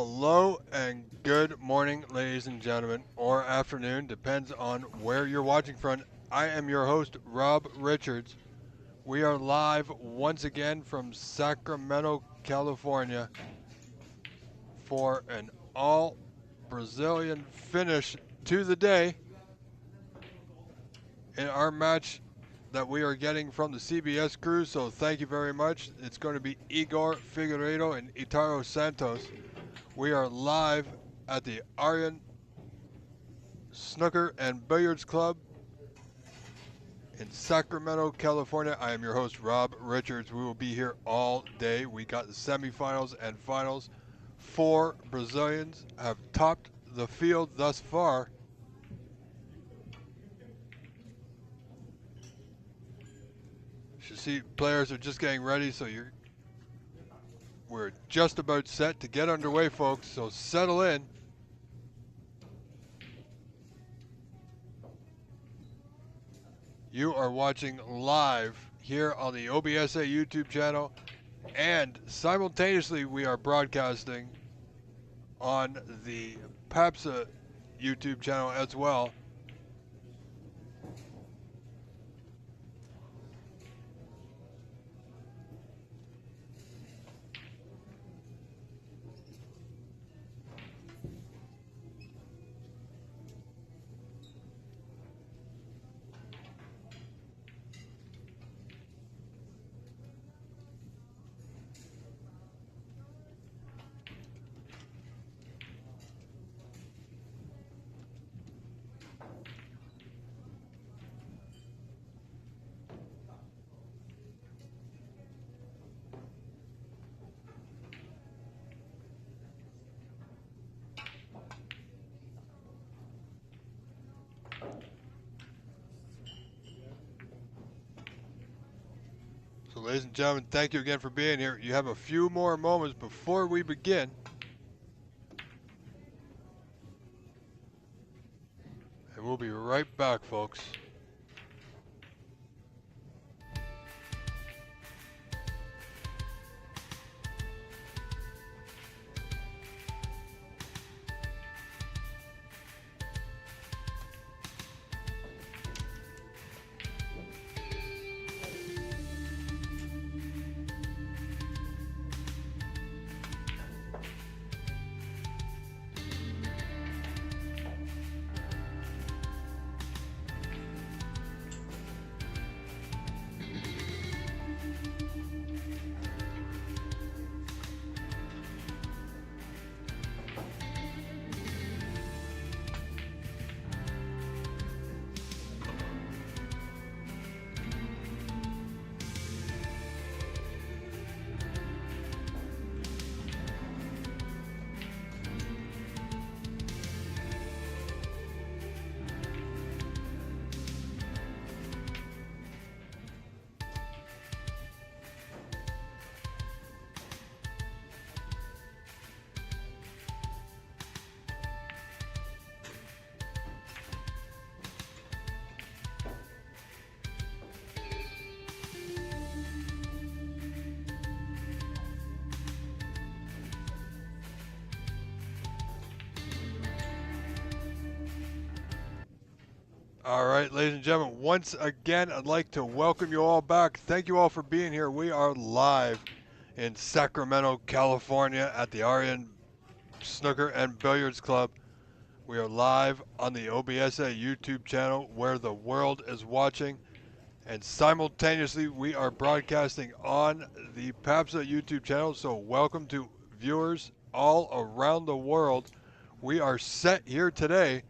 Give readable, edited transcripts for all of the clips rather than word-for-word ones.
Hello and good morning, ladies and gentlemen, or afternoon, depends on where you're watching from. I am your host, Rob Richards. We are live once again from Sacramento, California for an all Brazilian finish to the day in our match that we are getting from the CBS crew. So thank you very much. It's going to be Igor Figueiredo and Itaro Santos. We are live at the Aryan Snooker and Billiards Club in Sacramento, California. I am your host, Rob Richards. We will be here all day. We got the semifinals and finals. 4 Brazilians have topped the field thus far. You see, players are just getting ready, so we're just about set to get underway, folks. So settle in. You are watching live here on the OBSA YouTube channel, and simultaneously we are broadcasting on the PAPSA YouTube channel as well. So ladies and gentlemen, thank you again for being here. You have a few more moments before we begin. And we'll be right back, folks. All right, ladies and gentlemen, once again, I'd like to welcome you all back. Thank you all for being here. We are live in Sacramento, California at the Aryan Snooker and Billiards Club. We are live on the OBSA YouTube channel where the world is watching. And simultaneously, we are broadcasting on the PAPSA YouTube channel. So welcome to viewers all around the world. We are set here today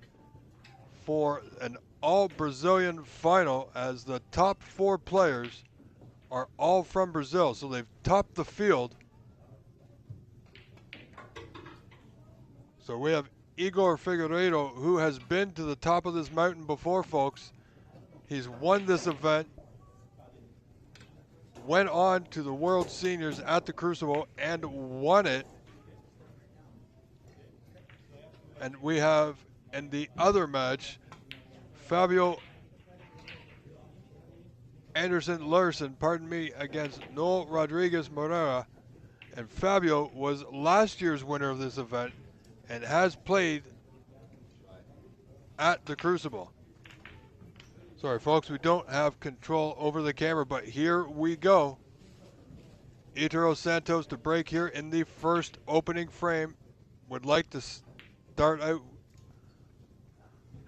for an all-Brazilian final as the top 4 players are all from Brazil. So they've topped the field. So we have Igor Figueiredo, who has been to the top of this mountain before, folks. He's won this event, went on to the World Seniors at the Crucible and won it. And we have in the other match, Fabio Anderson Larson, against Noel Rodriguez Moreira And Fabio was last year's winner of this event and has played at the Crucible. Sorry, folks, we don't have control over the camera, but here we go. Itaro Santos to break here in the first opening frame. Would like to start out,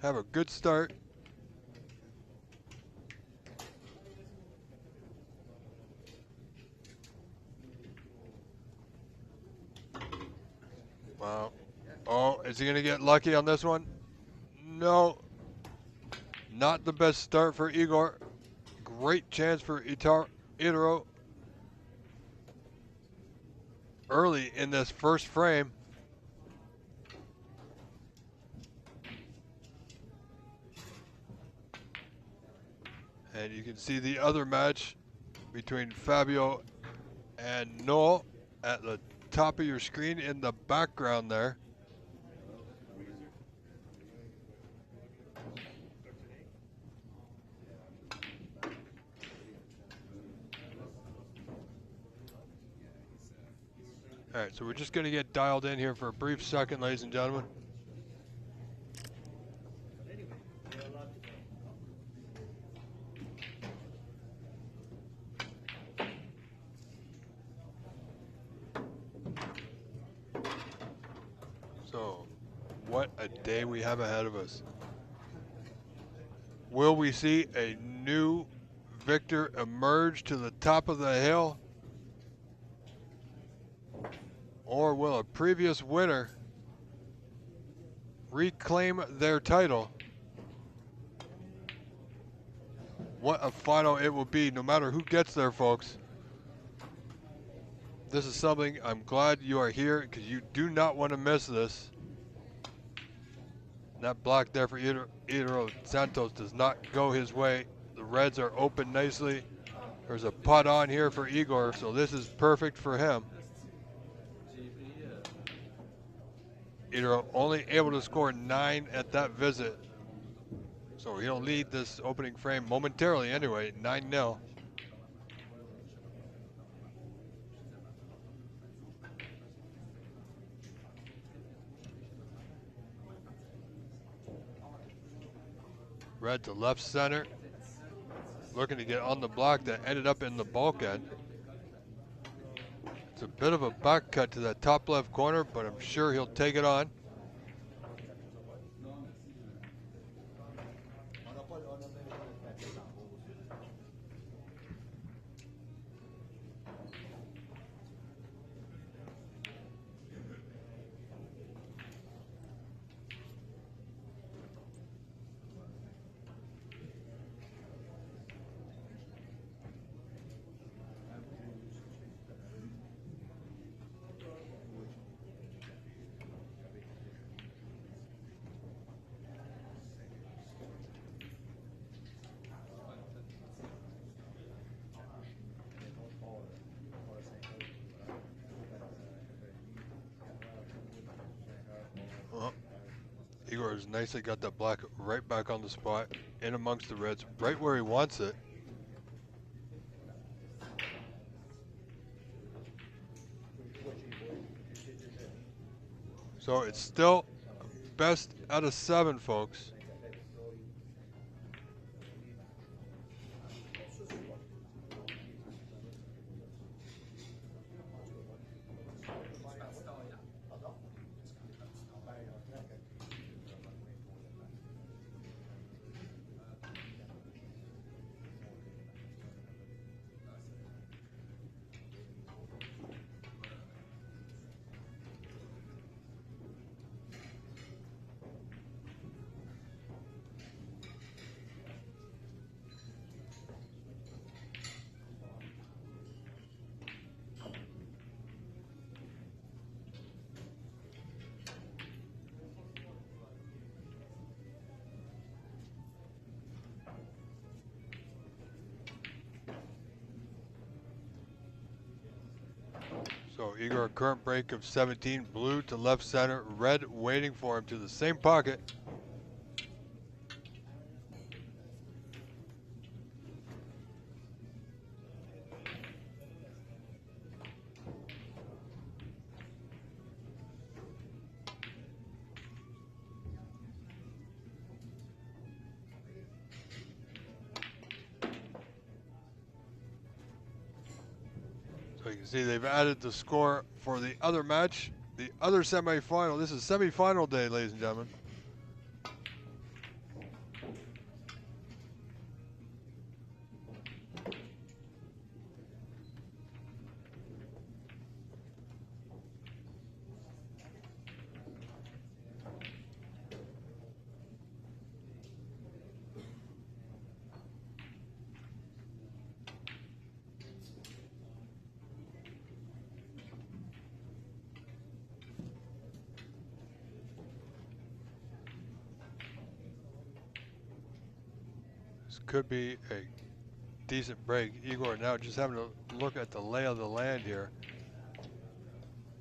have a good start. Wow. Oh, is he going to get lucky on this one? No. Not the best start for Igor. Great chance for Itaro early in this first frame. And you can see the other match between Fabio and Noel at the top of your screen in the background there. All right, so we're just going to get dialed in here for a brief second, ladies and gentlemen. So, what a day we have ahead of us. Will we see a new victor emerge to the top of the hill? Or will a previous winner reclaim their title? What a final it will be, no matter who gets there, folks. This is something I'm glad you are here, because you do not want to miss this. That block there for Itaro Santos does not go his way. The reds are open nicely. There's a putt on here for Igor, so this is perfect for him. Itaro only able to score 9 at that visit. So he'll lead this opening frame momentarily anyway, 9-0. Red to left center. Looking to get on the block that ended up in the bulkhead. It's a bit of a back cut to that top left corner, but I'm sure he'll take it on. Igor has nicely got that black right back on the spot, in amongst the reds, right where he wants it. So it's still best out of 7, folks. So Igor, current break of 17, blue to left center, red waiting for him to the same pocket. So you can see they've added the score for the other match, the other semifinal. This is semifinal day, ladies and gentlemen. This could be a decent break. Igor now just having a look at the lay of the land here.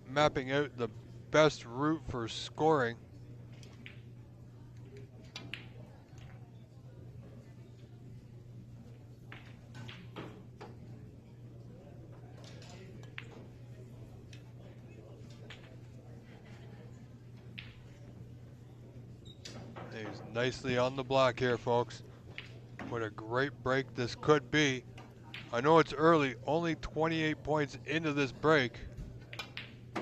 Mapping out the best route for scoring. He's nicely on the block here, folks. What a great break this could be. I know it's early, only 28 points into this break,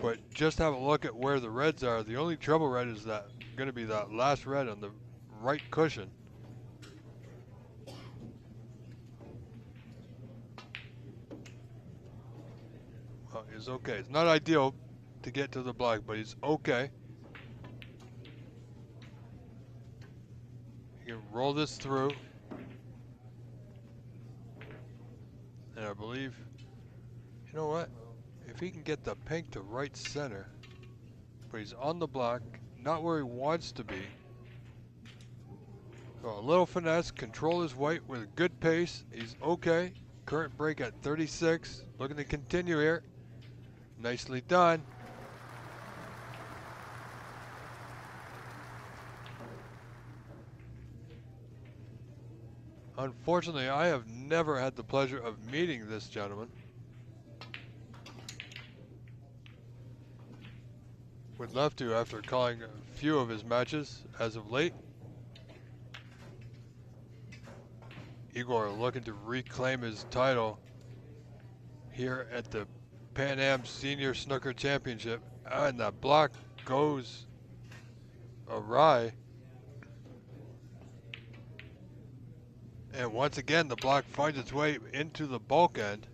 but just have a look at where the reds are. The only trouble red is that going to be that last red on the right cushion. Well, he's okay. It's not ideal to get to the black, but he's okay. You can roll this through. And I believe, you know what? If he can get the pink to right center, but he's on the block, not where he wants to be. So a little finesse, control his white with a good pace. He's okay. Current break at 36. Looking to continue here. Nicely done. Unfortunately, I have never had the pleasure of meeting this gentleman. Would love to after calling a few of his matches as of late. Igor looking to reclaim his title here at the Pan Am Senior Snooker Championship. And the block goes awry. And once again, the block finds its way into the bulk end.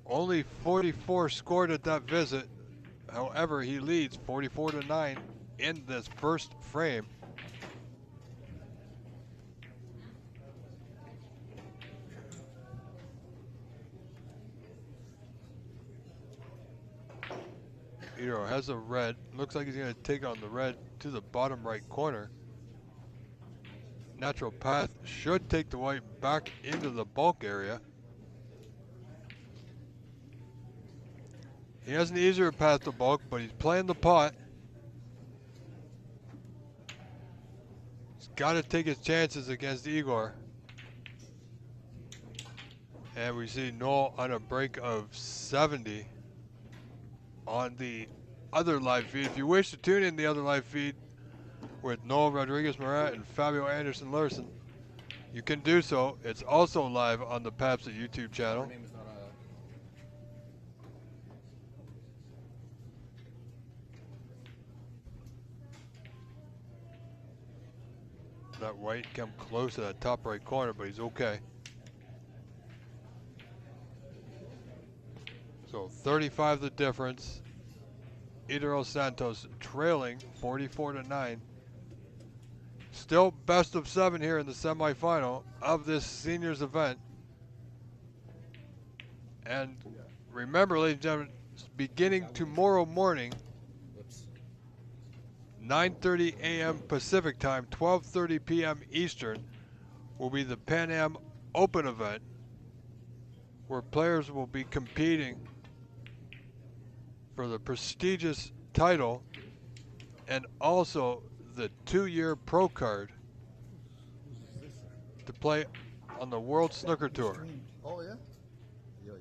Only 44 scored at that visit. However, he leads 44-9 in this first frame. Hero has a red. Looks like he's going to take on the red to the bottom right corner. Natural path should take the white back into the bulk area. He has an easier path to bulk, but he's playing the pot. He's got to take his chances against Igor. And we see Noel on a break of 70 on the other live feed. If you wish to tune in the other live feed with Noel Rodriguez-Morat and Fabio Anderson-Larson, you can do so. It's also live on the Pabst YouTube channel. That white come close to that top right corner, but he's okay. So 35 the difference. Idero Santos trailing 44-9. Still best of 7 here in the semifinal of this seniors event. And remember, ladies and gentlemen, beginning tomorrow morning, 9:30 a.m. Pacific time, 12:30 p.m. Eastern, will be the Pan Am Open event, where players will be competing for the prestigious title and also the 2-year pro card to play on the World Snooker Tour. Oh, yeah? You're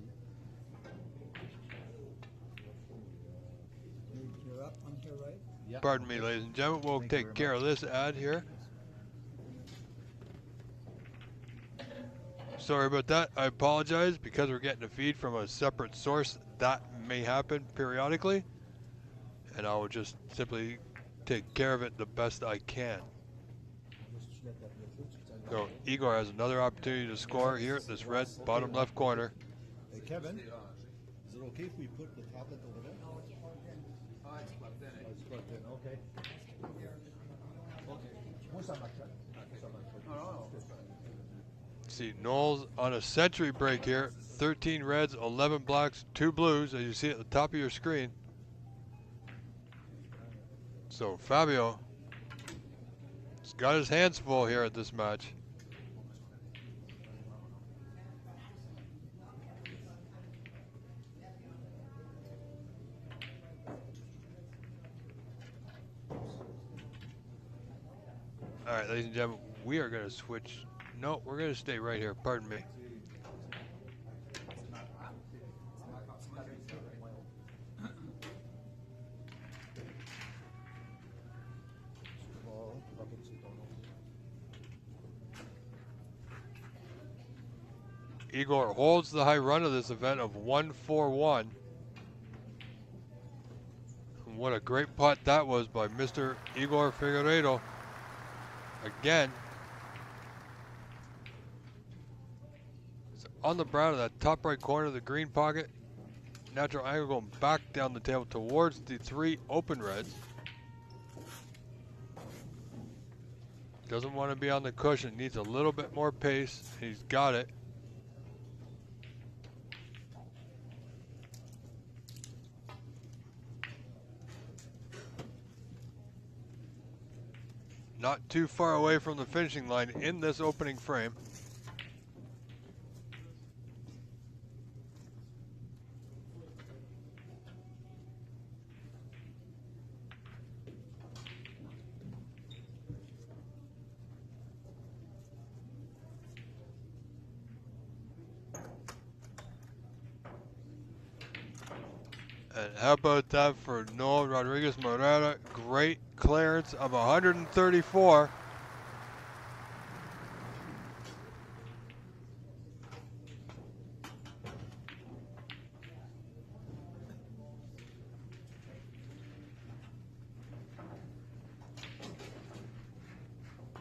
up, I'm here, right? Yep. Pardon me, ladies and gentlemen, we'll Thank you take very care of this ad here. Sorry about that. I apologize because we're getting a feed from a separate source. That may happen periodically, and I will just simply take care of it the best I can. So Igor has another opportunity to score here at this red bottom left corner. Hey Kevin, is it okay if we put the tablet over there? Oh, it's plugged in. Oh, it's plugged in. Okay. See Knowles on a century break here. 13 reds, 11 blacks, 2 blues, as you see at the top of your screen. So Fabio has got his hands full here at this match. All right, ladies and gentlemen, we are going to switch. No, we're going to stay right here. Pardon me. Igor holds the high run of this event of 1-4-1. And what a great putt that was by Mr. Igor Figueiredo. Again, on the brown of that top right corner of the green pocket. Natural angle going back down the table towards the 3 open reds. Doesn't want to be on the cushion, needs a little bit more pace. He's got it. Not too far away from the finishing line in this opening frame. And how about that for Noel Rodriguez Morera? Great clearance of 134.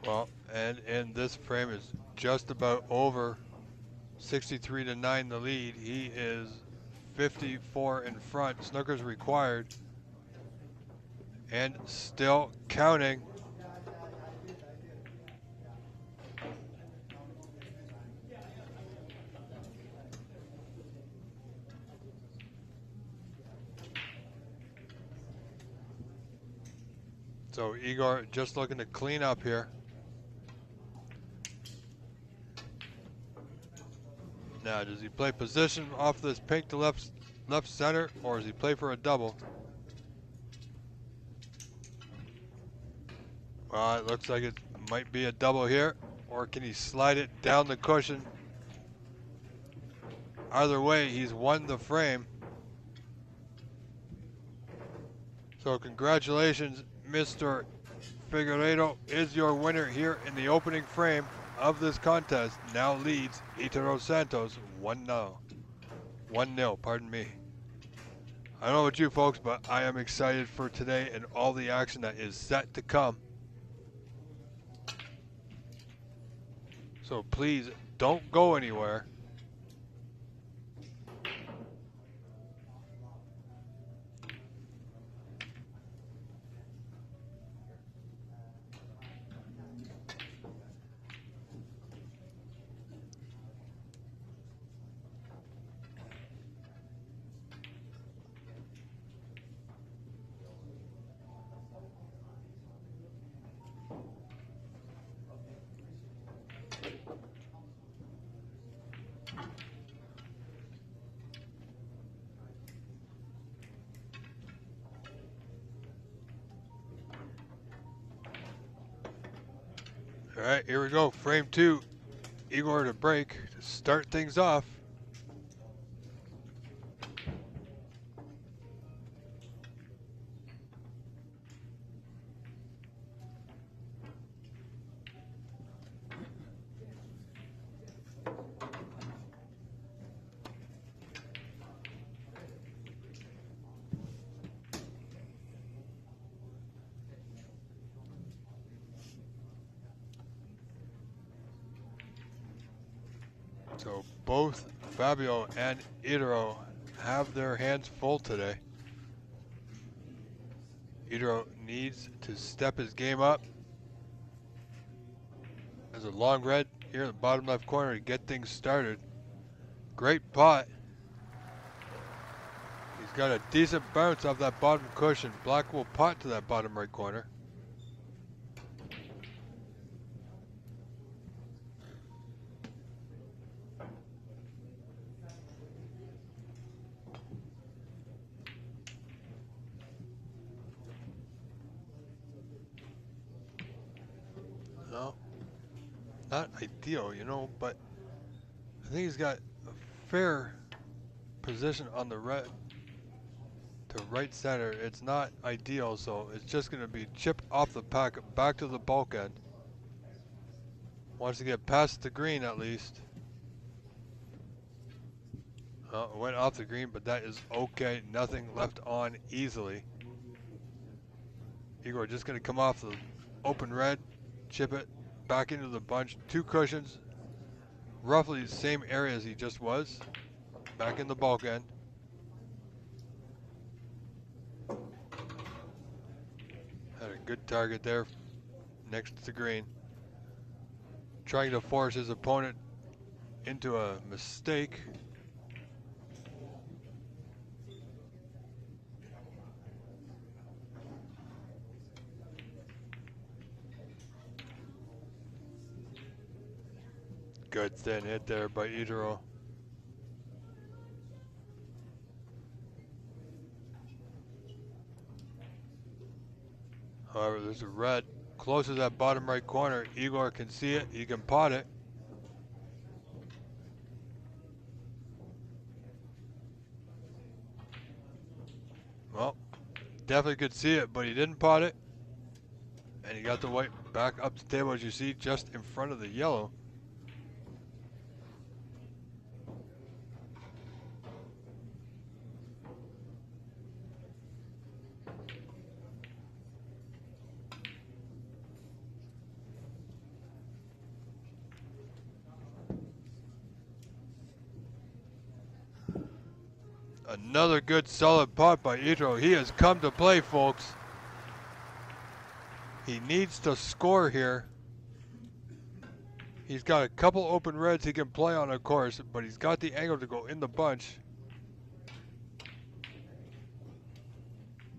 Well, and in this frame is just about over. 63-9 the lead. He is 54 in front. Snooker's required. And still counting. So Igor just looking to clean up here. Now, does he play position off this pink to left center, or does he play for a double? Well, it looks like it might be a double here, or can he slide it down the cushion? Either way, he's won the frame. So congratulations, Mr. Figueiredo is your winner here in the opening frame of this contest. Now leads Itaro Santos 1-0. 1-0, pardon me. I don't know about you folks, but I am excited for today and all the action that is set to come. So please don't go anywhere. All right, here we go. Frame 2. Igor to break to start things off. So both Fabio and Idro have their hands full today. Idro needs to step his game up. There's a long red here in the bottom left corner to get things started. Great pot. He's got a decent bounce off that bottom cushion. Black will pot to that bottom right corner. No, not ideal, you know, but I think he's got a fair position on the red to right center. It's not ideal, so it's just going to be chipped off the pack back to the bulkhead. Wants to get past the green at least. It went off the green, but that is okay. Nothing left on easily. Igor just going to come off the open red, chip it back into the bunch. Two cushions, roughly the same area as he just was. Back in the bulkhead. Had a good target there next to the green. Trying to force his opponent into a mistake. Good thin hit there by Idro. However, there's a red close to that bottom right corner. Igor can see it. He can pot it. Well, definitely could see it, but he didn't pot it. And he got the white back up the table, as you see, just in front of the yellow. Another good solid pot by Idro. He has come to play, folks. He needs to score here. He's got a couple open reds he can play on, of course, but he's got the angle to go in the bunch.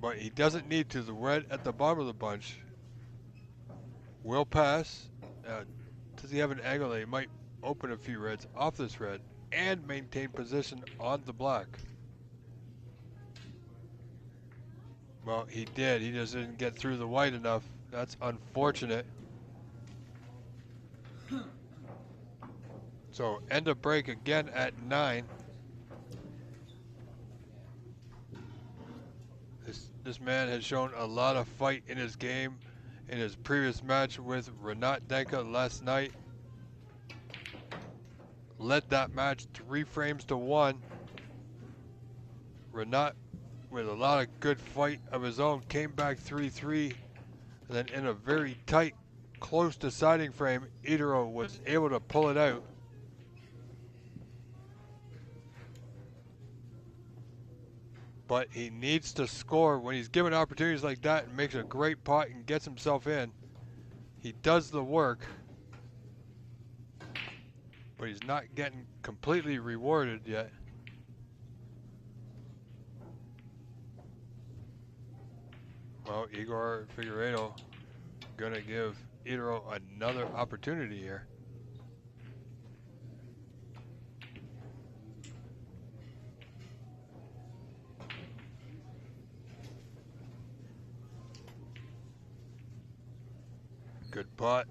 But he doesn't need to. The red at the bottom of the bunch will pass. Does he have an angle that he might open a few reds off this red and maintain position on the black? Well, he did. He just didn't get through the white enough. That's unfortunate. So end of break again at 9. This man has shown a lot of fight in his game in his previous match with Renat Denka last night. Led that match 3 frames to 1. Renat, with a lot of good fight of his own, came back 3-3. And then in a very tight, close deciding frame, Idro was able to pull it out. But he needs to score when he's given opportunities like that and makes a great pot and gets himself in. He does the work, but he's not getting completely rewarded yet. Well, Igor Figueiredo gonna give Idro another opportunity here. Good pot.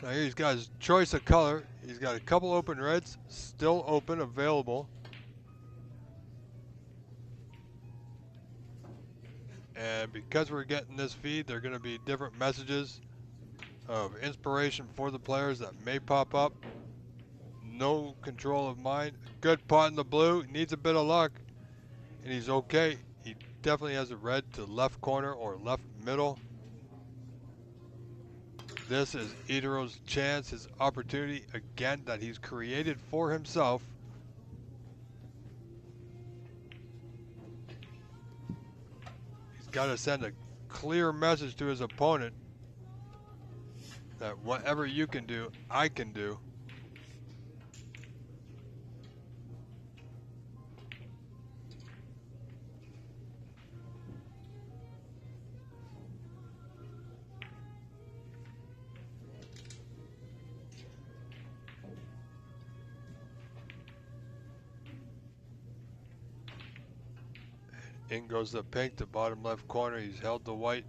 Now here he's got his choice of color. He's got a couple open reds, still open, available. And because we're getting this feed, there are going to be different messages of inspiration for the players that may pop up. No control of mine. Good pot in the blue. Needs a bit of luck. And he's okay. He definitely has a red to left corner or left middle. This is Itaro's chance, his opportunity again that he's created for himself. He's got to send a clear message to his opponent that whatever you can do, I can do. In goes the pink to bottom left corner. He's held the white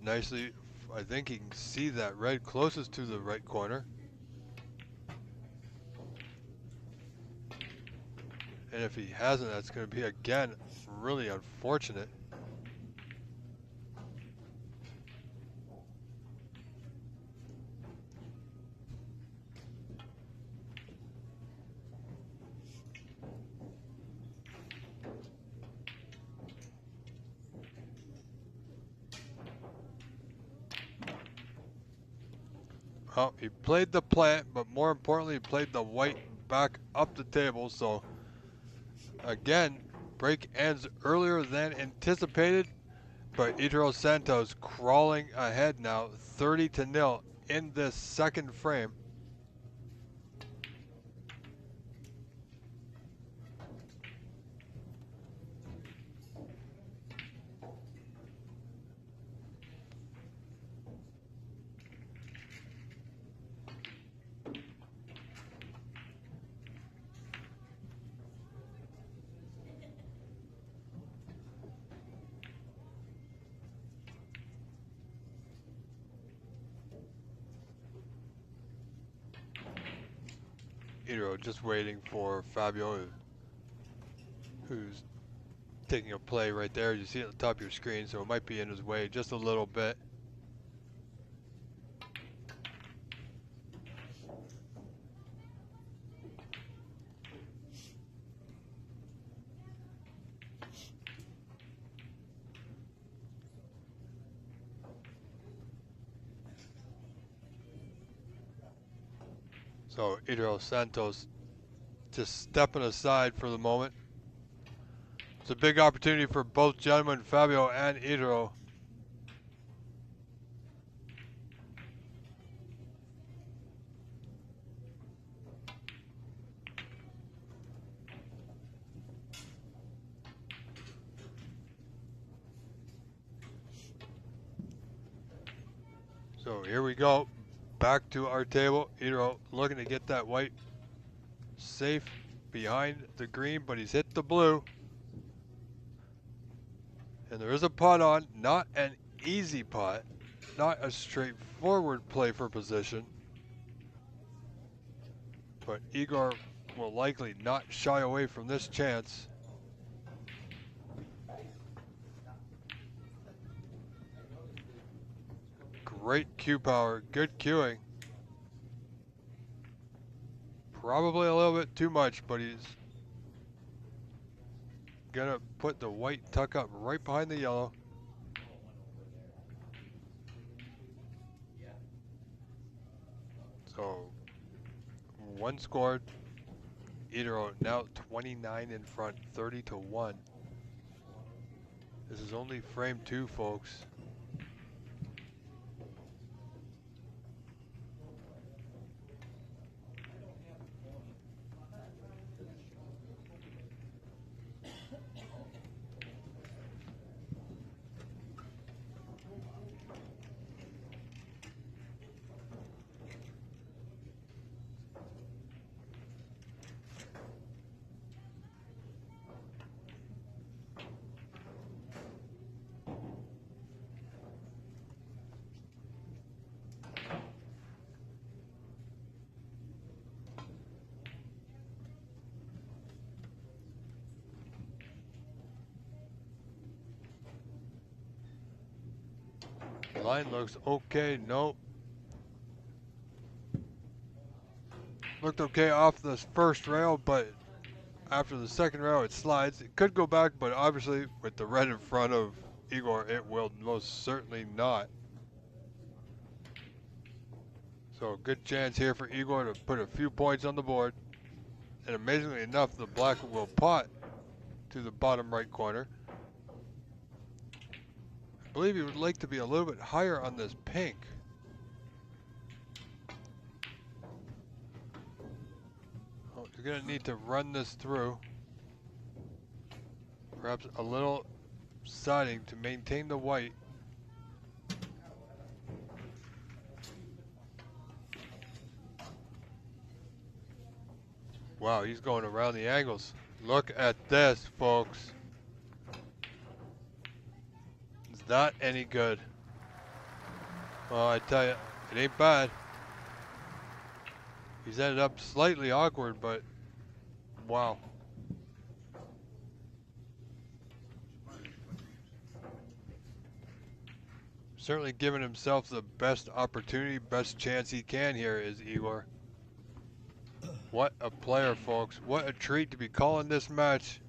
nicely. I think he can see that red closest to the right corner. And if he hasn't, that's going to be, again, really unfortunate. Oh, he played the plant, but more importantly, he played the white back up the table. So, again, break ends earlier than anticipated. But Itaro Santos crawling ahead now, 30-0 in this second frame. Itaro just waiting for Fabio, who's taking a play right there. You see it at the top of your screen, so it might be in his way just a little bit. So Itaro Santos just stepping aside for the moment. It's a big opportunity for both gentlemen, Fabio and Itaro. So here we go, back to our table. Itaro looking to get that white safe behind the green, but he's hit the blue. And there is a putt on, not an easy putt, not a straightforward play for position. But Igor will likely not shy away from this chance. Great cue power, good cueing. Probably a little bit too much, but he's gonna put the white tuck up right behind the yellow. So, one scored. Itaro now 29 in front, 30-1. This is only frame 2, folks. Line looks okay, nope. Looked okay off the first rail, but after the second rail it slides. It could go back, but obviously with the red in front of Igor, it will most certainly not. So good chance here for Igor to put a few points on the board. And amazingly enough, the black will pot to the bottom right corner. I believe he would like to be a little bit higher on this pink. Oh, you're going to need to run this through. Perhaps a little siding to maintain the white. Wow, he's going around the angles. Look at this, folks. Is that any good? Well, I tell you, it ain't bad. He's ended up slightly awkward, but wow. Certainly giving himself the best opportunity, best chance he can here is Igor. What a player, folks. What a treat to be calling this match.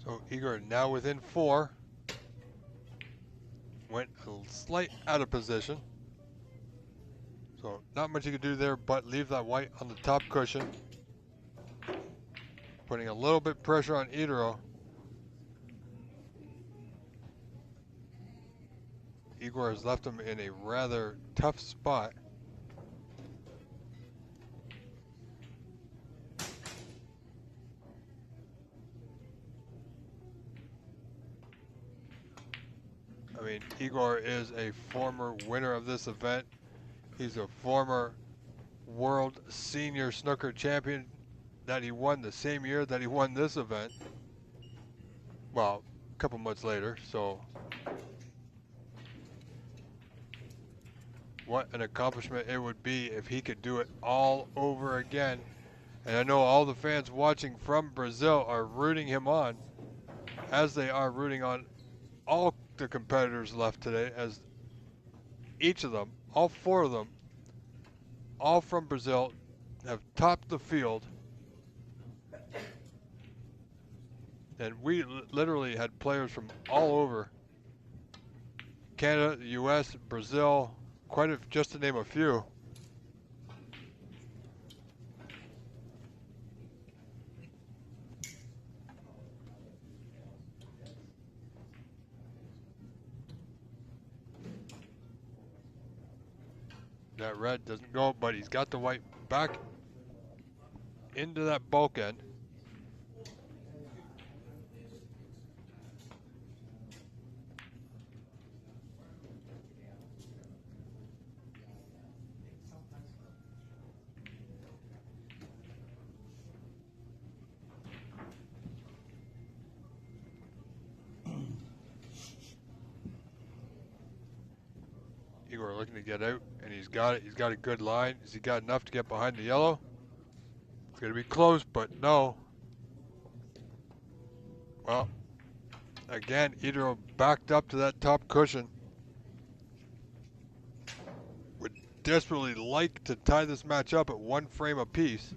So Igor now within 4. Went a slight out of position. So not much you can do there but leave that white on the top cushion. Putting a little bit pressure on Idro. Igor has left him in a rather tough spot. I mean, Igor is a former winner of this event. He's a former world senior snooker champion that he won the same year that he won this event. Well, a couple months later, so what an accomplishment it would be if he could do it all over again. And I know all the fans watching from Brazil are rooting him on, as they are rooting on all the competitors left today, as each of them, all 4 of them, all from Brazil, have topped the field. And we literally had players from all over Canada, the US, Brazil, just to name a few. That red doesn't go, but he's got the white back into that bulk end. Igor looking to get out, and he's got it. He's got a good line. Has he got enough to get behind the yellow? It's going to be close, but no. Well, again, Idro backed up to that top cushion. Would desperately like to tie this match up at 1 frame apiece.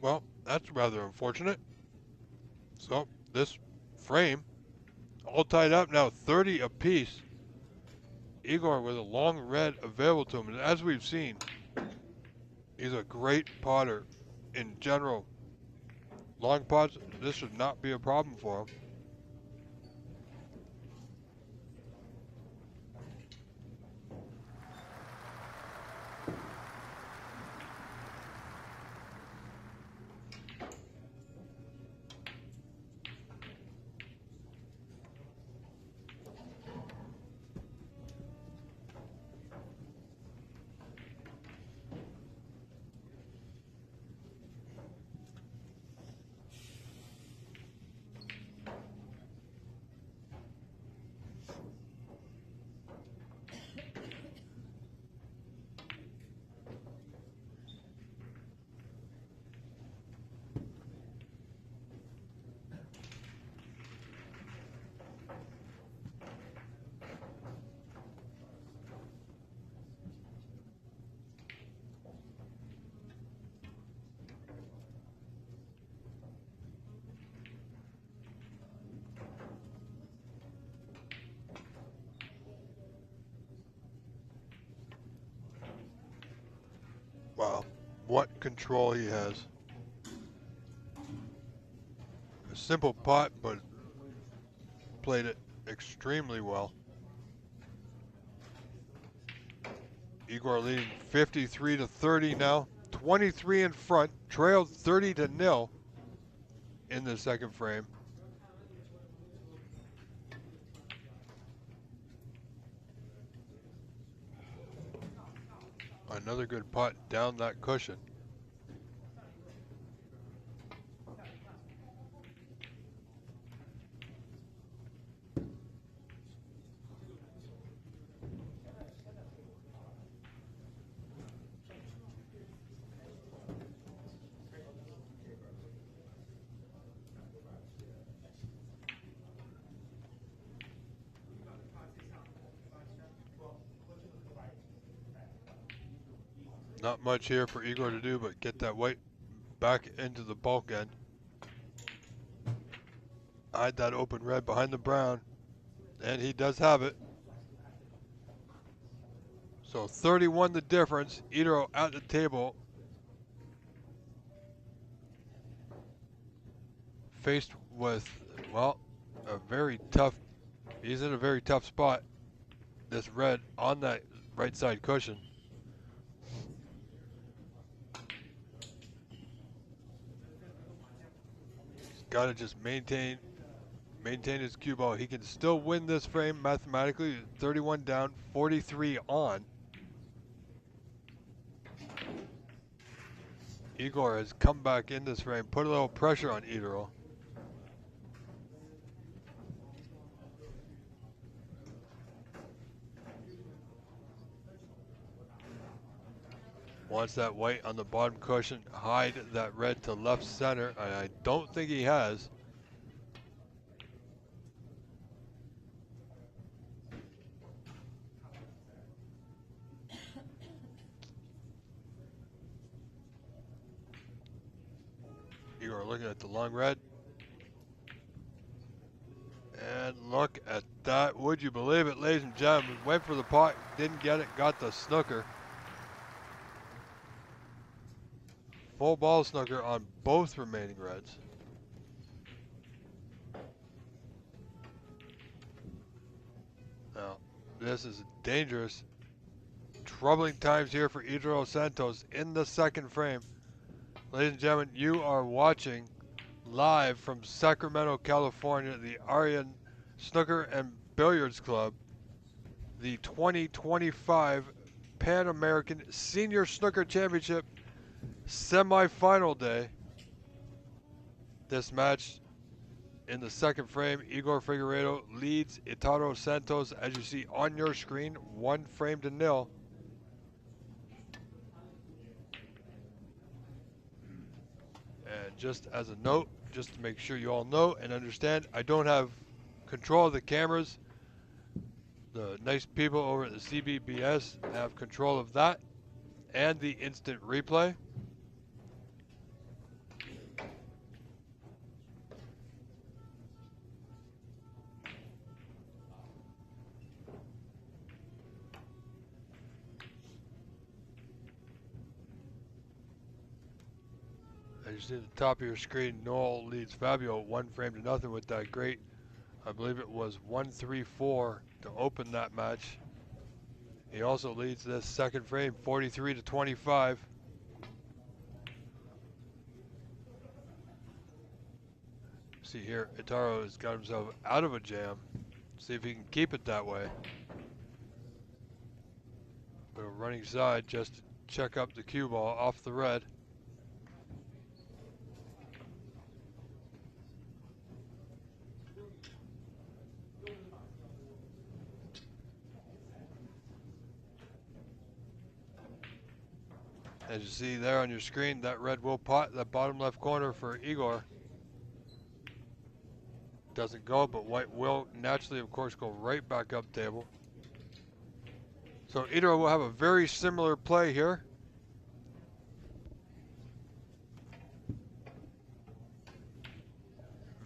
Well, that's rather unfortunate. So, this frame, all tied up now, 30 apiece. Igor with a long red available to him. And as we've seen, he's a great potter in general. Long pots, this should not be a problem for him. Wow, what control he has. A simple pot, but played it extremely well. Igor leading 53-30 now. 23 in front, trailed 30-0 in the second frame. Another good putt down that cushion. Not much here for Igor to do but get that white back into the bulk end. Hide that open red behind the brown. And he does have it. So 31 the difference. Ito at the table. Faced with, well, a very tough, he's in a very tough spot. This red on that right side cushion. He's got to just maintain his cue ball. He can still win this frame mathematically. 31 down, 43 on. Igor has come back in this frame, put a little pressure on Ito. Wants that white on the bottom cushion, hide that red to left center, and I don't think he has. Igor looking at the long red. And look at that. Would you believe it, ladies and gentlemen? Went for the pot, didn't get it, got the snooker. Full ball snooker on both remaining reds. Now, this is dangerous. Troubling times here for Idro Santos in the second frame. Ladies and gentlemen, you are watching live from Sacramento, California, the Aryan Snooker and Billiards Club, the 2025 Pan American Senior Snooker Championship semi-final day. This match in the second frame, Igor Figueiredo leads Itaro Santos, as you see on your screen, 1-0. And just as a note, just to make sure you all know and understand, I don't have control of the cameras. The nice people over at the CBBS have control of that and the instant replay. As you see at the top of your screen, Noel leads Fabio 1-0 with that great, I believe it was 1-3-4 to open that match. He also leads this second frame 43-25. See here, Itaro has got himself out of a jam. See if he can keep it that way. But a running side just to check up the cue ball off the red. As you see there on your screen, that red will pot that bottom left corner for Igor. Doesn't go, but white will naturally, of course, go right back up table. So Igor will have a very similar play here.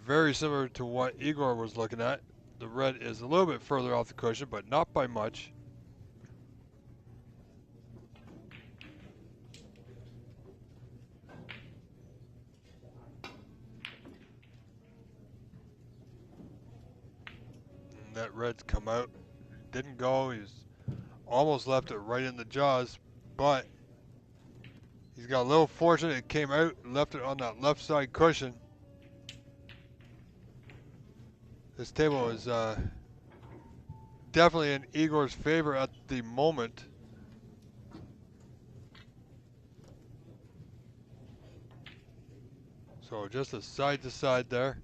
Very similar to what Igor was looking at. The red is a little bit further off the cushion, but not by much. And that red's come out. Didn't go. He's almost left it right in the jaws, but he's got a little fortunate. It came out and left it on that left side cushion. This table is definitely in Igor's favor at the moment. So just a side to side there.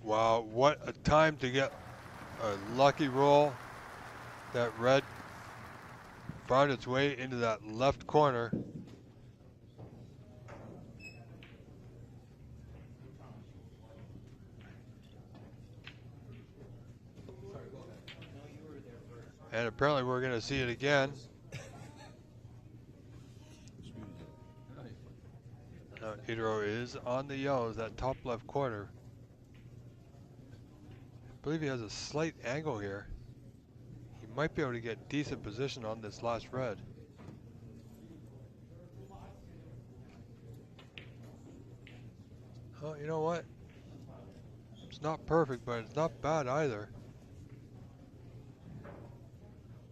Wow, what a time to get a lucky roll. That red found its way into that left corner. And apparently we're going to see it again. Now Idro is on the yellows, that top left corner. I believe he has a slight angle here. He might be able to get decent position on this last red. Oh, you know what? It's not perfect, but it's not bad either.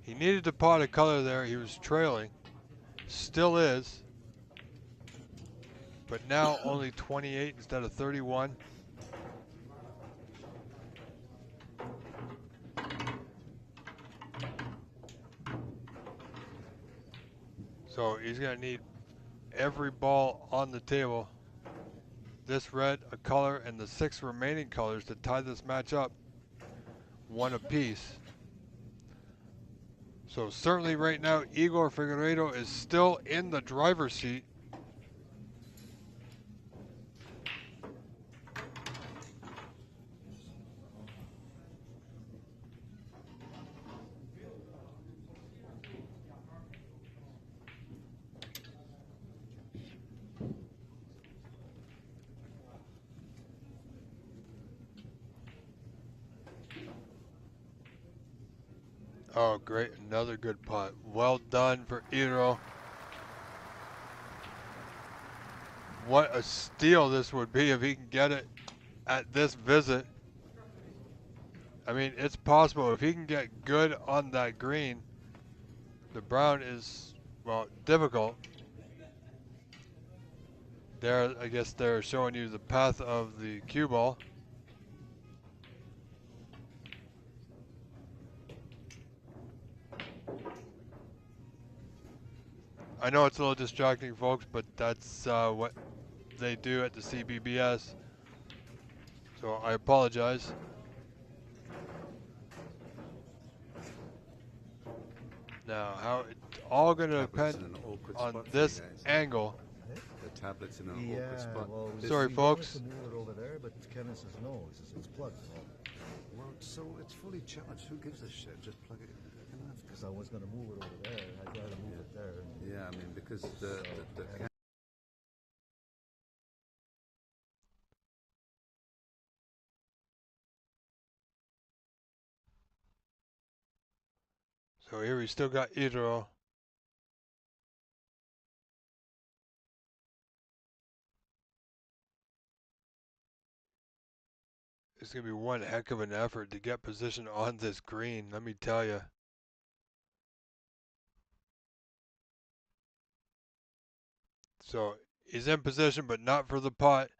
He needed to pot a color there. He was trailing. Still is. But now only 28 instead of 31. So he's going to need every ball on the table. This red, a color, and the 6 remaining colors to tie this match up. One apiece. So certainly right now, Igor Figueiredo is still in the driver's seat. Oh, great. Another good putt. Well done for Iro. What a steal this would be if he can get it at this visit. I mean, it's possible. If he can get good on that green, the brown is, well, difficult. There, I guess they're showing you the path of the cue ball. I know it's a little distracting, folks, but that's what they do at the CBBS. So I apologize. Now, how it's all going to Tablet's depend in an awkward on spot for this you guys. angle. The tablet's in an Yeah, awkward spot. well, Sorry, we folks. wanted to move it over there, but Kevin says no. He says it's plugged. Well, so it's fully charged. Who gives a shit? Just plug it in. Because I was going to move it over there. I'd rather move it there. Yeah, I mean, because the So here we still got Itaro. It's going to be one heck of an effort to get position on this green, let me tell you. So he's in position, but not for the putt.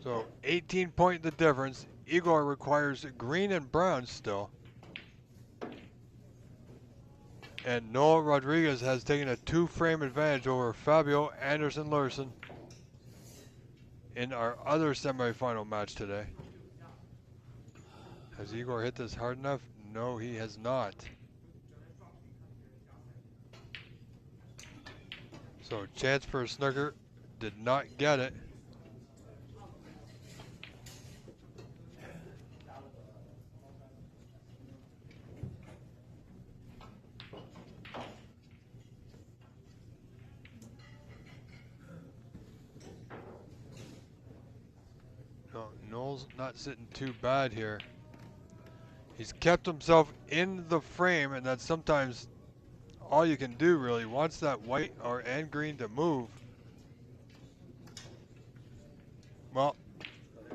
So 18-point the difference. Igor requires green and brown still. And Noah Rodriguez has taken a 2-frame advantage over Fabio Anderson Larson in our other semifinal match today. Has Igor hit this hard enough? No, he has not. So chance for a snooker, did not get it. No, Noel's not sitting too bad here. He's kept himself in the frame, and that's sometimes all you can do really. Wants that white and green to move. Well,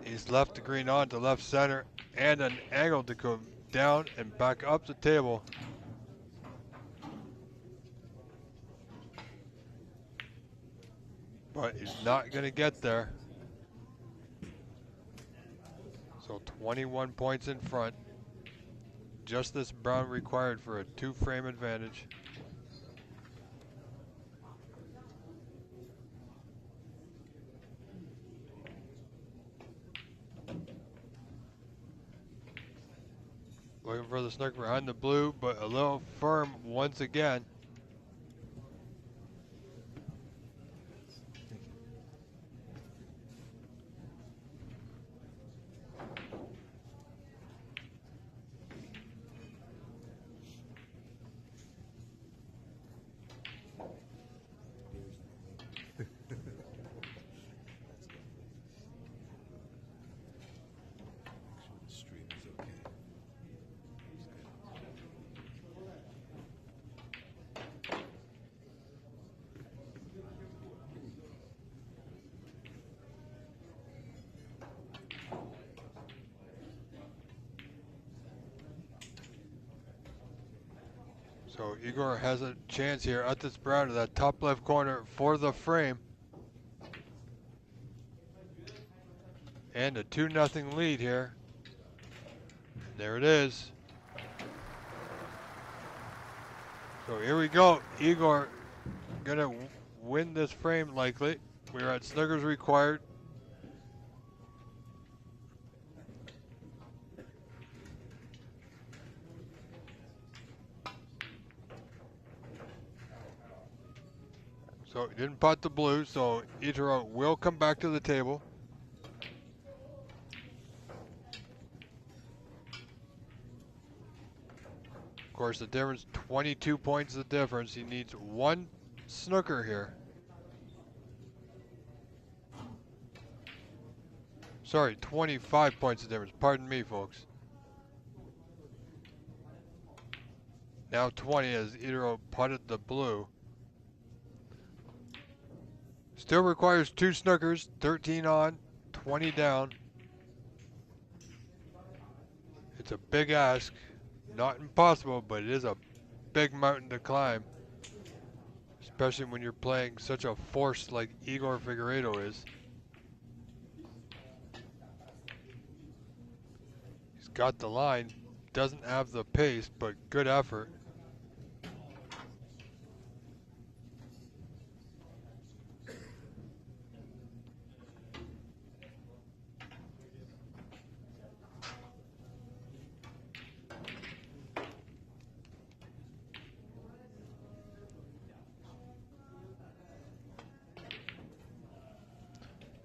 he's left the green on to left center and an angle to go down and back up the table. But he's not going to get there. So 21 points in front. Just this brown required for a 2-frame advantage. Looking for the snooker behind the blue, but a little firm once again. the stream is okay. So Igor has a chance here at this brown to that top left corner for the frame. And a 2-0 lead here. There it is. So here we go. Igor gonna win this frame likely. We're at snookers required. So he didn't pot the blue, so Itaro will come back to the table. Of course, the difference, 22 points the difference. He needs one snooker here. Sorry, 25 points the difference. Pardon me, folks. Now 20 as Itaro putted the blue. Still requires 2 snookers, 13 on, 20 down. It's a big ask. Not impossible, but it is a big mountain to climb. Especially when you're playing such a force like Igor Figueiredo is. He's got the line. Doesn't have the pace, but good effort.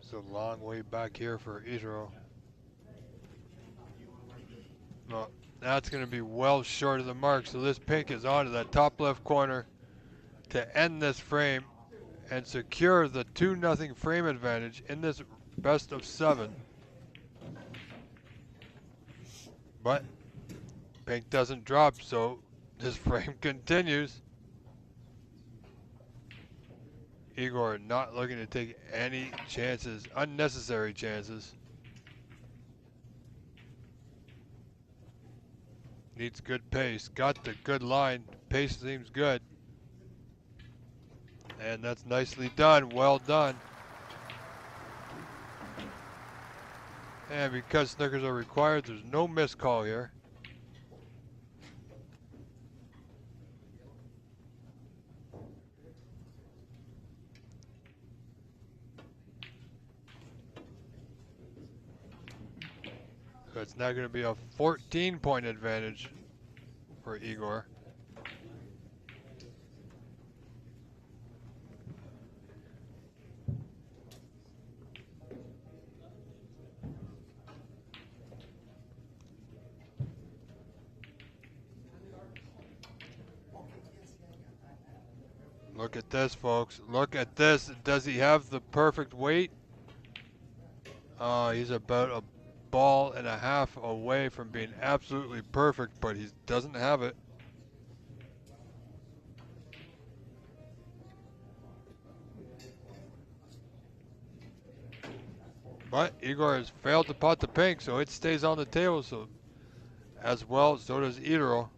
It's a long way back here for Itero. Well, that's going to be well short of the mark, so this pink is onto that top left corner to end this frame and secure the 2-0 frame advantage in this best of 7. But pink doesn't drop, so this frame continues. Igor not looking to take any chances, unnecessary chances. Needs good pace, got the good line, pace seems good. And that's nicely done, well done. And because snookers are required, there's no missed call here. So it's now going to be a 14-point advantage for Igor. Look at this, folks. Look at this. Does he have the perfect weight? He's about a ball and a half away from being absolutely perfect, but he doesn't have it. But Igor has failed to pot the pink, so it stays on the table. So as well, so does Itero.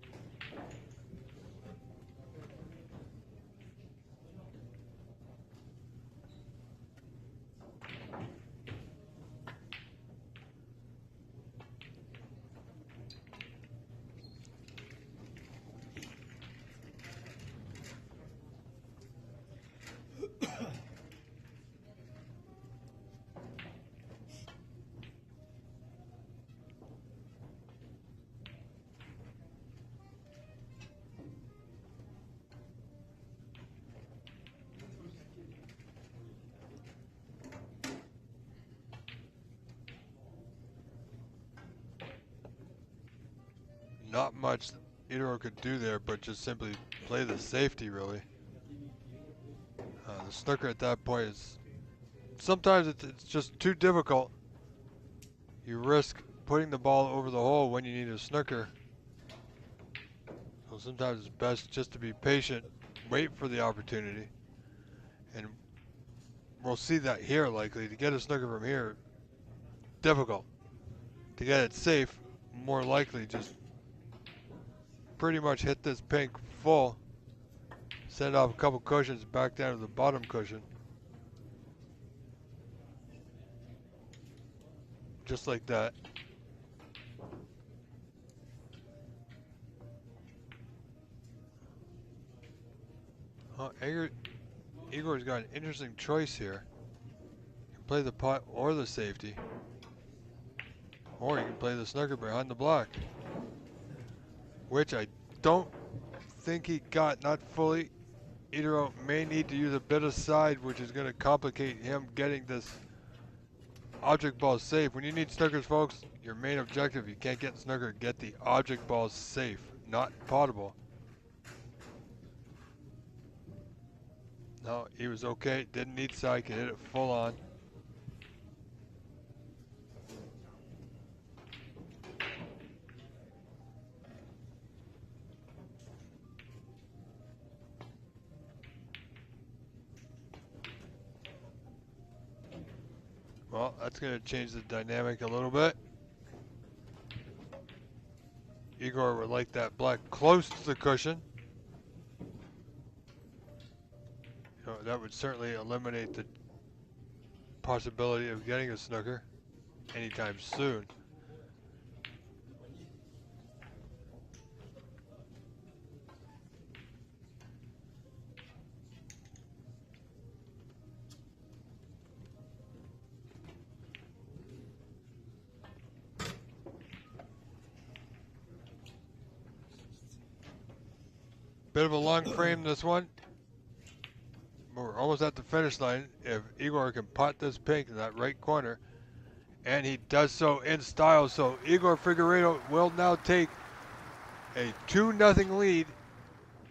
Not much Itero could do there, but just simply play the safety, really. The snooker at that point is... Sometimes it's just too difficult. You risk putting the ball over the hole when you need a snooker. So sometimes it's best just to be patient, wait for the opportunity. And we'll see that here likely. To get a snooker from here, difficult. To get it safe, more likely just pretty much hit this pink full. Send off a couple cushions back down to the bottom cushion. Just like that. Igor's got an interesting choice here. You can play the pot or the safety. Or you can play the snooker behind the block. Which I don't think he got, not fully. Itero may need to use a bit of side, which is going to complicate him getting this object ball safe. When you need snookers, folks, your main objective, you can't get snooker, get the object balls safe, not potable. No, he was okay, didn't need side, could hit it full on. Well, that's going to change the dynamic a little bit. Igor would like that black close to the cushion. You know, that would certainly eliminate the possibility of getting a snooker anytime soon. Bit of a long frame, this one. We're almost at the finish line. If Igor can pot this pink in that right corner, and he does so in style, so Igor Figueiredo will now take a 2-0 lead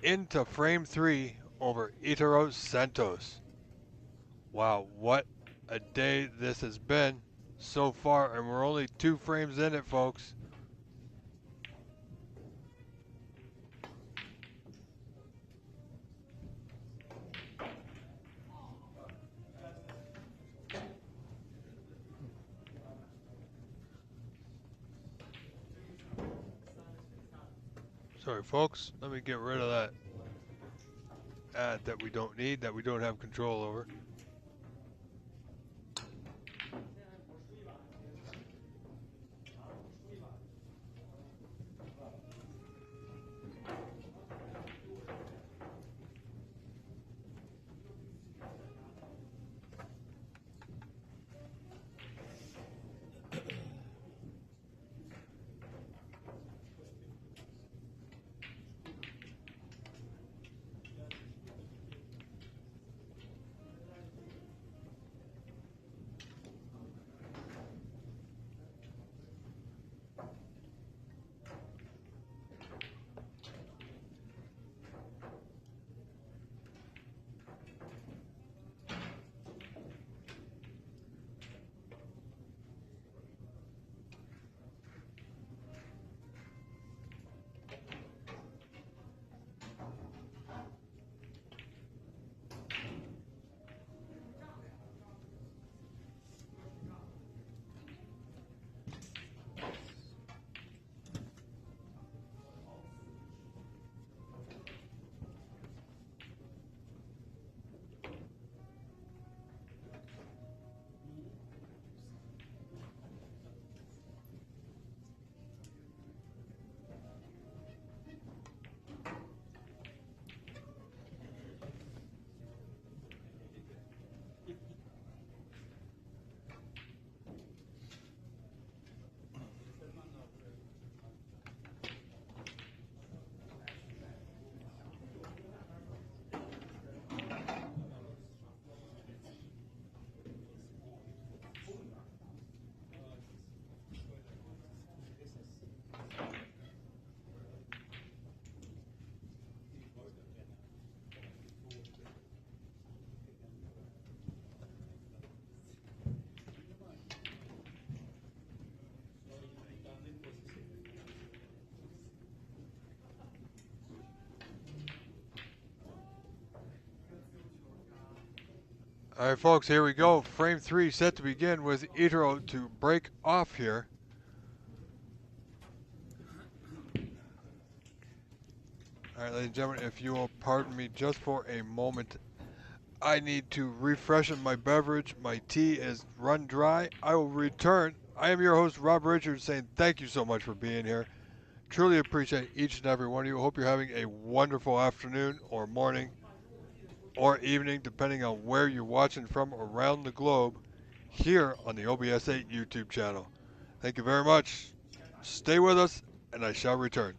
into frame 3 over Itaro Santos. Wow, what a day this has been so far, and we're only 2 frames in it, folks. Sorry, folks. Let me get rid of that ad that we don't need, that we don't have control over. All right, folks, here we go. Frame 3 set to begin with Itaro to break off here. All right, ladies and gentlemen, if you will pardon me just for a moment, I need to refreshen my beverage. My tea is run dry. I will return. I am your host, Rob Richards, saying thank you so much for being here. Truly appreciate each and every one of you. Hope you're having a wonderful afternoon or morning or evening, depending on where you're watching from around the globe, here on the OBS8 YouTube channel. Thank you very much. Stay with us, and I shall return.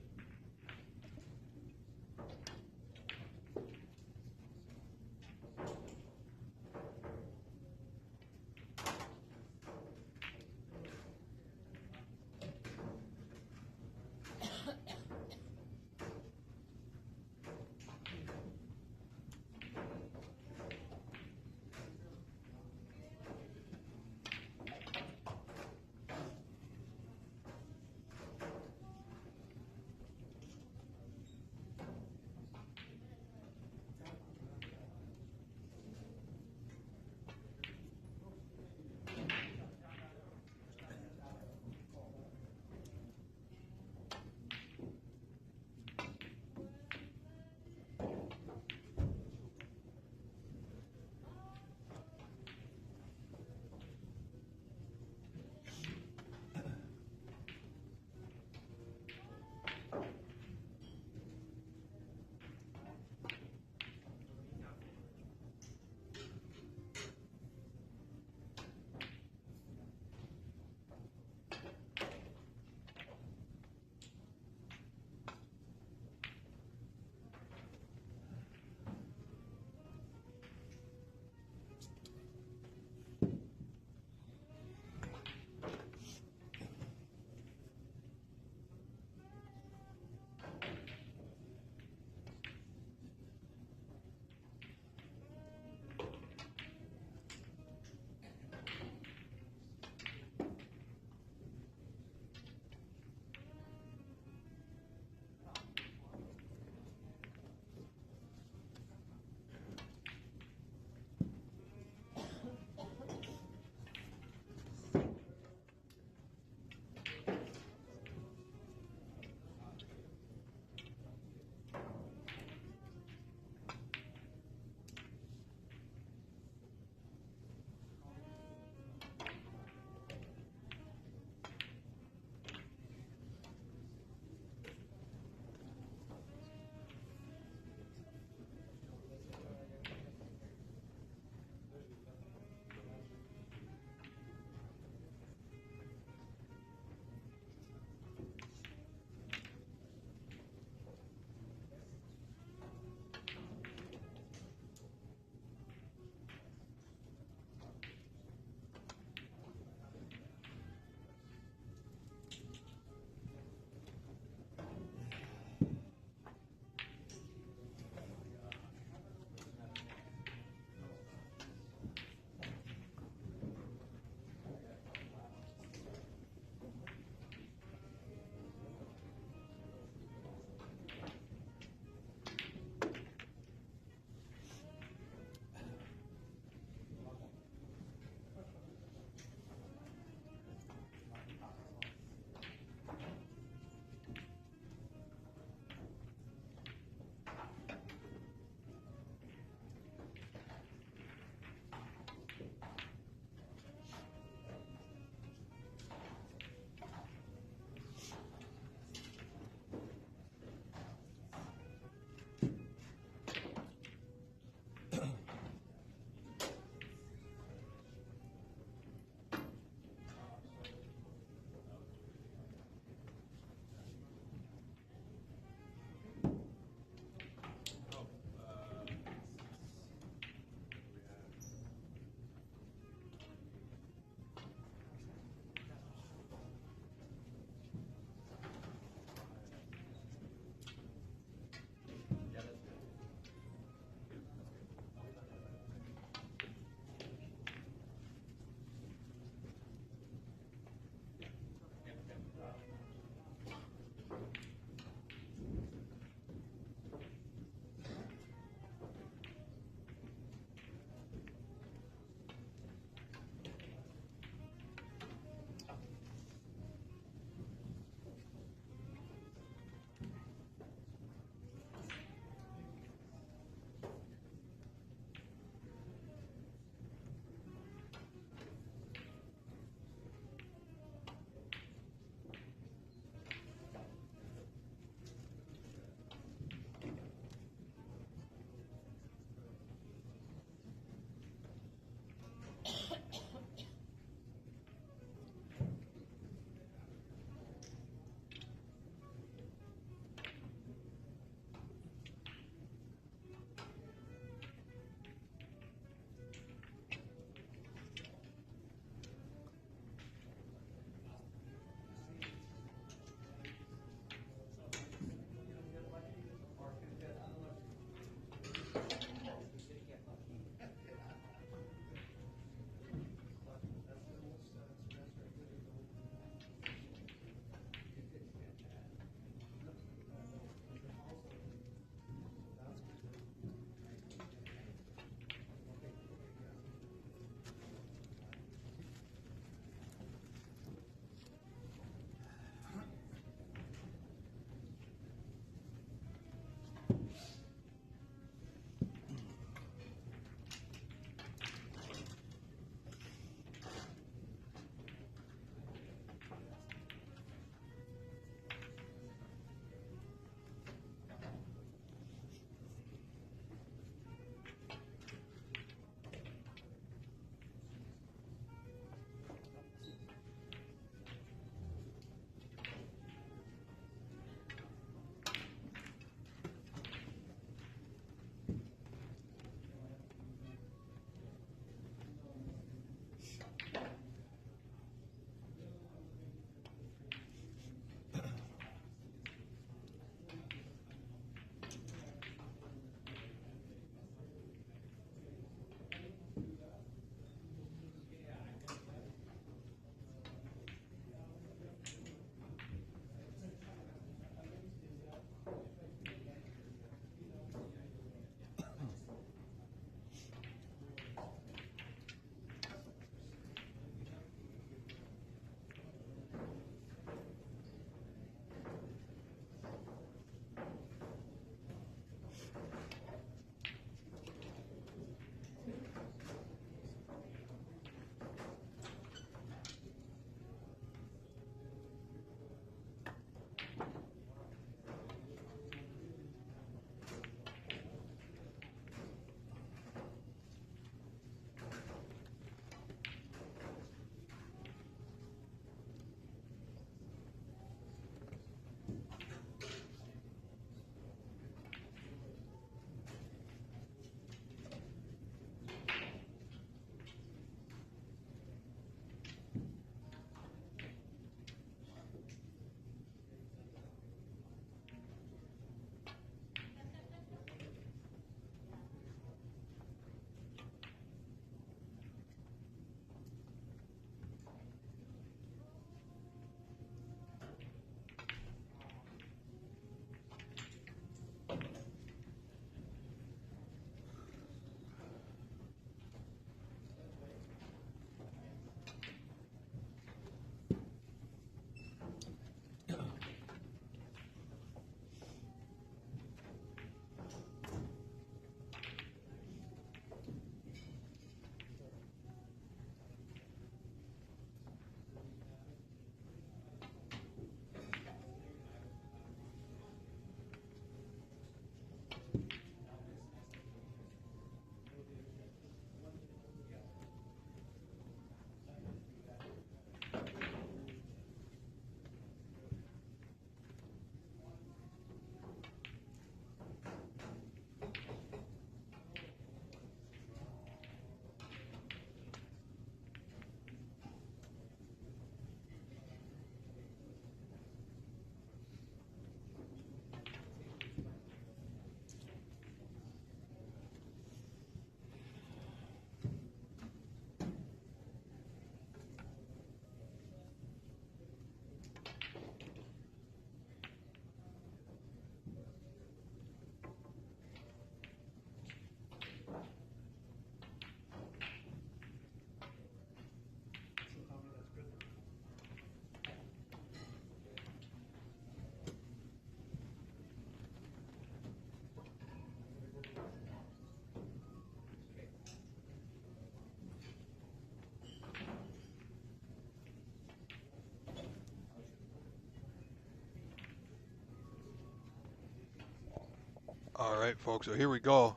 All right, folks, so here we go.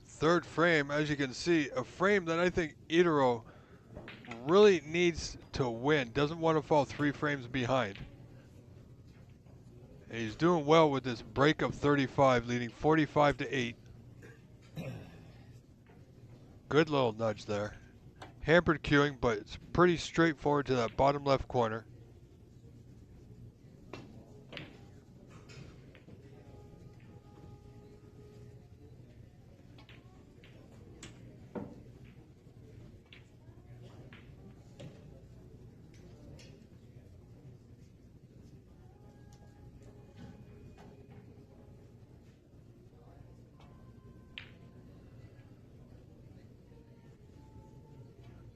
Third frame, as you can see, a frame that I think Itaro really needs to win. Doesn't want to fall 3 frames behind. And he's doing well with this break of 35, leading 45 to 8. Good little nudge there. Hampered queuing, but it's pretty straightforward to that bottom left corner.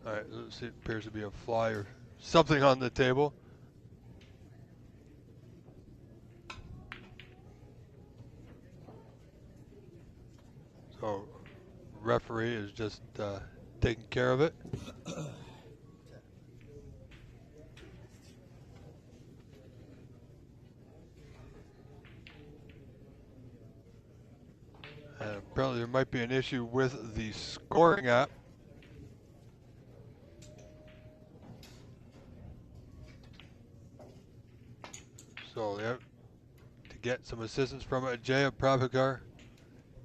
All right, let's see, it appears to be a fly or something on the table. So, referee is just taking care of it. And apparently there might be an issue with the scoring app. So they have to get some assistance from Ajaya Prabhakar,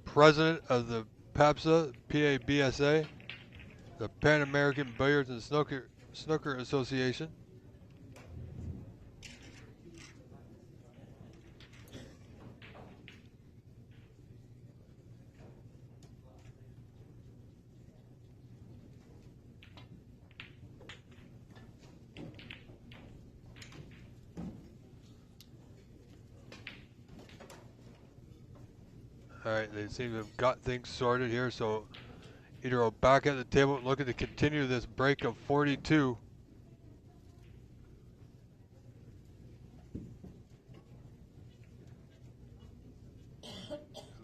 president of the PABSA, PABSA, the Pan American Billiards and Snooker Association. All right, they seem to have got things sorted here, so Itaro back at the table looking to continue this break of 42.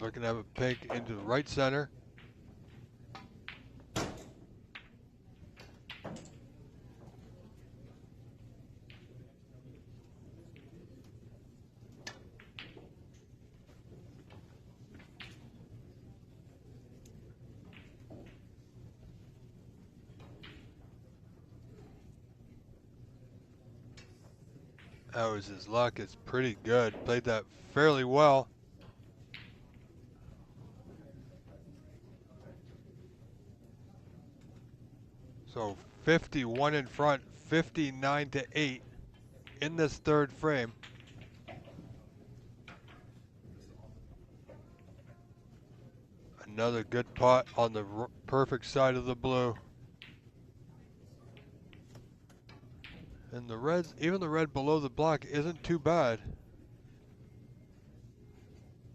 Looking to have a pink into the right center. That was his luck. It's pretty good. Played that fairly well. So 51 in front, 59 to 8 in this third frame. Another good pot on the perfect side of the blue. And the reds, even the red below the block isn't too bad.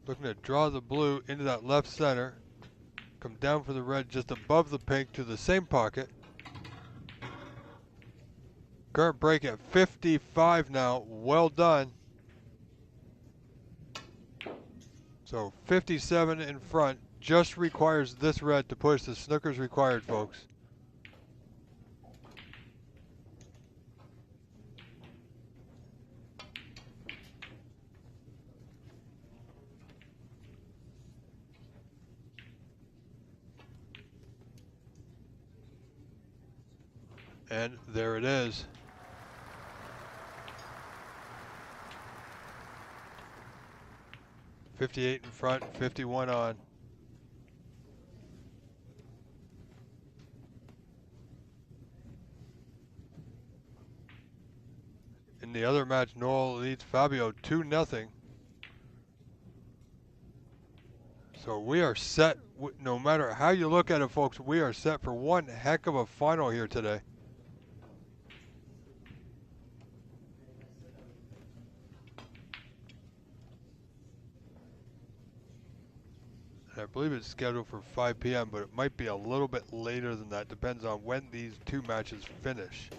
Looking to draw the blue into that left center. Come down for the red just above the pink to the same pocket. Current break at 55 now. Well done. So 57 in front. Just requires this red to push. The snooker's required, folks. And there it is. .58 in front, 51 on. In the other match, Noel leads Fabio 2-0. So we are set, no matter how you look at it, folks, we are set for one heck of a final here today. I believe it's scheduled for 5 p.m., but it might be a little bit later than that. Depends on when these two matches finish.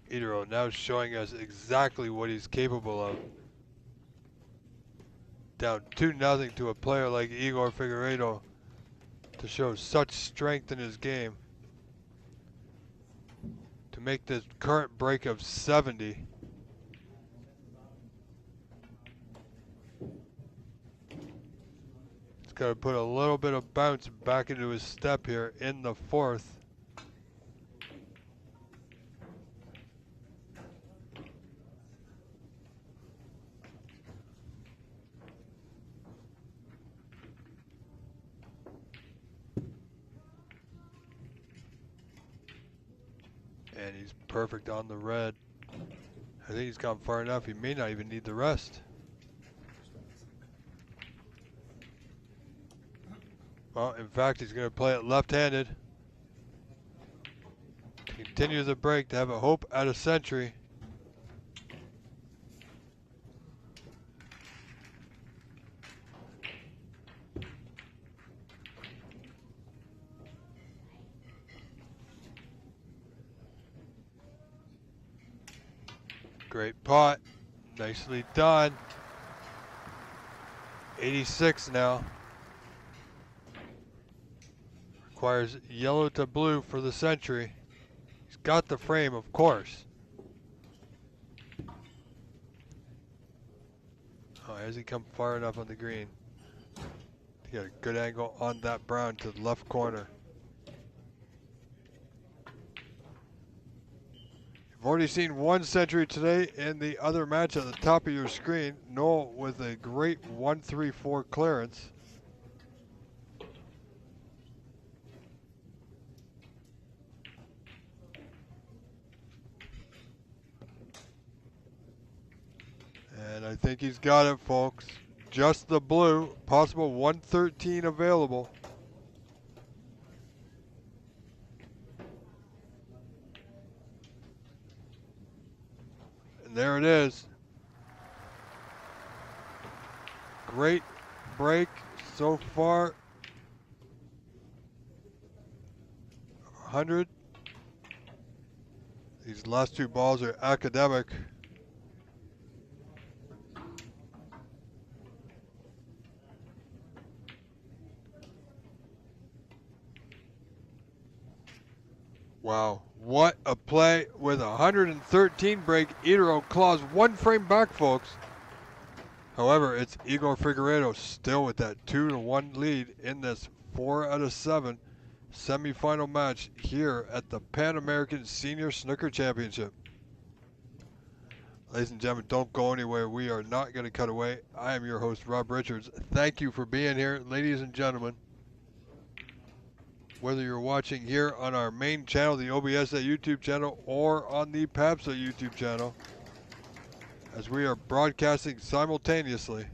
Itaro now showing us exactly what he's capable of. Down 2-0 to a player like Igor Figueiredo to show such strength in his game. to make the current break of 70. He's got to put a little bit of bounce back into his step here in the fourth. And he's perfect on the red. I think he's gone far enough. He may not even need the rest. Well, in fact, he's going to play it left-handed. Continue the break to have a hope at a century. Great pot. Nicely done. 86 now. Requires yellow to blue for the century. He's got the frame, of course. Oh, has he come far enough on the green? He got a good angle on that brown to the left corner. You've already seen one century today in the other match at the top of your screen. Noel with a great 1-3-4 clearance. And I think he's got it, folks. Just the blue, possible 113 available. And there it is. Great break so far. 100. These last two balls are academic. Wow, what a play with a 113 break. Itero claws one frame back, folks. However, it's Igor Figueiredo still with that 2-1 lead in this 4 out of 7 semifinal match here at the Pan American Senior Snooker Championship. Ladies and gentlemen, don't go anywhere. We are not going to cut away. I am your host, Rob Richards. Thank you for being here, ladies and gentlemen. Whether you're watching here on our main channel, the OBS YouTube channel, or on the PAPSA YouTube channel, as we are broadcasting simultaneously.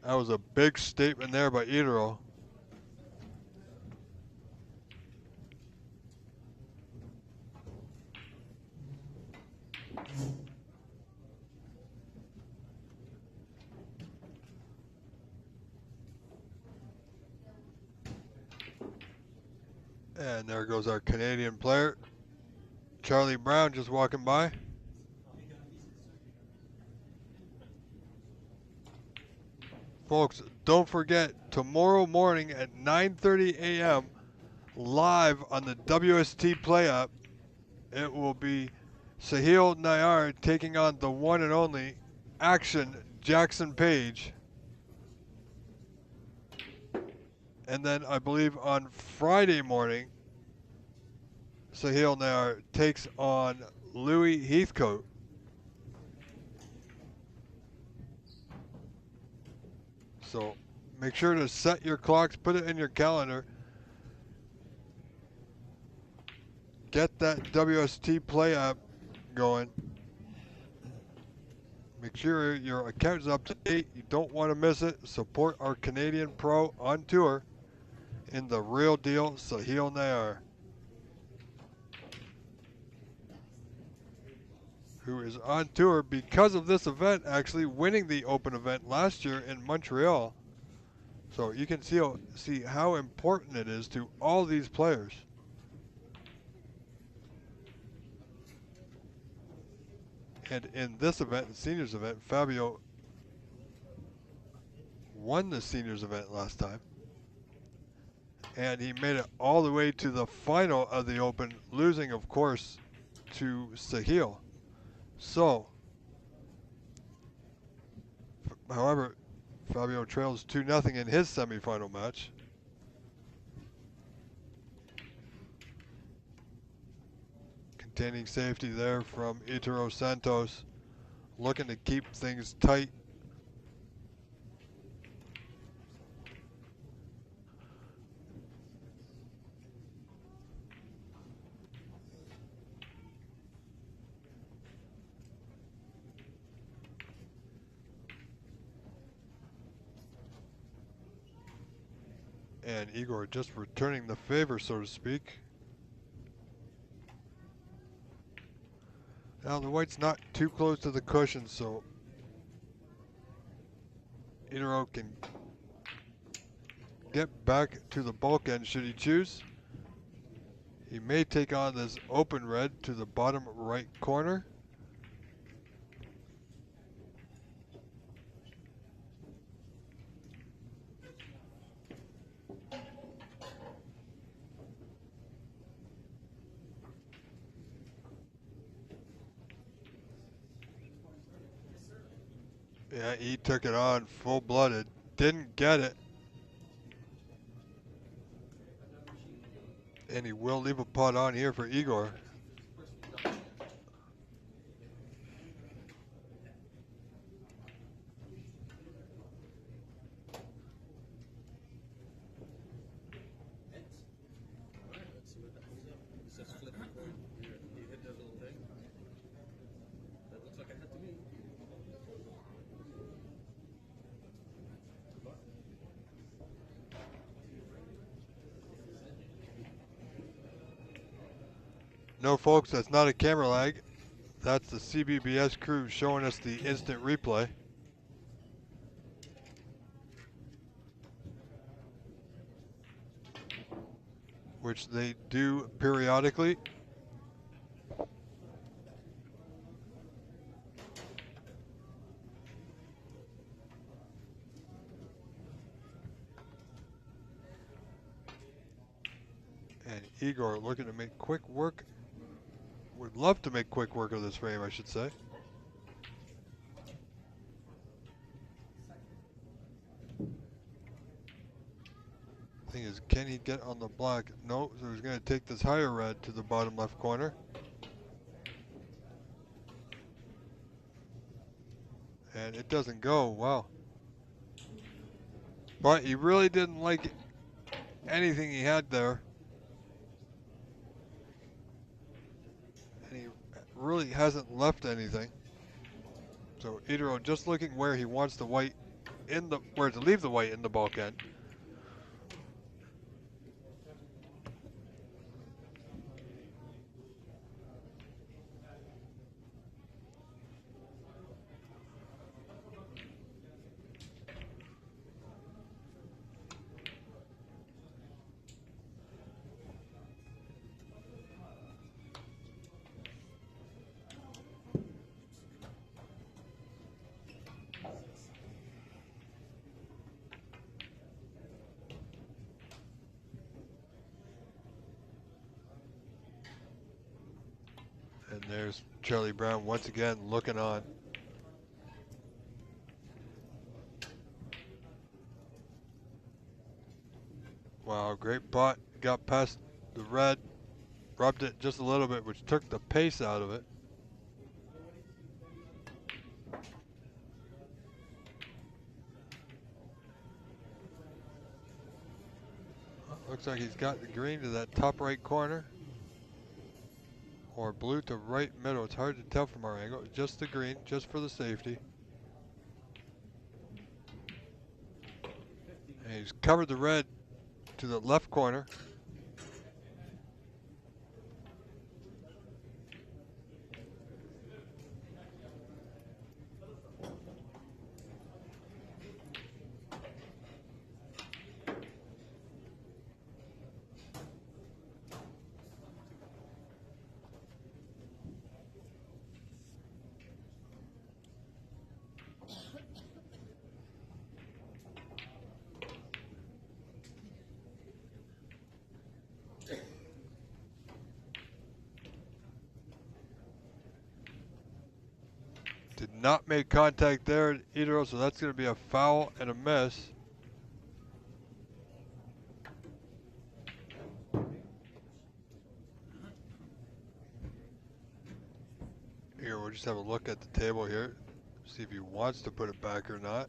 That was a big statement there by Itero. And there goes our Canadian player, Charlie Brown, just walking by. Folks, don't forget, tomorrow morning at 9:30 a.m., live on the WST Play app, it will be Sahil Nayar taking on the one and only Action Jackson Page. And then I believe on Friday morning, Sahil Nayar takes on Louis Heathcote. So make sure to set your clocks, put it in your calendar. Get that WST Play app going. Make sure your account is up to date. You don't want to miss it. Support our Canadian pro on tour in the real deal, Sahil Nayar, who is on tour because of this event, actually winning the Open event last year in Montreal. So you can see how important it is to all these players. And in this event, the seniors event, Fabio won the seniors event last time. And he made it all the way to the final of the Open, losing, of course, to Sahil. So, however, Fabio trails 2-0 in his semifinal match. Containing safety there from Itaro Santos, looking to keep things tight. And Igor just returning the favor, so to speak. Now the white's not too close to the cushion, so Itaro can get back to the bulkhead should he choose. He may take on this open red to the bottom right corner. Yeah, he took it on full-blooded. Didn't get it. And he will leave a pot on here for Igor. No, folks, that's not a camera lag. That's the CBBS crew showing us the instant replay. Which they do periodically. And Igor looking to make quick work. Would love to make quick work of this frame, I should say. Thing is, can he get on the block? No, so he's going to take this higher red to the bottom left corner. And it doesn't go, wow. But he really didn't like anything he had there. And he really hasn't left anything. So Itaro just looking where he wants the white in the, where to leave the white in the bulkhead. And there's Charlie Brown once again looking on. Wow, great pot. Got past the red, rubbed it just a little bit, which took the pace out of it. Looks like he's got the green to that top right corner. Or blue to right middle. It's hard to tell from our angle. Just the green, just for the safety. And he's covered the red to the left corner. Did not make contact there, Itaro, so that's going to be a foul and a miss. Here, we'll just have a look at the table here, see if he wants to put it back or not.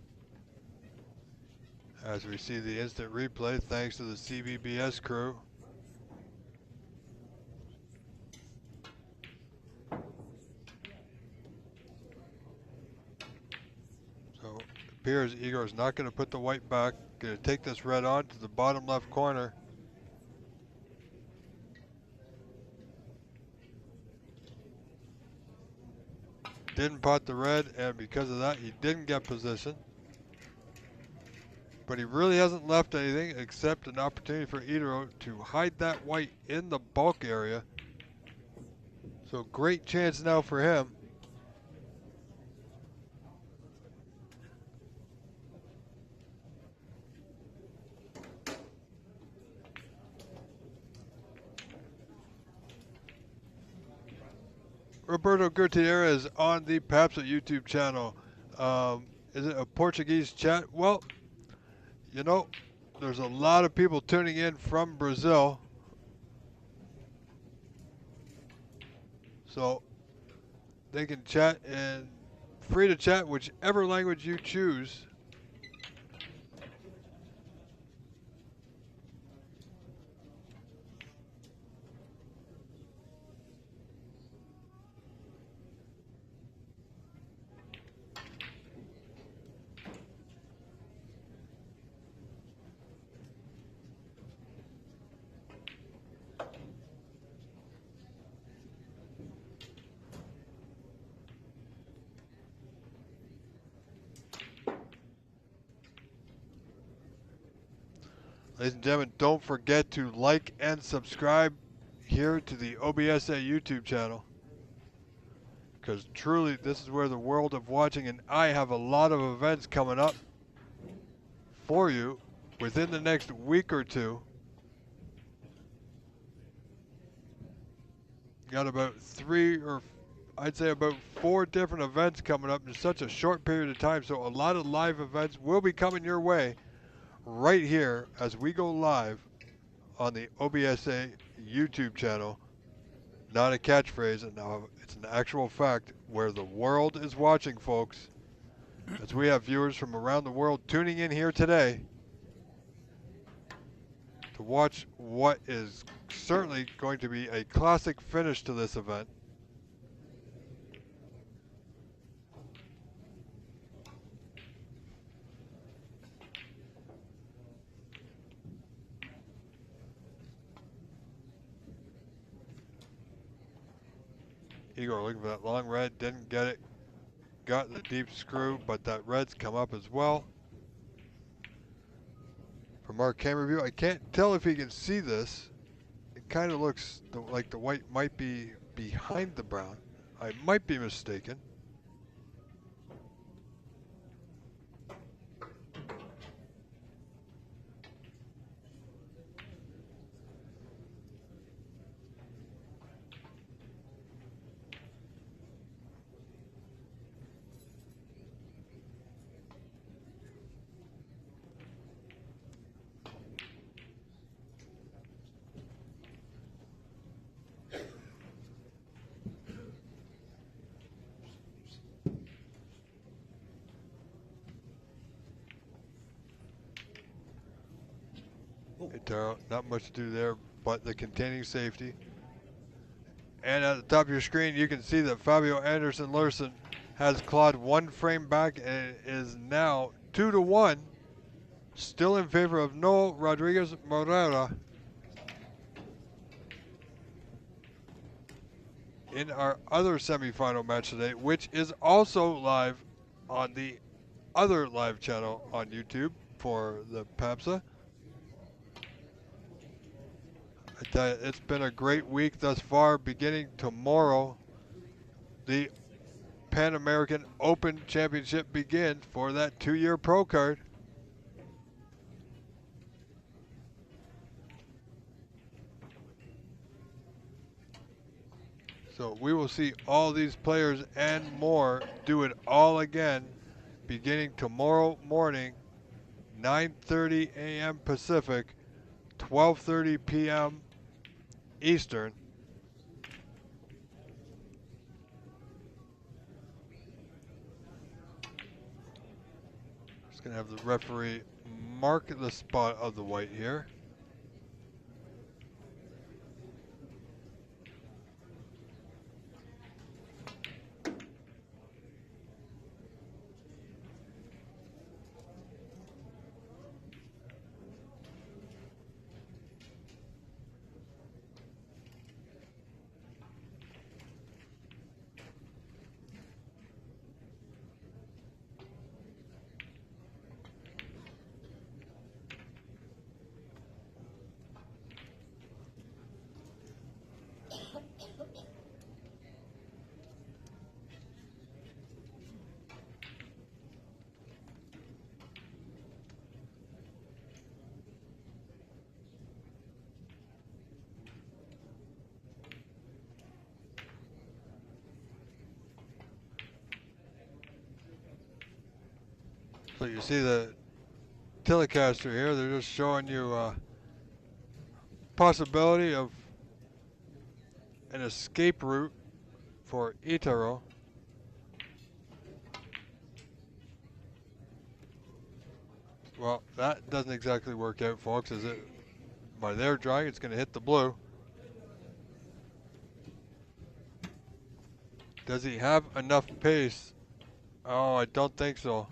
As we see the instant replay, thanks to the CBBS crew. So it appears Igor's not going to put the white back, going to take this red on to the bottom left corner. Didn't pot the red, and because of that, he didn't get position. But he really hasn't left anything except an opportunity for Itaro to hide that white in the bulk area. So great chance now for him. Roberto Gutierrez on the PAPSA YouTube channel. Is it a Portuguese chat? Well, you know, there's a lot of people tuning in from Brazil. So they can chat and free to chat whichever language you choose. Ladies and gentlemen, don't forget to like and subscribe here to the OBSA YouTube channel. Because truly, this is where the world of watching, and I have a lot of events coming up for you within the next week or two. Got about I'd say about 4 different events coming up in such a short period of time. So a lot of live events will be coming your way right here as we go live on the OBSA YouTube channel. Not a catchphrase, and now it's an actual fact where the world is watching, folks. As we have viewers from around the world tuning in here today to watch what is certainly going to be a classic finish to this event. Igor looking for that long red, didn't get it. Got the deep screw, but that red's come up as well. From our camera view, I can't tell if you can see this. It kind of looks like the white might be behind the brown. I might be mistaken. Not much to do there, but the containing safety. And at the top of your screen, you can see that Fabio Anderson Lerson has clawed 1 frame back and is now 2-1, still in favor of Noel Rodriguez Morera. In our other semifinal match today, which is also live on the other live channel on YouTube for the PAPSA. I tell you, it's been a great week thus far. Beginning tomorrow, the Pan American Open Championship begins for that 2-year pro card. So we will see all these players and more do it all again beginning tomorrow morning, 9:30 a.m. Pacific, 12:30 p.m. Eastern. Just going to have the referee mark the spot of the white here. So you see the Telecaster here, they're just showing you possibility of an escape route for Itaro. Well, that doesn't exactly work out, folks, as it by their drawing, it's going to hit the blue. Does he have enough pace? Oh, I don't think so.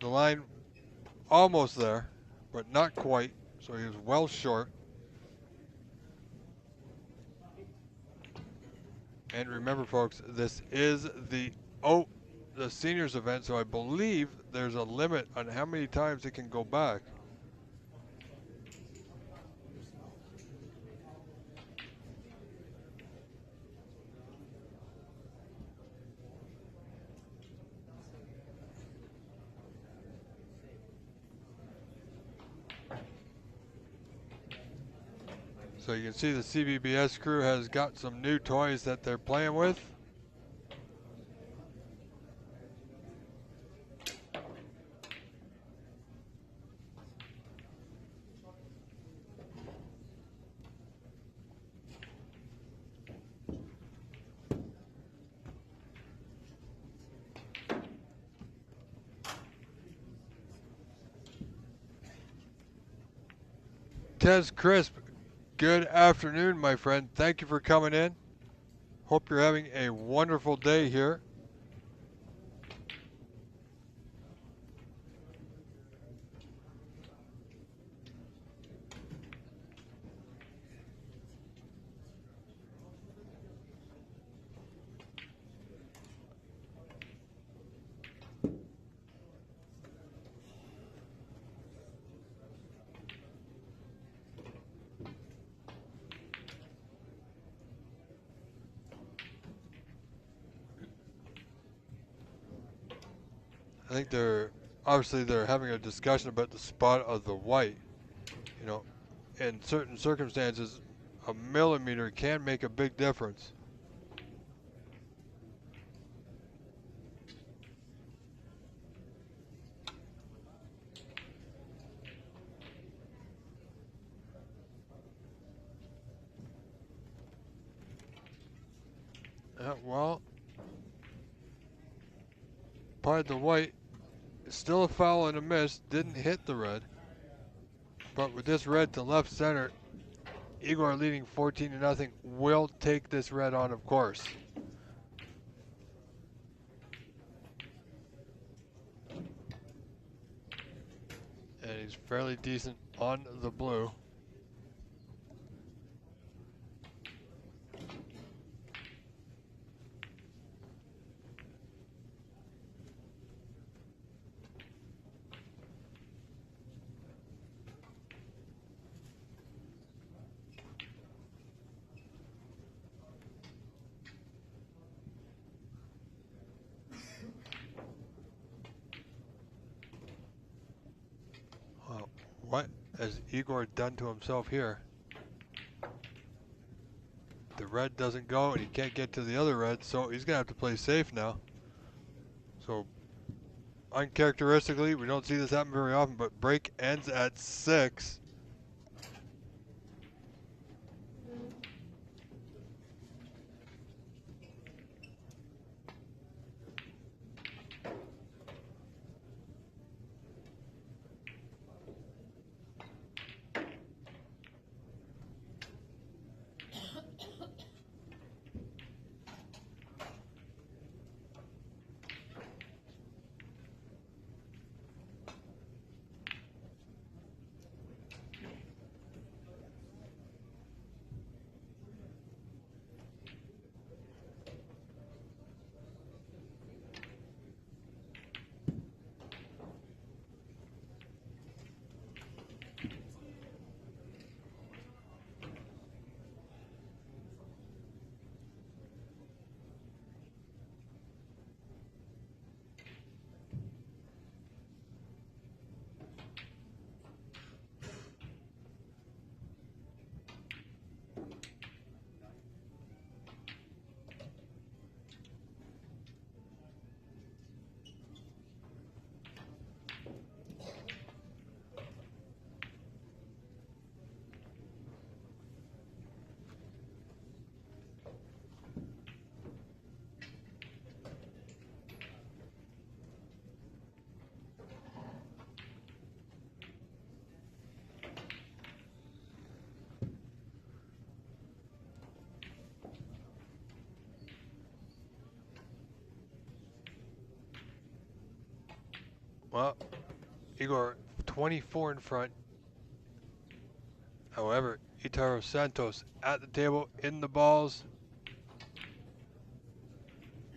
The line almost there, but not quite, so he was well short. And remember, folks, this is the seniors event, so I believe there's a limit on how many times it can go back. So you can see the CBBS crew has got some new toys that they're playing with. Tez Crisp, good afternoon, my friend. Thank you for coming in. Hope you're having a wonderful day here. I think they're having a discussion about the spot of the white. You know, in certain circumstances, a millimeter can make a big difference. Well, pardon the white. Still a foul and a miss. Didn't hit the red. But with this red to left center, Igor leading 14-0 will take this red on, of course. And he's fairly decent on the blue. What has Igor done to himself here? the red doesn't go and he can't get to the other red, so he's going to have to play safe now. So uncharacteristically, we don't see this happen very often, but break ends at 6. Well, Igor 24 in front. However, Itaro Santos at the table in the balls.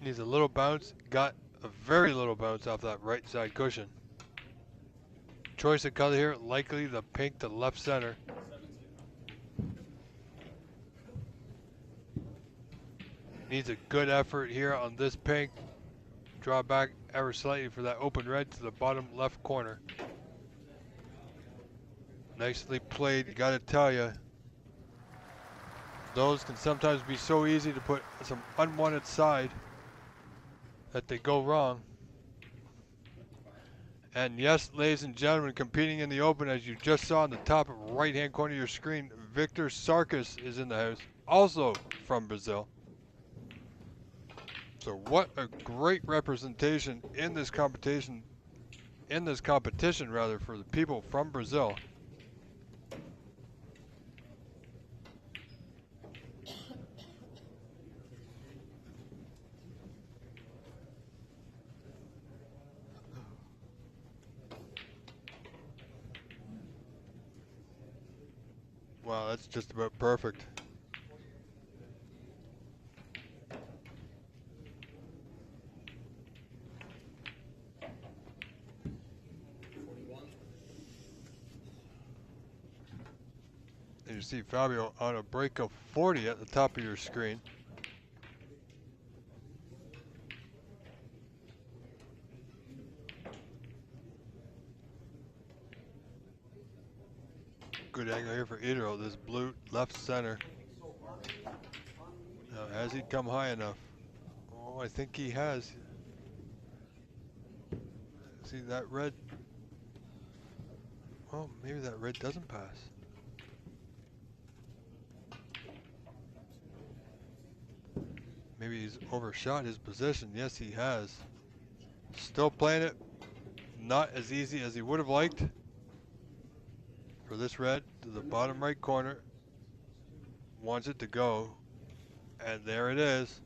Needs a little bounce. Got a very little bounce off that right side cushion. Choice of color here, likely the pink to left center. Needs a good effort here on this pink. Draw back ever slightly for that open red to the bottom left corner. Nicely played, gotta tell you. Those can sometimes be so easy to put some unwanted side that they go wrong. And yes, ladies and gentlemen, competing in the open, as you just saw in the top right hand corner of your screen, Victor Sarkis is in the house, also from Brazil. So what a great representation in this competition rather, for the people from Brazil. Wow, that's just about perfect. And you see Fabio on a break of 40 at the top of your screen. Good angle here for Itaro, this blue left center. Now, has he come high enough? Oh, I think he has. See that red? Oh, maybe that red doesn't pass. Maybe he's overshot his position. Yes, he has. Still playing it. Not as easy as he would have liked. For this red to the bottom right corner. Wants it to go. And there it is.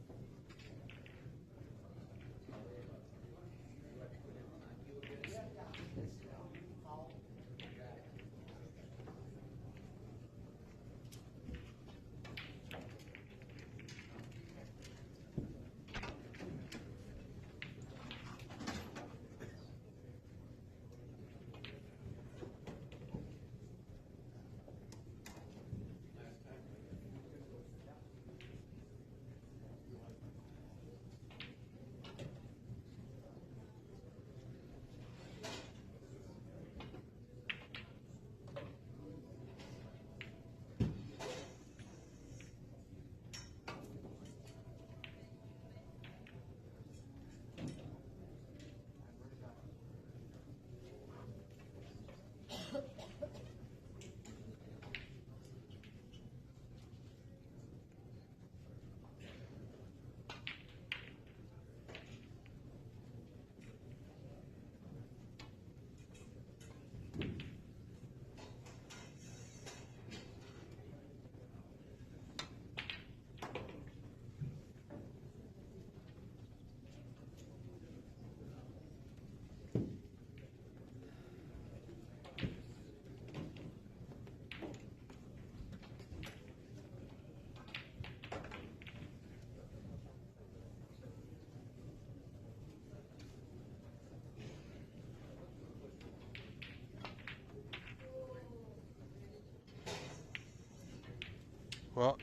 Well,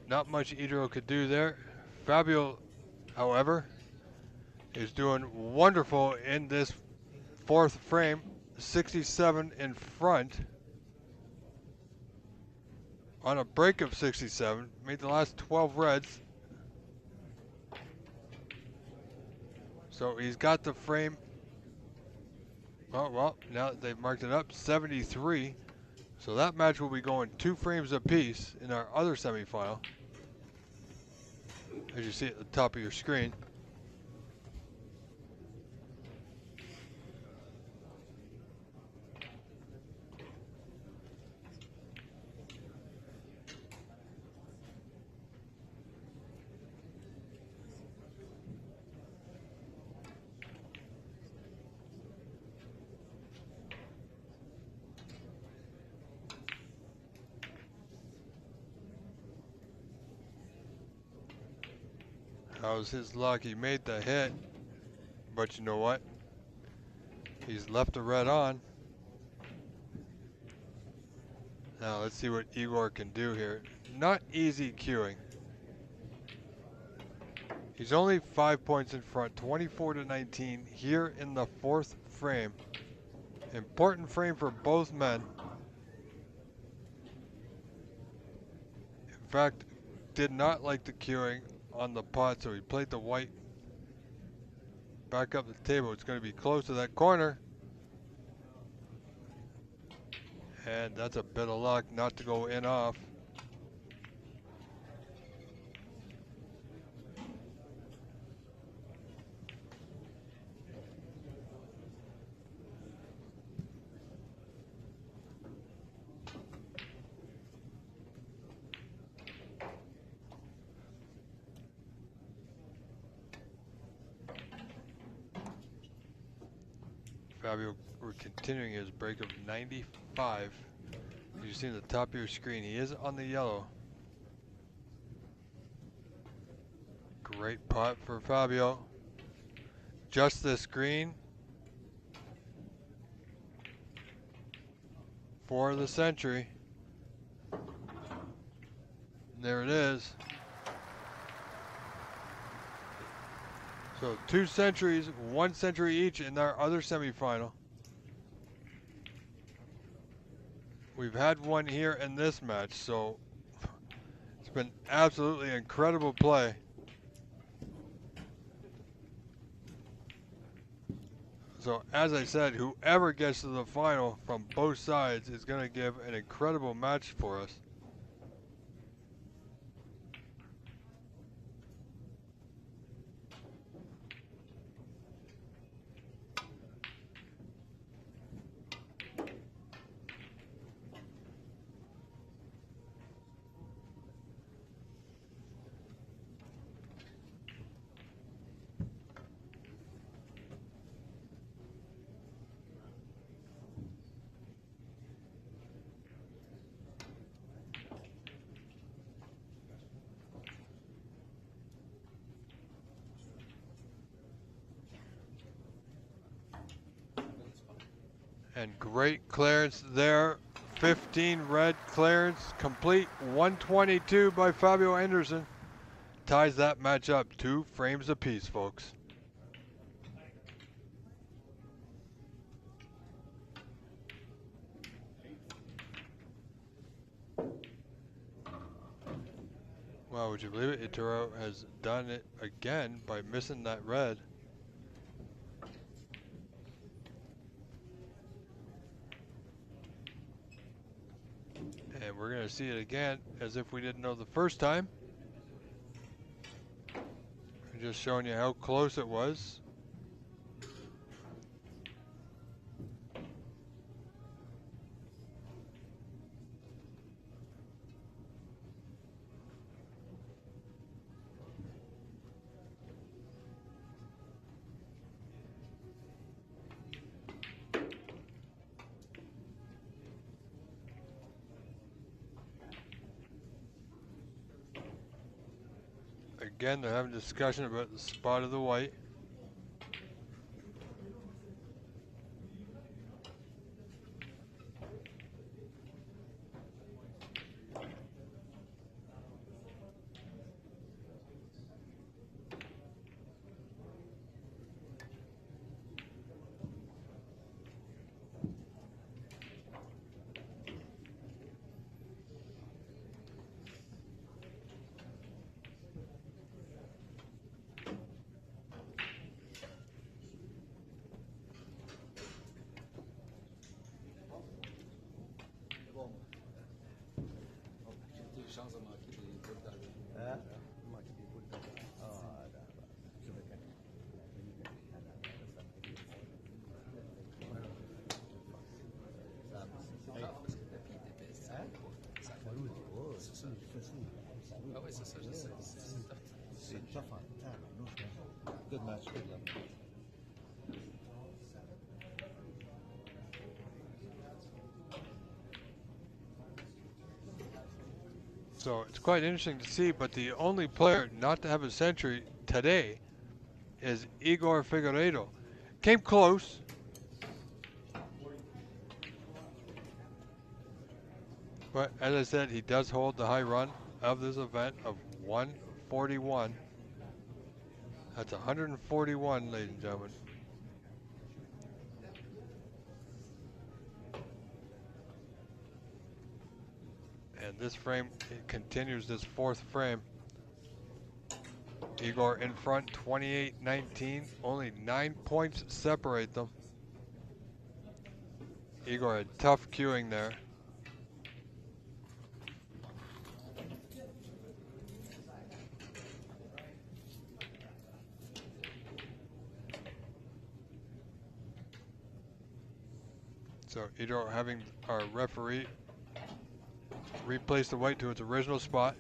not much Idro could do there. Fabio, however, is doing wonderful in this fourth frame. 67 in front on a break of 67. Made the last 12 reds. So he's got the frame. Oh, well, now that they've marked it up, 73. So that match will be going 2 frames apiece in our other semifinal, as you see at the top of your screen. How's his luck? He made the hit, but you know what? He's left the red on. Now let's see what Igor can do here. Not easy queuing. He's only 5 points in front, 24 to 19 here in the fourth frame. Important frame for both men. In fact, did not like the queuing on the pot, so he played the white back up the table. It's going to be close to that corner. And that's a bit of luck not to go in off. Fabio, we're continuing his break of 95. As you see in the top of your screen, he is on the yellow. Great putt for Fabio. Just this green for the century. There it is. So 2 centuries, 1 century each in our other semifinal. We've had one here in this match, so it's been absolutely incredible play. So as I said, whoever gets to the final from both sides is going to give an incredible match for us. And great clearance there. 15 red clearance, complete. 122 by Fabio Anderson. Ties that match up 2 frames apiece, folks. Wow, would you believe it? Ituro has done it again by missing that red. And we're going to see it again as if we didn't know the first time. I'm just showing you how close it was. Again, they're having a discussion about the spot of the white. That's good. So it's quite interesting to see, but the only player not to have a century today is Igor Figueiredo. Came close. But as I said, he does hold the high run of this event of 141. That's 141, ladies and gentlemen. And this frame, it continues this fourth frame. Igor in front, 28-19. Only 9 points separate them. Igor had tough cueing there. So Igor having our referee replace the white to its original spot.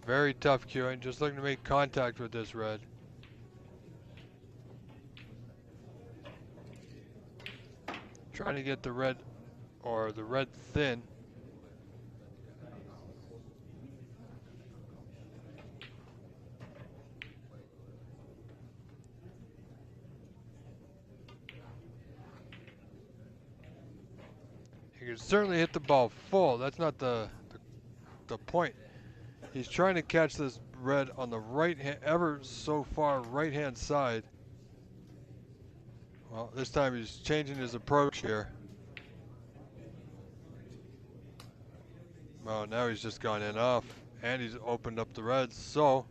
Very tough cueing, just looking to make contact with this red. Trying to get the red, or the red thin. He can certainly hit the ball full. That's not the point. He's trying to catch this red on the right hand, ever so far right hand side. Well, this time he's changing his approach here. Well, now he's just gone in off, and he's opened up the reds, so.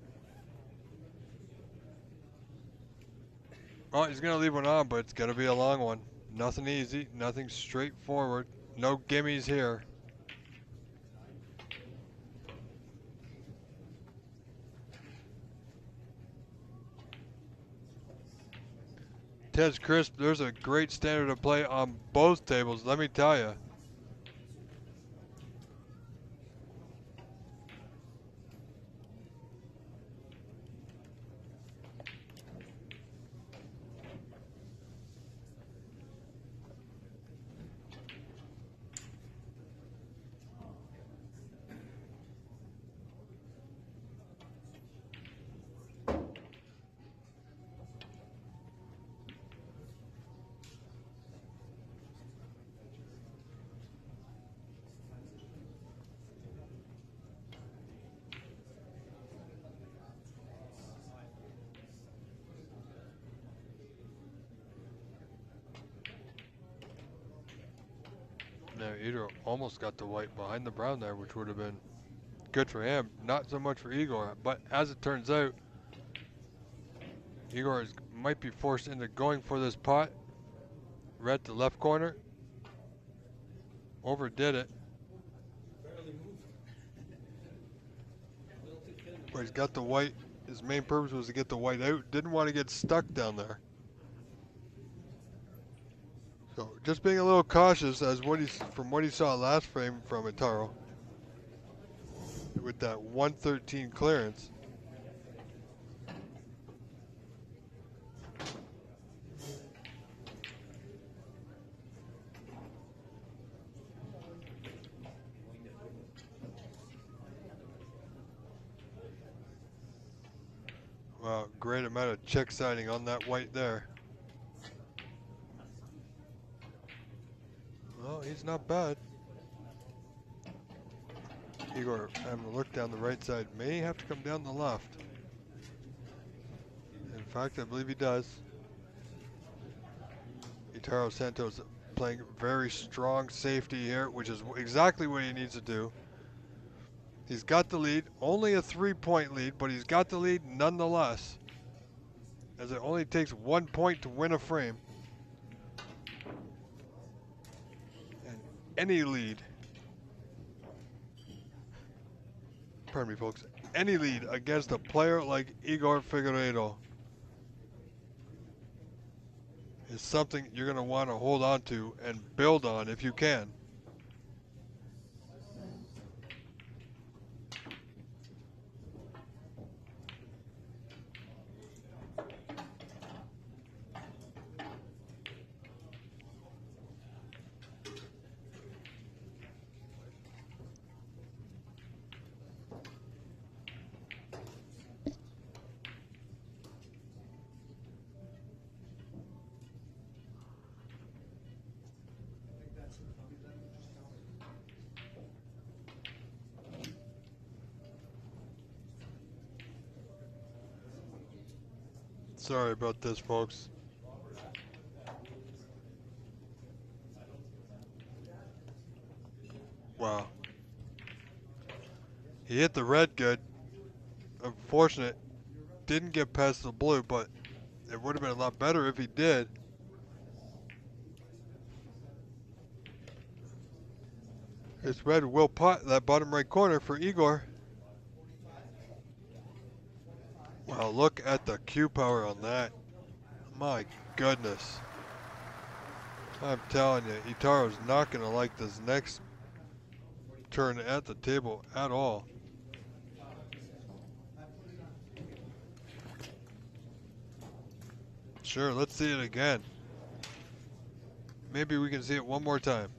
Well, he's gonna leave one on, but it's gonna be a long one. Nothing easy, nothing straightforward. No gimmies here. Ted's crisp, there's a great standard of play on both tables, let me tell you. Now Igor almost got the white behind the brown there, which would have been good for him. Not so much for Igor, but as it turns out, Igor might be forced into going for this pot. Red to left corner. Overdid it. But he's got the white. His main purpose was to get the white out. Didn't want to get stuck down there. So just being a little cautious as from what he saw last frame from Itaro with that 113 clearance. Wow, great amount of check siding on that white there. Well, he's not bad. Igor having to look down the right side, may have to come down the left. In fact, I believe he does. Itaro Santos playing very strong safety here, which is exactly what he needs to do. He's got the lead, only a 3-point lead, but he's got the lead nonetheless, as it only takes 1 point to win a frame. And any lead, pardon me folks, any lead against a player like Igor Figueiredo is something you're going to want to hold on to and build on if you can. Sorry about this, folks. Wow. He hit the red good. Unfortunate. Didn't get past the blue, but it would have been a lot better if he did. This red will pot that bottom right corner for Igor. Wow, look at the Q power on that. My goodness. I'm telling you, Itaro's not going to like this next turn at the table at all. Sure, let's see it again. Maybe we can see it one more time.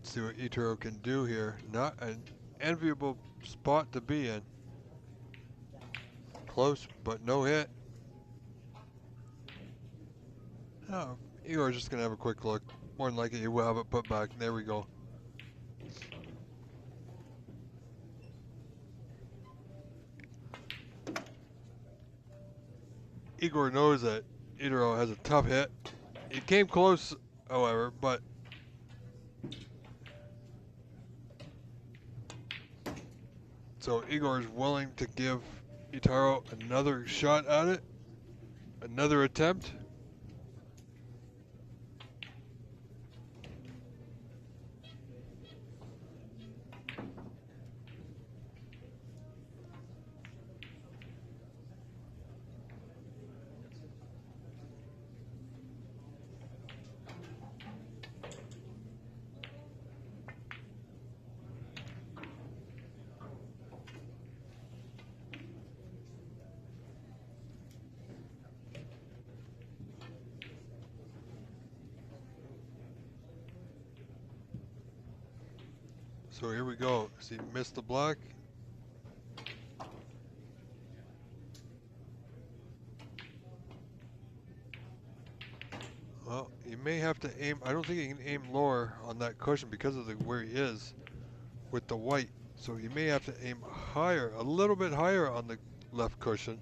See what Itaro can do here. Not an enviable spot to be in. Close, but no hit. Oh, Igor's just going to have a quick look. More than likely, he will have it put back. There we go. Igor knows that Itaro has a tough hit. He came close, however, but so Igor is willing to give Itaro another shot at it, another attempt. So here we go. See, missed the black. Well, he may have to aim. I don't think he can aim lower on that cushion because of where he is with the white. So he may have to aim higher, a little bit higher on the left cushion.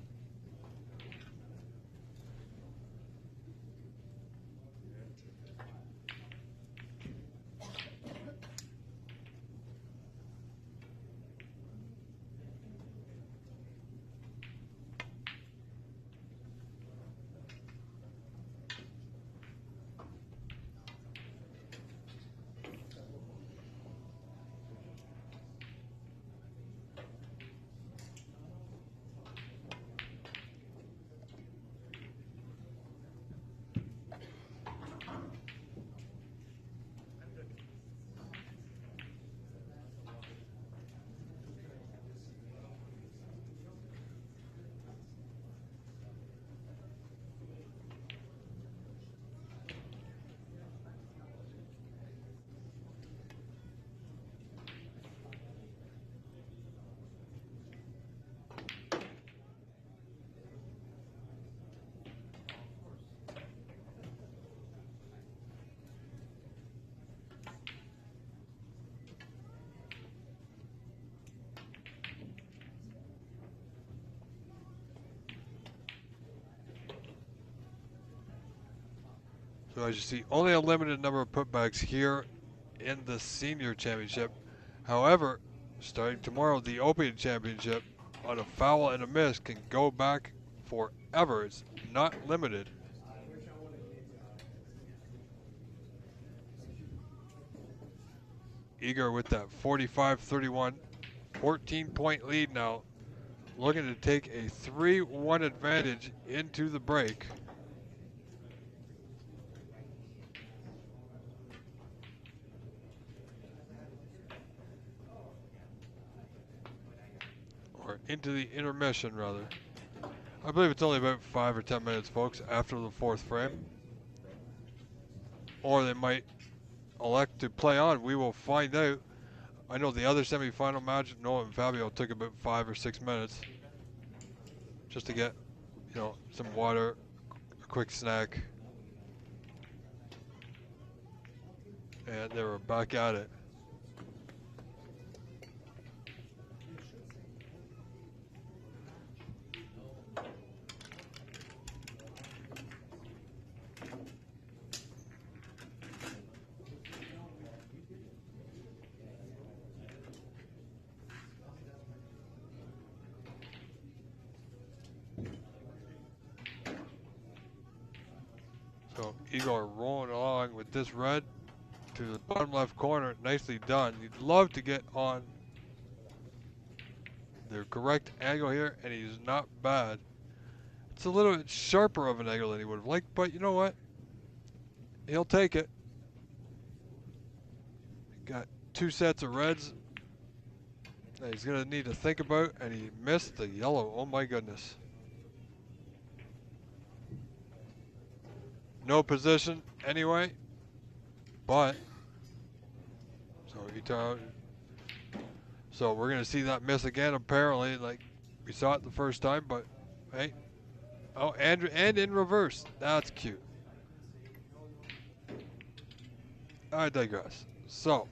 So as you see, only a limited number of putbacks here in the senior championship. However, starting tomorrow, the open championship on a foul and a miss can go back forever. It's not limited. Igor with that 45-31, 14-point lead now. Looking to take a 3-1 advantage into the break. Or into the intermission, rather. I believe it's only about 5 or 10 minutes, folks, after the 4th frame. Or they might elect to play on. We will find out. I know the other semifinal match, Noah and Fabio took about 5 or 6 minutes just to get, you know, some water, a quick snack, and they were back at it. So Igor rolling along with this red to the bottom left corner. Nicely done. You'd love to get on the correct angle here, and he's not bad. It's a little bit sharper of an angle than he would have liked, but you know what? He'll take it. Got 2 sets of reds that he's going to need to think about, and he missed the yellow. Oh my goodness. No position anyway, but so we're going to see that miss again apparently, like we saw it the first time, but hey. Oh, and in reverse. That's cute. I digress. So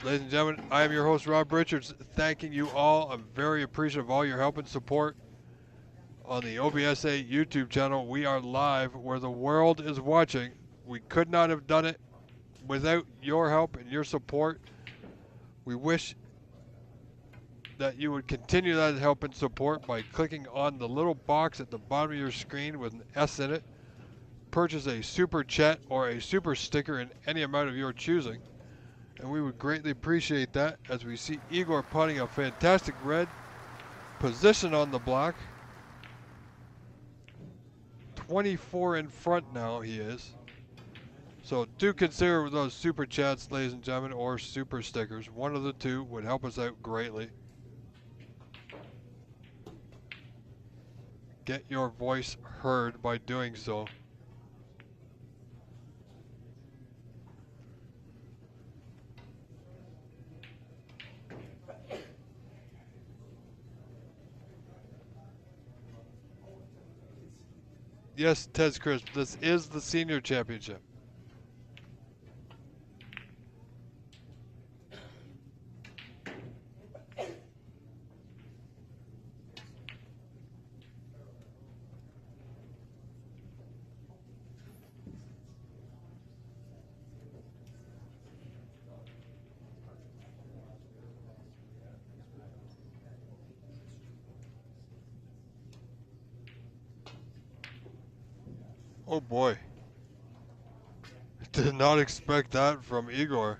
ladies and gentlemen, I am your host, Rob Richards, thanking you all. I'm very appreciative of all your help and support on the OBSA YouTube channel. We are live where the world is watching. We could not have done it without your help and your support. We wish that you would continue that help and support by clicking on the little box at the bottom of your screen with an S in it. Purchase a super chat or a super sticker in any amount of your choosing, and we would greatly appreciate that as we see Igor putting a fantastic red position on the block. 24 in front now he is. So do consider those super chats, ladies and gentlemen, or super stickers. One of the two would help us out greatly. Get your voice heard by doing so. Yes, Tez Crisp, this is the senior championship. Oh boy. Did not expect that from Igor.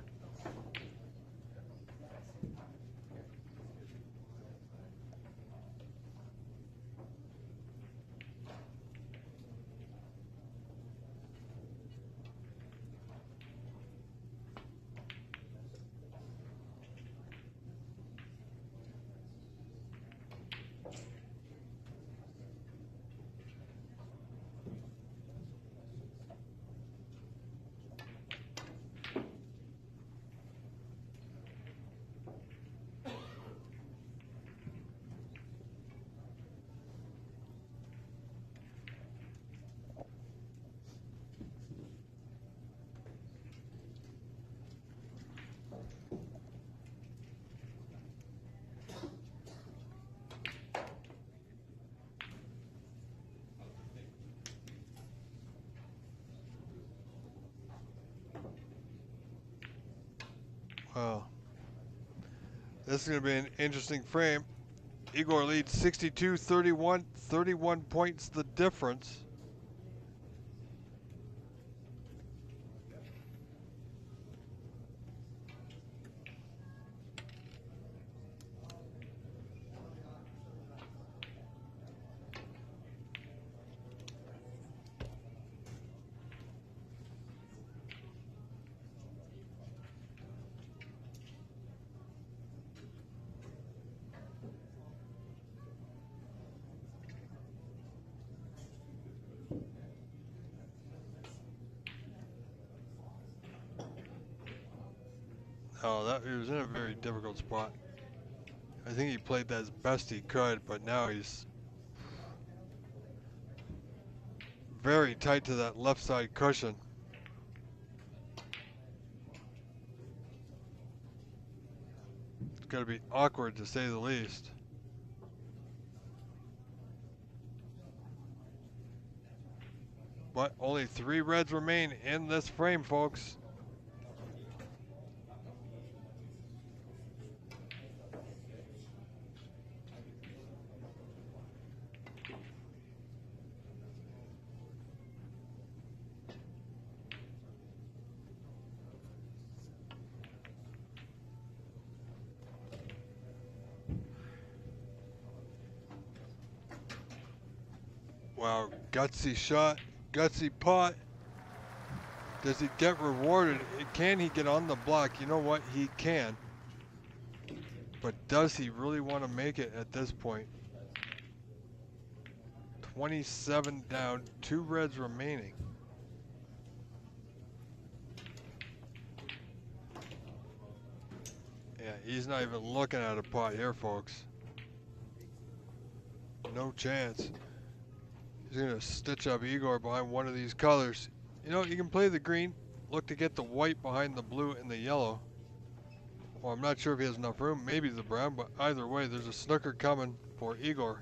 Well, this is going to be an interesting frame. Igor leads 62-31, 31 points the difference. Oh, that he was in a very difficult spot. I think he played that as best he could, but now he's very tight to that left side cushion. It's going to be awkward to say the least. But only 3 reds remain in this frame, folks. Wow, gutsy shot, gutsy pot. Does he get rewarded? Can he get on the block? You know what? He can. But does he really want to make it at this point? 27 down, 2 reds remaining. Yeah, he's not even looking at a pot here, folks. No chance. He's going to stitch up Igor behind one of these colors. You know, you can play the green, look to get the white behind the blue and the yellow. Well, I'm not sure if he has enough room, maybe the brown, but either way, there's a snooker coming for Igor.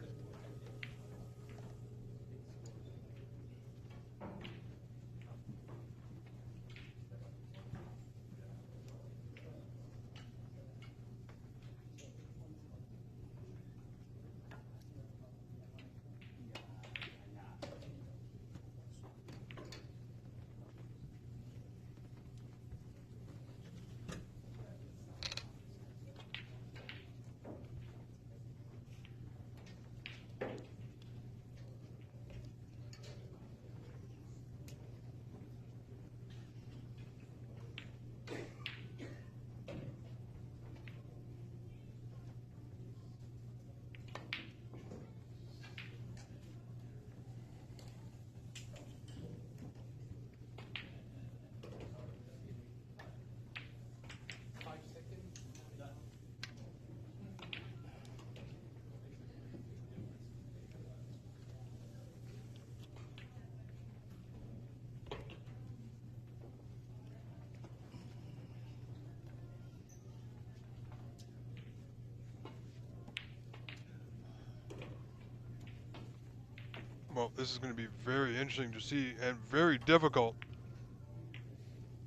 Well, this is going to be very interesting to see and very difficult.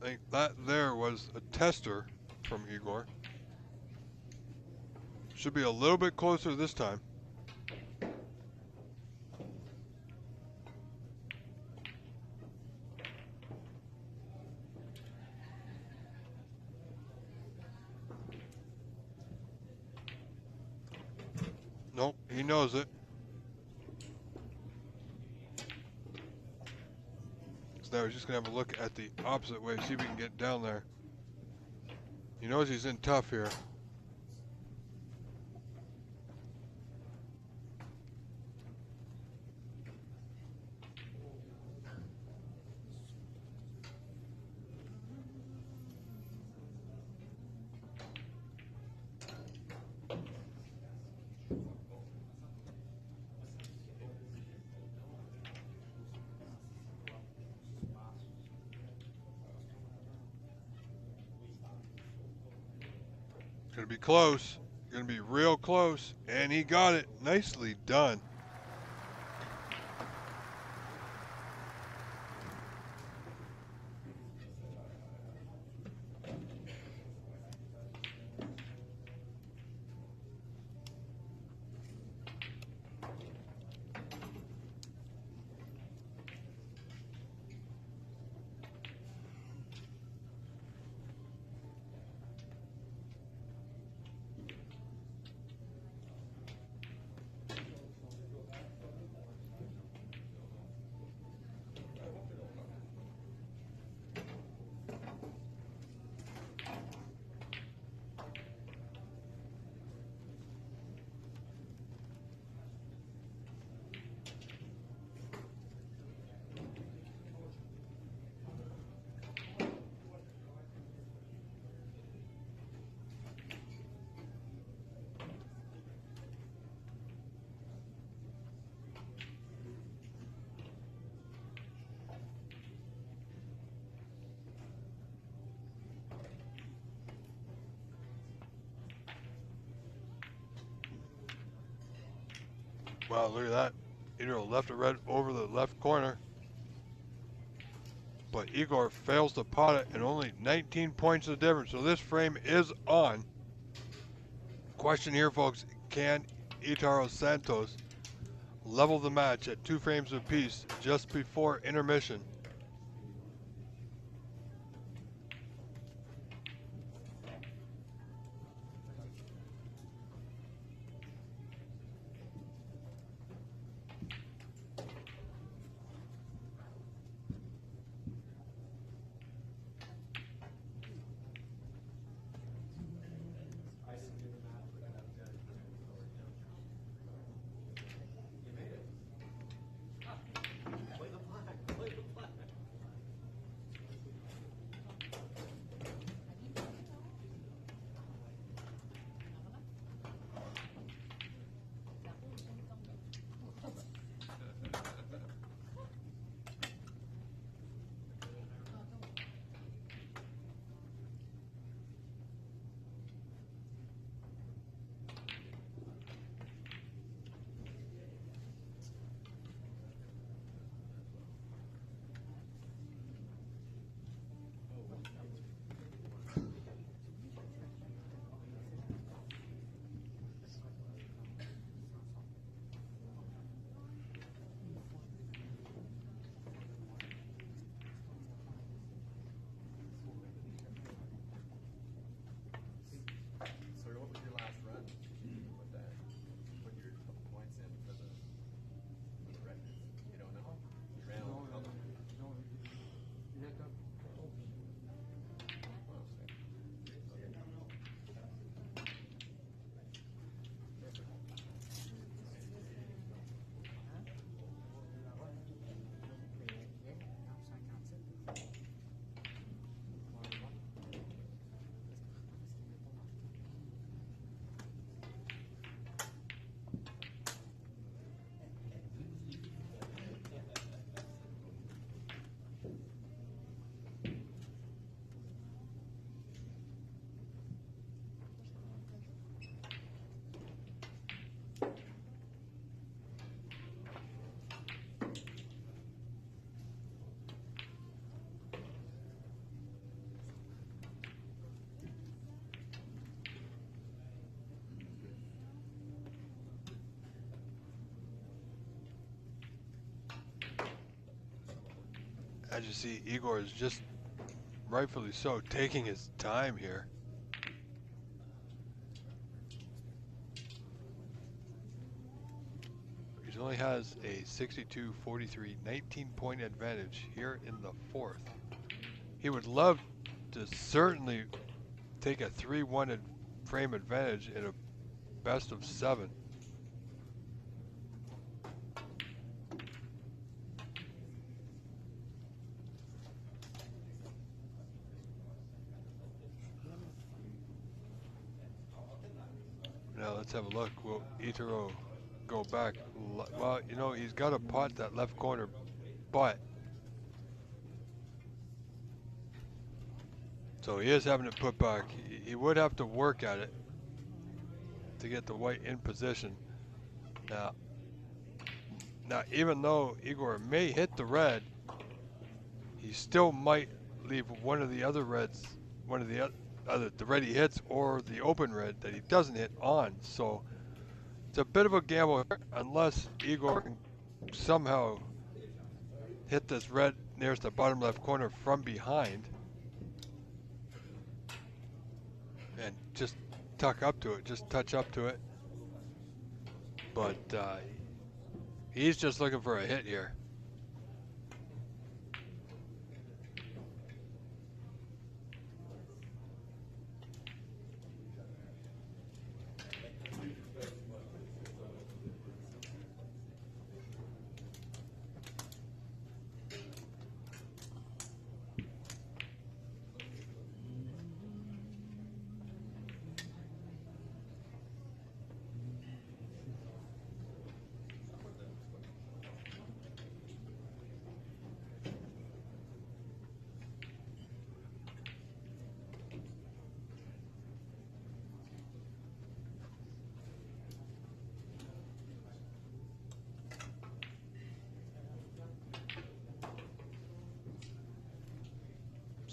I think that there was a tester from Igor. Should be a little bit closer this time. Nope, he knows it. So now he's just going to have a look at the opposite way, see if we can get down there. He knows he's in tough here. Gonna be close, gonna be real close, and he got it. Nicely done. Wow, look at that. Igor left a red over the left corner. But Igor fails to pot it, and only 19 points of difference. So this frame is on. Question here, folks. Can Itaro Santos level the match at 2 frames apiece just before intermission? As you see, Igor is just rightfully so taking his time here. He only has a 62-43 19-point advantage here in the 4th. He would love to certainly take a 3-1 frame advantage in a best of 7. Now let's have a look. Will Itaro go back? Well, you know, he's got to pot that left corner, but so he is having it put back. He would have to work at it to get the white in position. Now, even though Igor may hit the red, he still might leave one of the other reds, one of the other, the red he hits or the open red that he doesn't hit on. So it's a bit of a gamble here, unless Igor can somehow hit this red nearest the bottom left corner from behind and just tuck up to it, just touch up to it. But he's just looking for a hit here.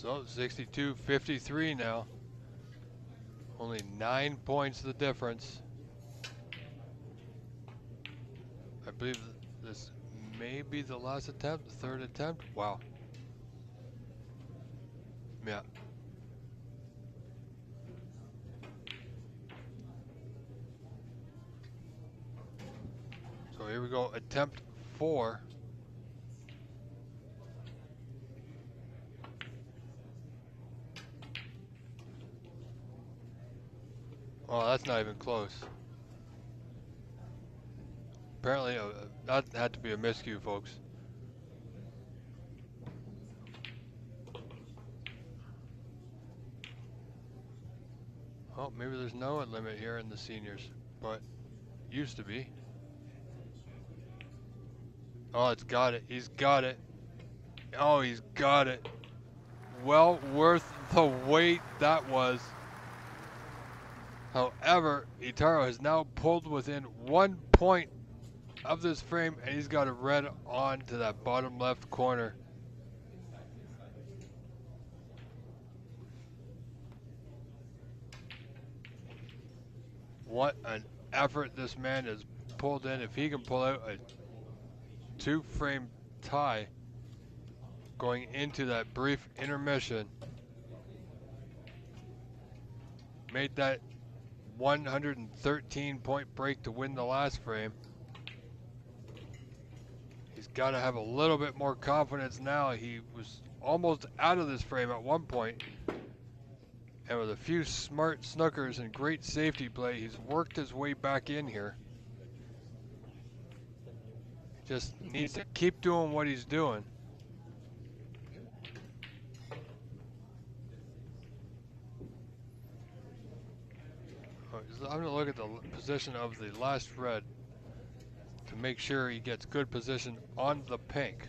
So 62-53 now. Only 9 points the difference. I believe this may be the last attempt, the third attempt. Wow. Yeah. So here we go, attempt 4. Oh, that's not even close. Apparently, that had to be a miscue, folks. Oh, maybe there's no limit here in the seniors, but used to be. Oh, it's got it. He's got it. Oh, he's got it. Well worth the wait that was. However, Itaro has now pulled within 1 point of this frame, and he's got a red on to that bottom left corner. What an effort this man has pulled in. If he can pull out a 2-frame tie going into that brief intermission, made that 113-point break to win the last frame. He's got to have a little bit more confidence now. He was almost out of this frame at one point, and with a few smart snookers and great safety play, he's worked his way back in here. Just needs to keep doing what he's doing. I'm going to look at the position of the last red to make sure he gets good position on the pink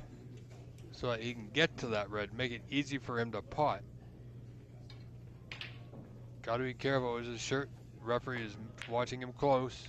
so that he can get to that red, make it easy for him to pot. Got to be careful with his shirt. Referee is watching him close.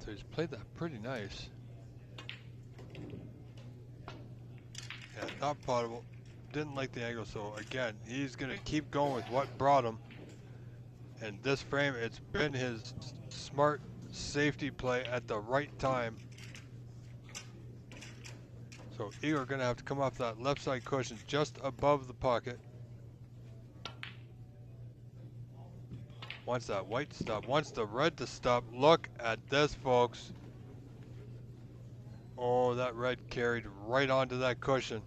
So he's played that pretty nice. Yeah, not potable. Didn't like the angle, so again, he's going to keep going with what brought him. And this frame, it's been his smart safety play at the right time. So Igor going to have to come off that left side cushion just above the pocket. Wants that white to stop, wants the red to stop. Look at this, folks. Oh, that red carried right onto that cushion.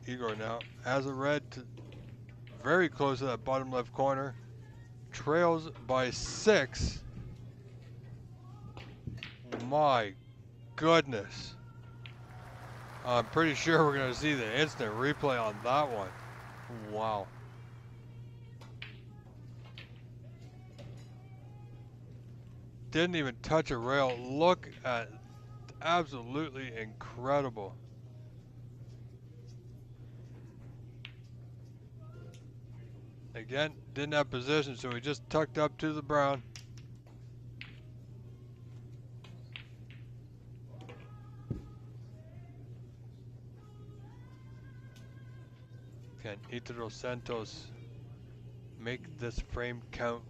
Igor now has a red to very close to that bottom left corner. Trails by 6. My goodness. I'm pretty sure we're going to see the instant replay on that one. Wow. Didn't even touch a rail. Look at, absolutely incredible. Again, didn't have position, so he just tucked up to the brown. Can Italo Santos make this frame count?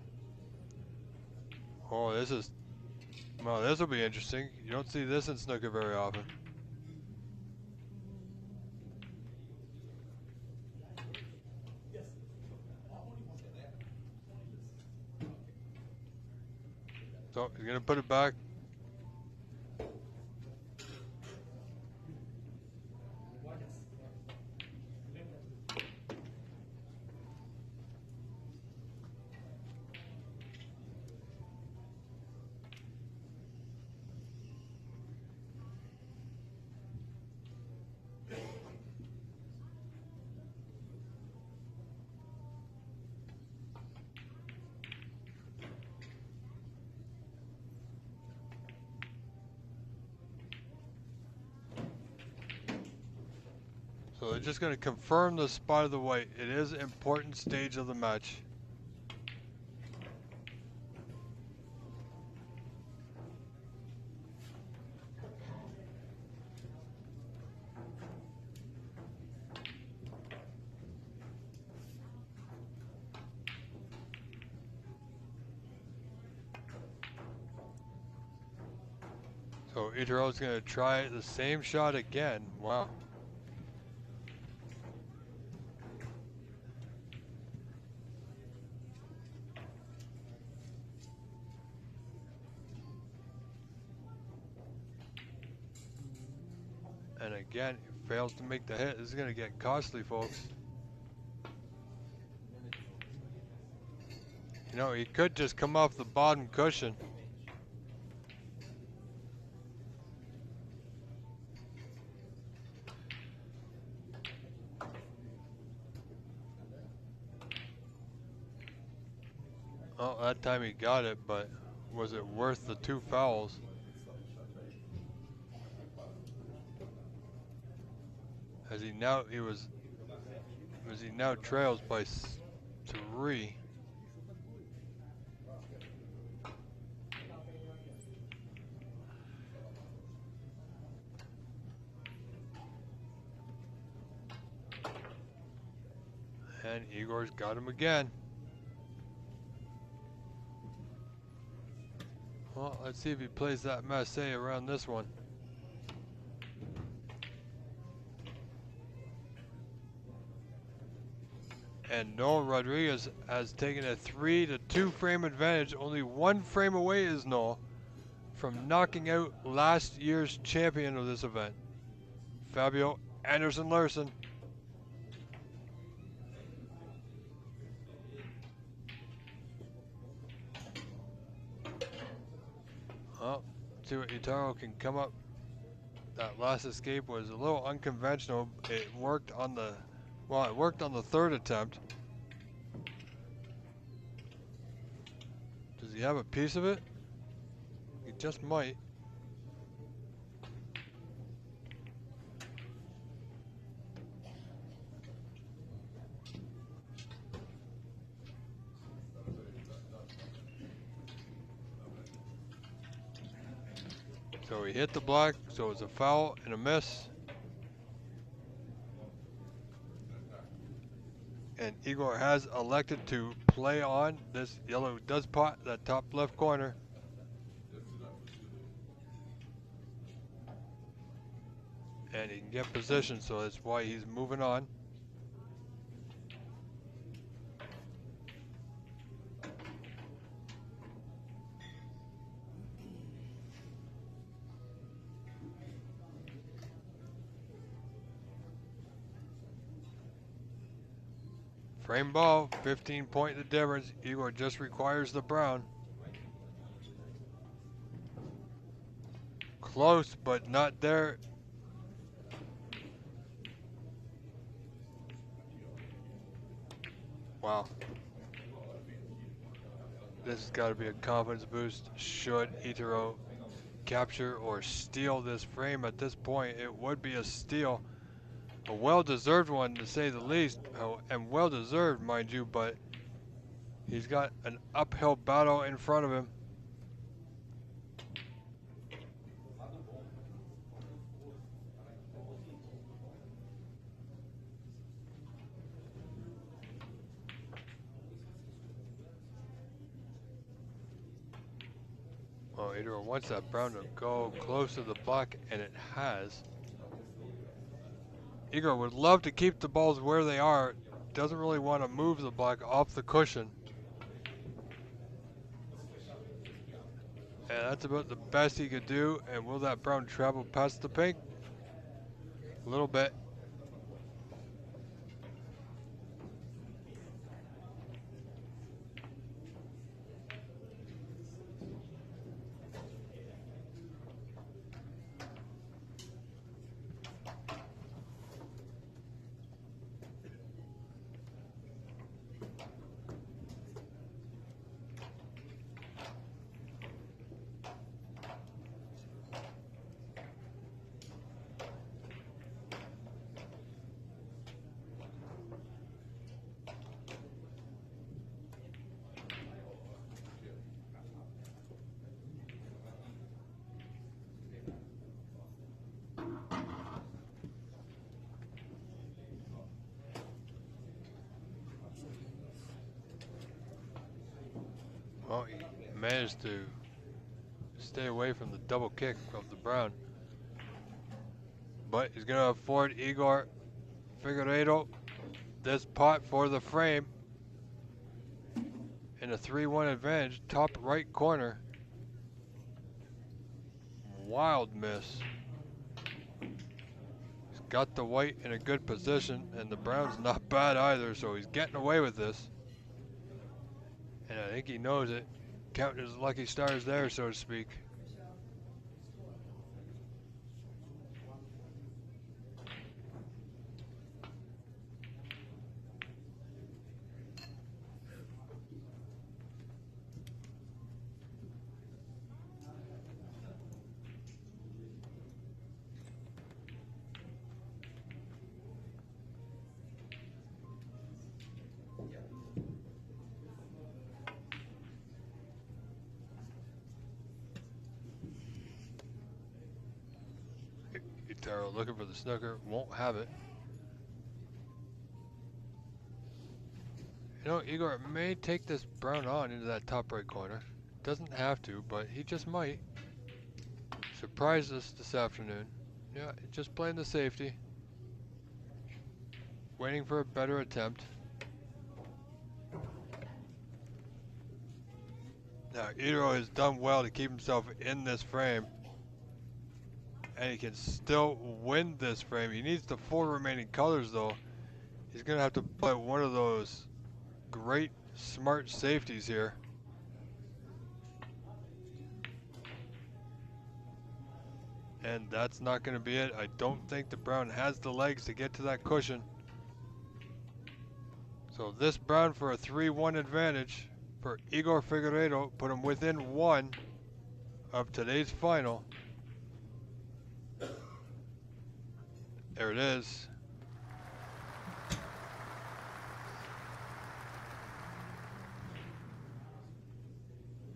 Oh, this is, well, this will be interesting. You don't see this in snooker very often. So he's gonna put it back. So they're just gonna confirm the spot of the white. It is an important stage of the match. So Itaro's gonna try the same shot again. Wow. And again, he fails to make the hit. This is gonna get costly, folks. You know, he could just come off the bottom cushion. Oh, that time he got it, but was it worth the 2 fouls? As he now trails by 3. And Igor's got him again. Well, let's see if he plays that masse around this one. And Noel Rodriguez has taken a 3-2 frame advantage. Only 1 frame away is Noel from knocking out last year's champion of this event, Fabio Anderson Larson. Well, see what Utaro can come up. That last escape was a little unconventional. It worked on the, well, it worked on the 3rd attempt. Does he have a piece of it? He just might. So he hit the black, so it's a foul and a miss. And Igor has elected to play on. This yellow does pot that top left corner. And he can get position, so that's why he's moving on. Frame ball, 15-point the difference. Igor just requires the brown. Close, but not there. Wow. This has got to be a confidence boost. Should Itaro capture or steal this frame at this point, it would be a steal. A well-deserved one, to say the least, and well-deserved, mind you, but he's got an uphill battle in front of him. Well, Itaro wants that brown to go close to the black, and it has. Igor would love to keep the balls where they are. Doesn't really want to move the black off the cushion. And that's about the best he could do. And will that brown travel past the pink? A little bit. Well, he managed to stay away from the double kick of the brown. But he's going to afford Igor Figueiredo this pot for the frame. In a 3-1 advantage, top right corner. Wild miss. He's got the white in a good position, and the brown's not bad either, so he's getting away with this. And I think he knows it. Counting his lucky stars there, so to speak. Itaro looking for the snooker, won't have it. You know, Igor may take this brown on into that top right corner. Doesn't have to, but he just might. Surprise us this afternoon. Yeah, just playing the safety. Waiting for a better attempt. Now, Itaro has done well to keep himself in this frame. And he can still win this frame. He needs the 4 remaining colors, though. He's going to have to play one of those great, smart safeties here. And that's not going to be it. I don't think the brown has the legs to get to that cushion. So this brown for a 3-1 advantage for Igor Figueiredo. Put him within 1 of today's final. There it is.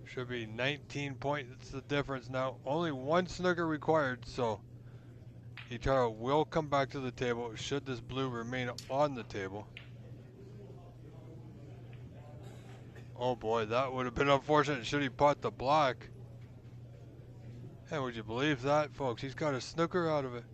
Should be 19 points. That's the difference now. Only 1 snooker required, so Itaro will come back to the table should this blue remain on the table. Oh boy, that would have been unfortunate should he pot the black. And would you believe that, folks? He's got a snooker out of it.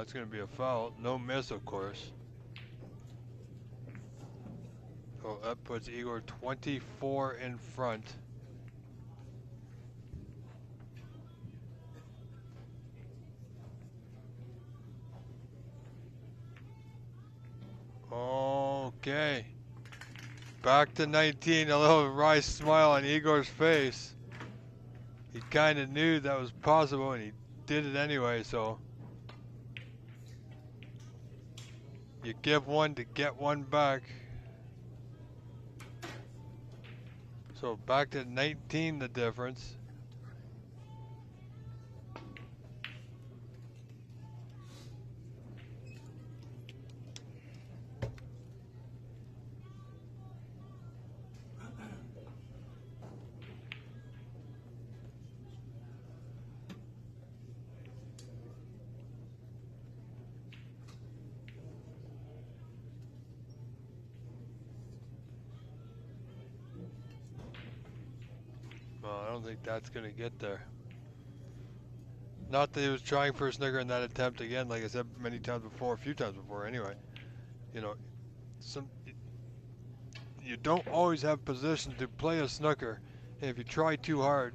that's going to be a foul. No miss, of course. So that puts Igor 24 in front. Okay. Back to 19. A little wry smile on Igor's face. He kind of knew that was possible, and he did it anyway, so. You give one to get one back. So back to 19, the difference. Well, I don't think that's going to get there. Not that he was trying for a snooker in that attempt again, like I said many times before, a few times before anyway. You know, you don't always have position to play a snooker. And if you try too hard,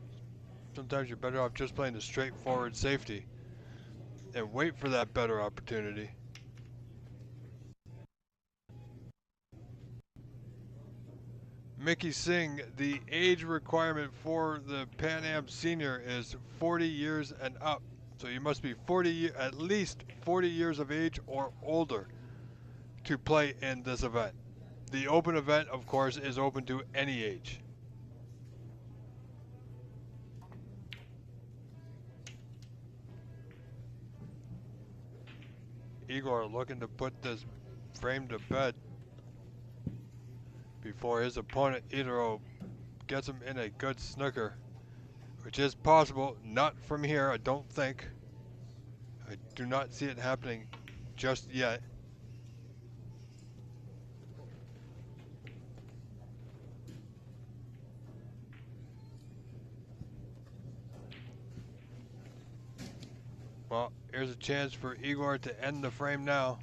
sometimes you're better off just playing the straightforward safety and wait for that better opportunity. Mickey Singh, the age requirement for the Pan Am Senior is 40 years and up. So you must be at least 40 years of age or older to play in this event. The open event, of course, is open to any age. Igor looking to put this frame to bed before his opponent Itaro gets him in a good snooker, which is possible. Not from here, I don't think. I do not see it happening just yet. Well, here's a chance for Igor to end the frame now.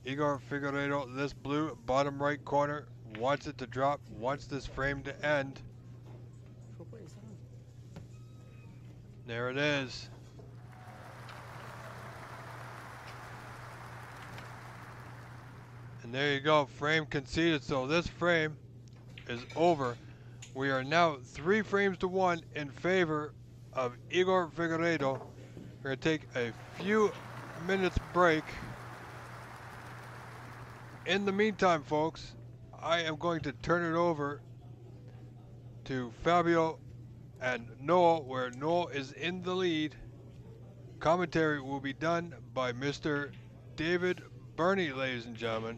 Igor Figueiredo, this blue bottom right corner, wants it to drop, wants this frame to end. There it is. And there you go, frame conceded. So this frame is over. We are now 3 frames to 1 in favor of Igor Figueiredo. We're going to take a few minutes break. In the meantime, folks, I am going to turn it over to Fabio and Noel, where Noel is in the lead. Commentary will be done by Mr. David Burney, ladies and gentlemen.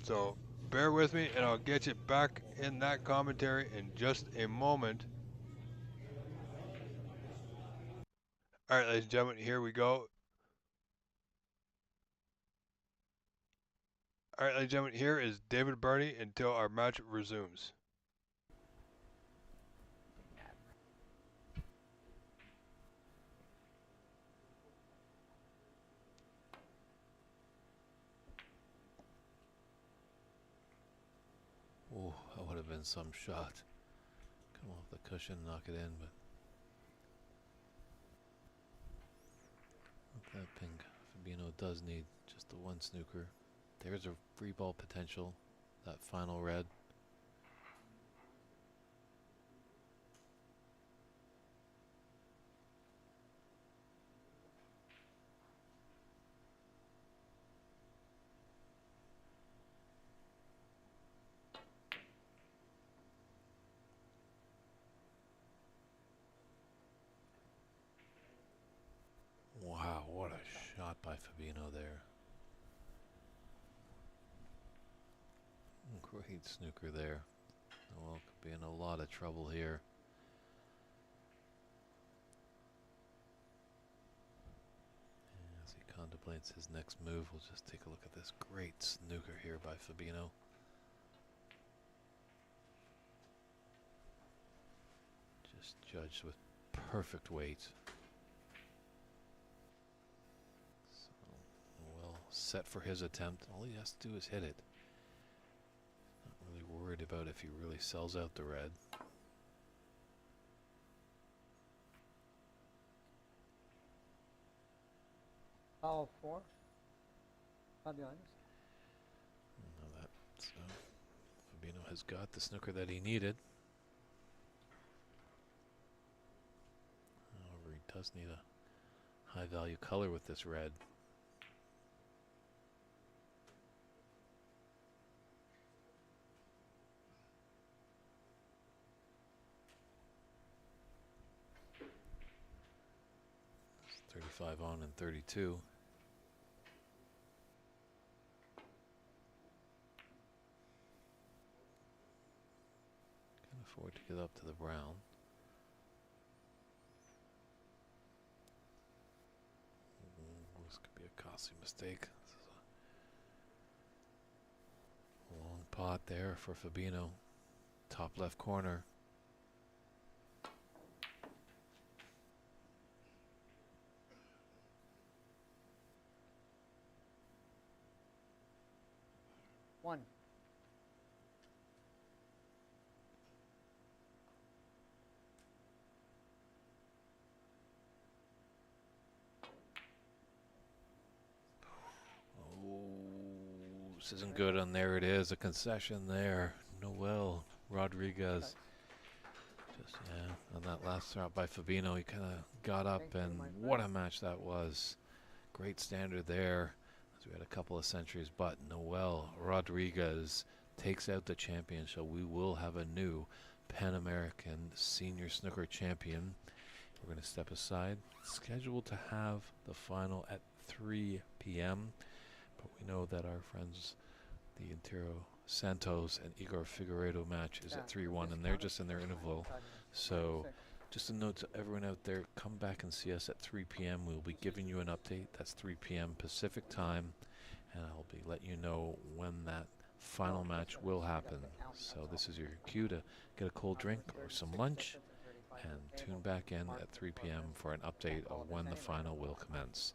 So bear with me and I'll get you back in that commentary in just a moment. All right, ladies and gentlemen, here we go. All right, ladies and gentlemen, here is David Burney until our match resumes. Oh, that would have been some shot. Come off the cushion, knock it in, but that pink Fabino does need just the one snooker. There's a free ball potential, that final red. Wow, what a shot by Fabino there. Great snooker there. Well, could be in a lot of trouble here. As he contemplates contemplates his next move, we'll just take a look at this great snooker here by Fabino. Just judged with perfect weight. So, well set for his attempt. All he has to do is hit it. Not really worried about if he really sells out the red. All 4. I'll be honest. Now that Fabino has got the snooker that he needed. However, he does need a high value color with this red. It's 35 on and 32. Can afford to get up to the brown. This could be a costly mistake. This is a long pot there for Fabino. Top left corner. One. This isn't good, and there it is, a concession there. Noel Rodriguez. Just, yeah, on that last throw by Fabino, he kind of got up, and what a match that was. Great standard there, as we had a couple of centuries, but Noel Rodriguez takes out the champion, so we will have a new Pan American Senior Snooker Champion. We're going to step aside. Scheduled to have the final at 3 p.m., but we know that our friends, the Intero Santos and Igor Figueiredo match is at 3-1, and they're just in their interval. So just a note to everyone out there, come back and see us at 3 p.m. We'll be giving you an update. That's 3 p.m. Pacific time, and I'll be letting you know when that final match will happen. So this is your cue to get a cold drink or some lunch and tune back in at 3 p.m. for an update of when the final will commence.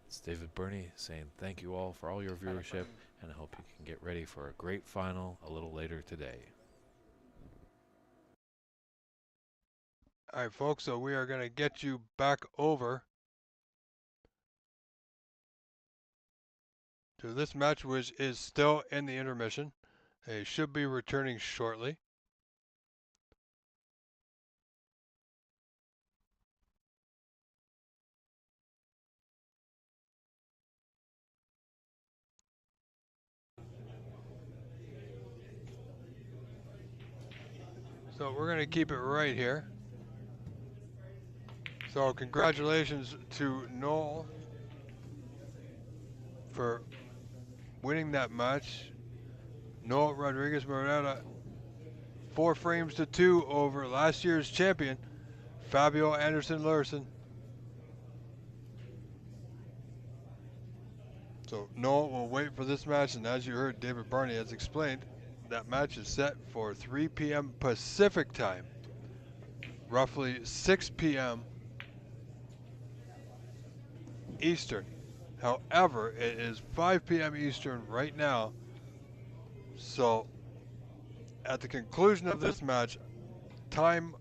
It's David Burney saying thank you all for all your viewership, and I hope you can get ready for a great final a little later today. All right, folks, so we are going to get you back over to this match, which is still in the intermission. They should be returning shortly. So we're going to keep it right here. So congratulations to Noel for winning that match. Noel Rodriguez Moreta 4 frames to 2 over last year's champion, Fabio Anderson-Larsen. So Noel will wait for this match, and as you heard David Barney has explained, that match is set for 3 p.m. Pacific time, roughly 6 p.m. Eastern. However, it is 5 p.m. Eastern right now, so at the conclusion of this match, time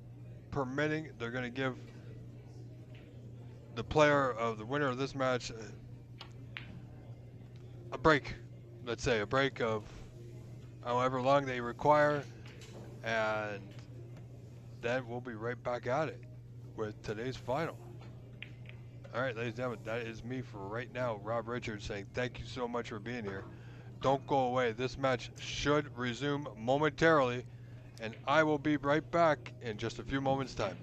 permitting, they're going to give the winner of this match a break. Let's say a break of however long they require, and then we'll be right back at it with today's final. All right, ladies and gentlemen, that is me for right now, Rob Richards, saying thank you so much for being here. Don't go away. This match should resume momentarily, and I will be right back in just a few moments' time.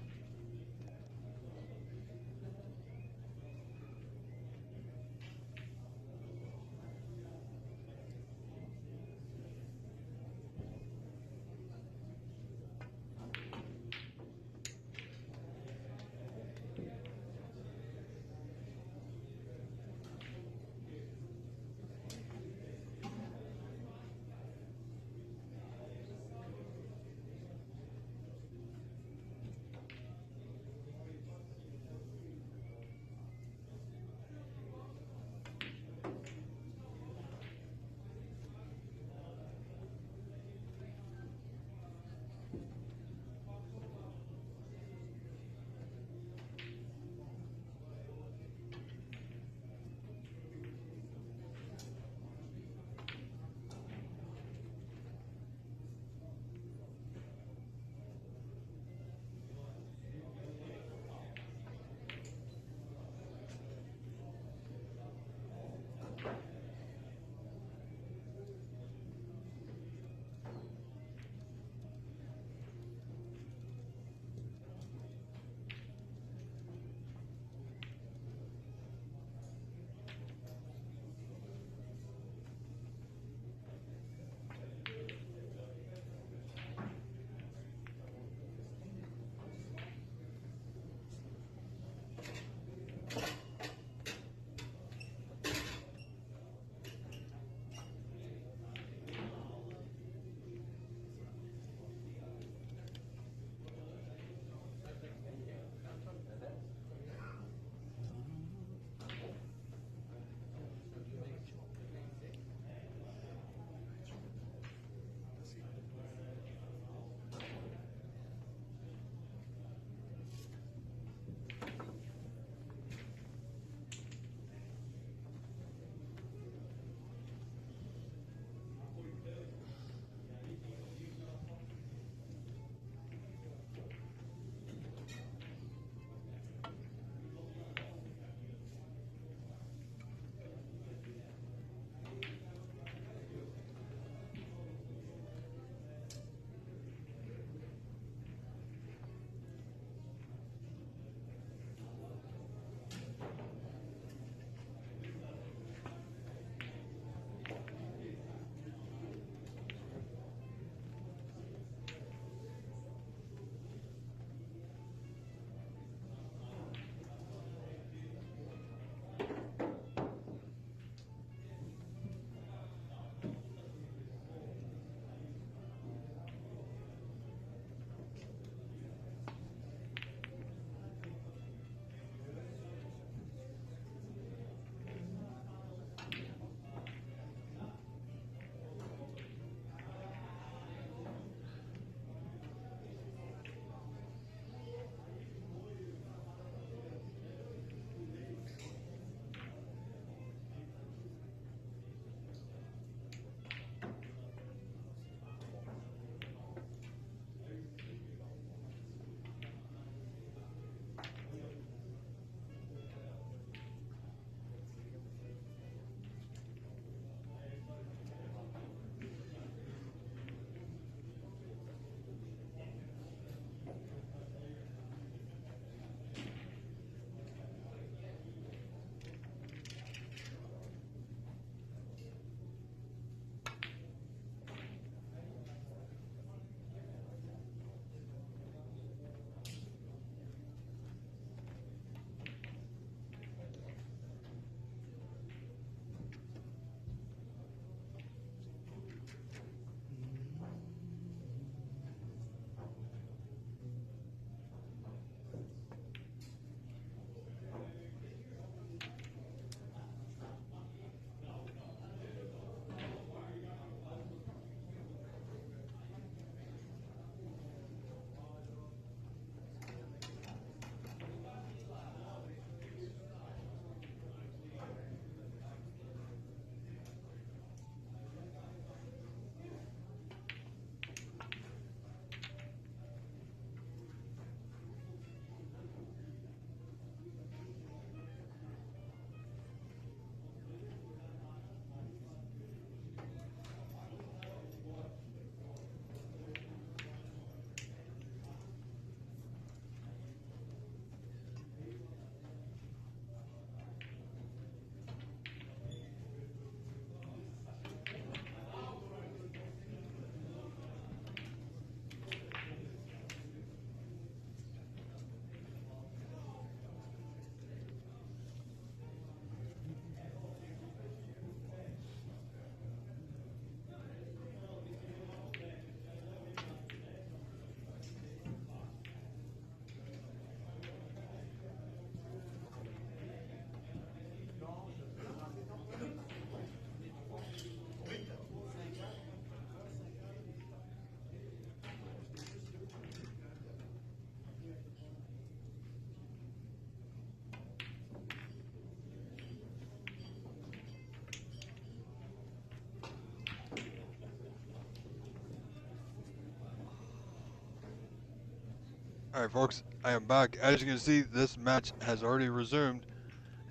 All right, folks, I am back. As you can see, this match has already resumed,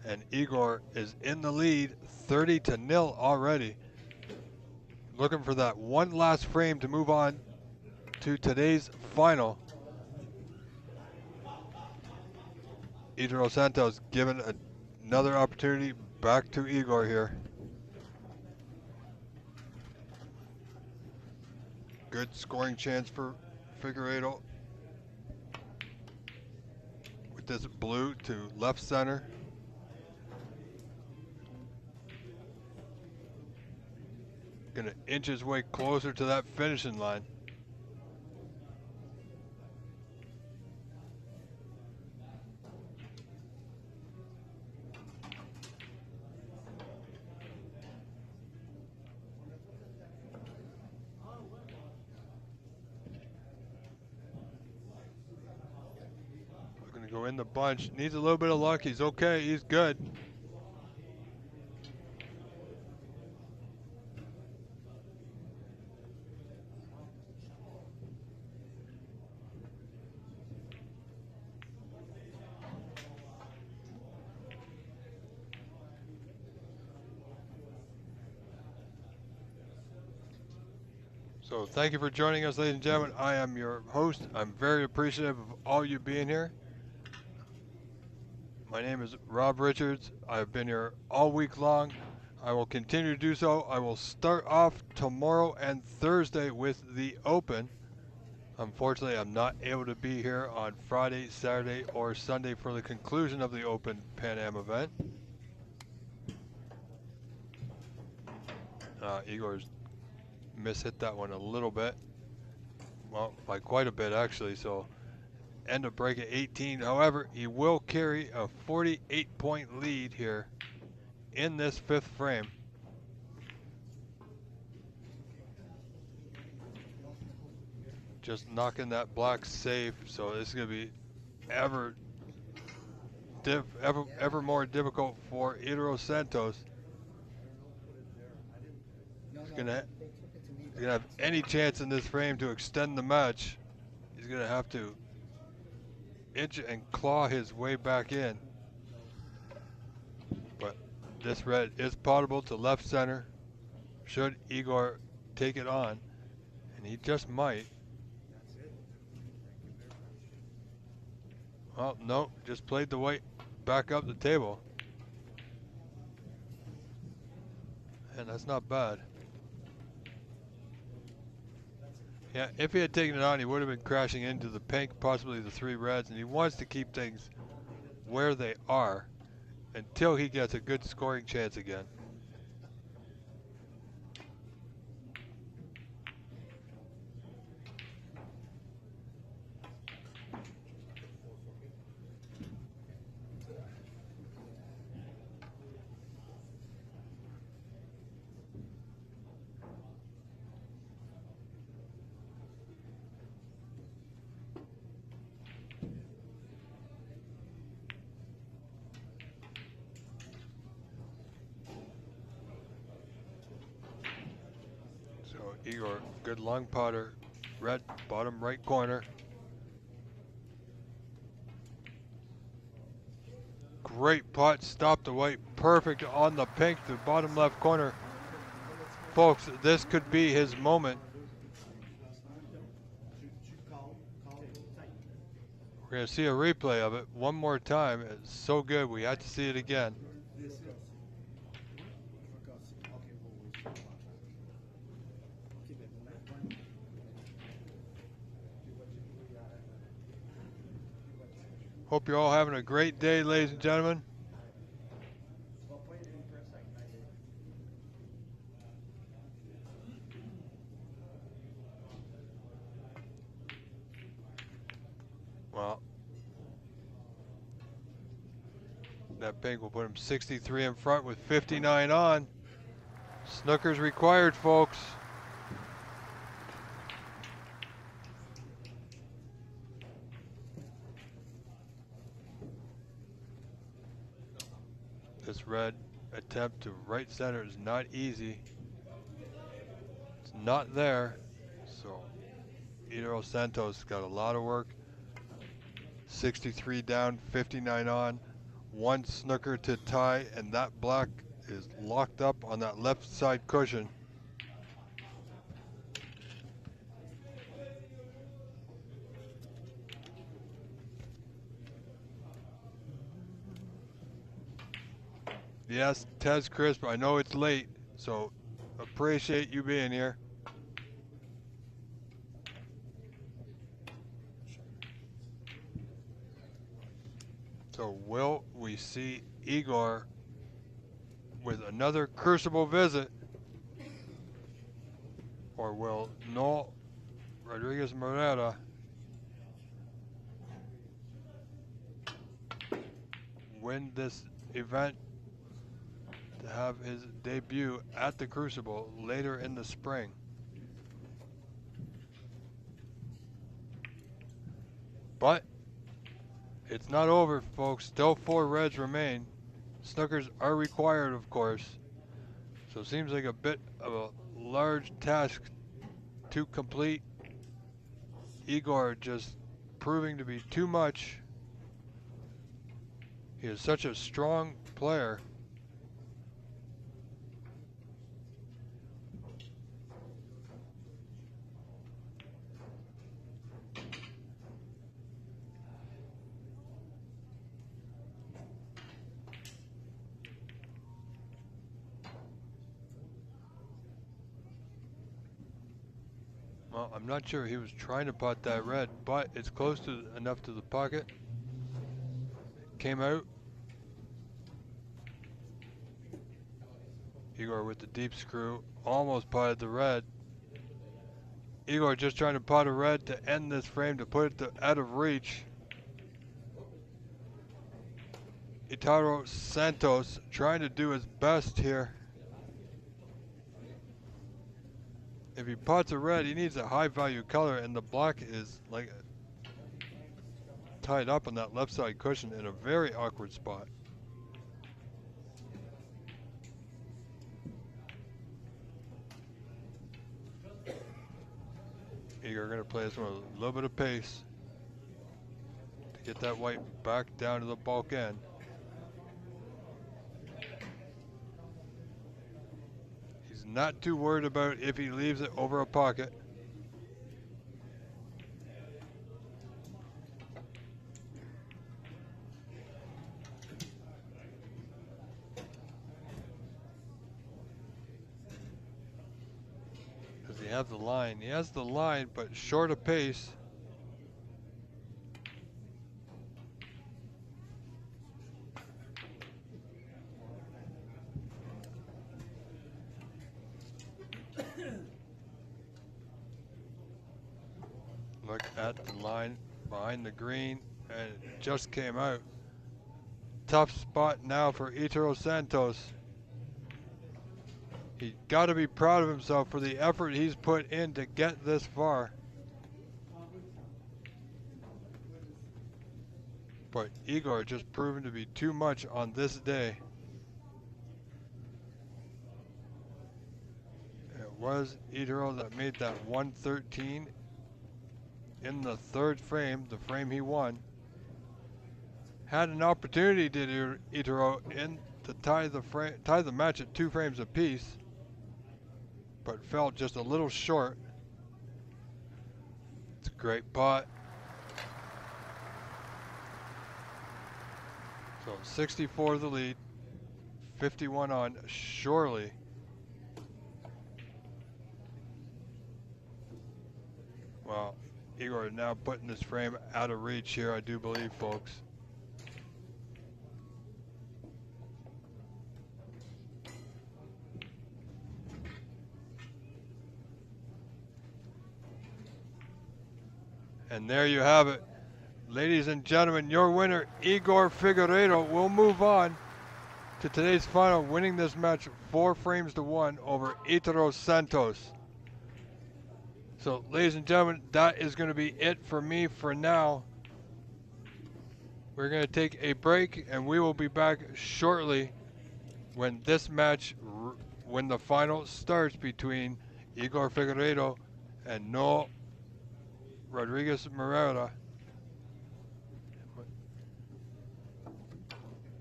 and Igor is in the lead, 30-0 already. Looking for that one last frame to move on to today's final. Idro Santos given another opportunity back to Igor here. Good scoring chance for Figueiredo with this blue to left center. Gonna inch his way closer to that finishing line. Gonna go in the bunch. Needs a little bit of luck. He's okay. He's good. So thank you for joining us, ladies and gentlemen. I am your host. I'm very appreciative of all you being here. My name is Rob Richards. I've been here all week long. I will continue to do so. I will start off tomorrow and Thursday with the Open. Unfortunately, I'm not able to be here on Friday, Saturday, or Sunday for the conclusion of the Open Pan Am event. Igor's mishit that one a little bit. Well, by quite a bit actually, so end of break at 18. However, he will carry a 48-point lead here in this fifth frame. Just knocking that black safe, so this is going to be ever more difficult for Idro Santos. He's gonna have any chance in this frame to extend the match. He's gonna have to inch and claw his way back in. But this red is potable to left center. Should Igor take it on, and he just might. Well, no, just played the white back up the table. And that's not bad. Yeah, if he had taken it on, he would have been crashing into the pink, possibly the three reds, and he wants to keep things where they are until he gets a good scoring chance again. Igor, good long putter, red, bottom right corner. Great putt, stop the white, perfect on the pink, the bottom left corner. Folks, this could be his moment. We're going to see a replay of it one more time. It's so good, we had to see it again. Hope you're all having a great day, ladies and gentlemen. Well, that pink will put him 63 in front with 59 on. Snooker's required, folks. This red attempt to right center is not easy. It's not there. So Idro Santos got a lot of work 63 down, 59 on. One snooker to tie, and that black is locked up on that left side cushion. Yes, Tez Crisp, I know it's late, so appreciate you being here. So will we see Igor with another crucible visit, or will Noel Rodriguez Morera win this event to have his debut at the Crucible later in the spring? But it's not over, folks. Still 4 reds remain. Snookers are required, of course. So it seems like a bit of a large task to complete. Igor just proving to be too much. He is such a strong player. Well, I'm not sure he was trying to pot that red, but it's close to enough to the pocket. Came out. Igor with the deep screw, almost potted the red. Igor just trying to pot a red to end this frame, to put it out of reach. Itaro Santos trying to do his best here. If he pots a red, he needs a high value color, and the black is like tied up on that left side cushion in a very awkward spot. Igor gonna play this one with a little bit of pace to get that white back down to the bulk end. He's not too worried about if he leaves it over a pocket. Because he has the line. He has the line, but short of pace. Look at the line behind the green, and it just came out. Tough spot now for Itaro Santos. He's got to be proud of himself for the effort he's put in to get this far. But Igor just proven to be too much on this day. It was Itaro that made that 113 in the third frame, the frame he won. Had an opportunity, did Itaro, to tie the match at 2 frames apiece, but fell just a little short. It's a great pot. So 64 the lead, 51 on, surely. Well, Igor is now putting this frame out of reach here, I do believe, folks. And there you have it. Ladies and gentlemen, your winner, Igor Figueiredo, will move on to today's final, winning this match 4 frames to 1 over Itaro Santos. So, ladies and gentlemen, that is going to be it for me for now. We're going to take a break, and we will be back shortly when this match, when the final starts between Igor Figueiredo and Noel Rodriguez Morera.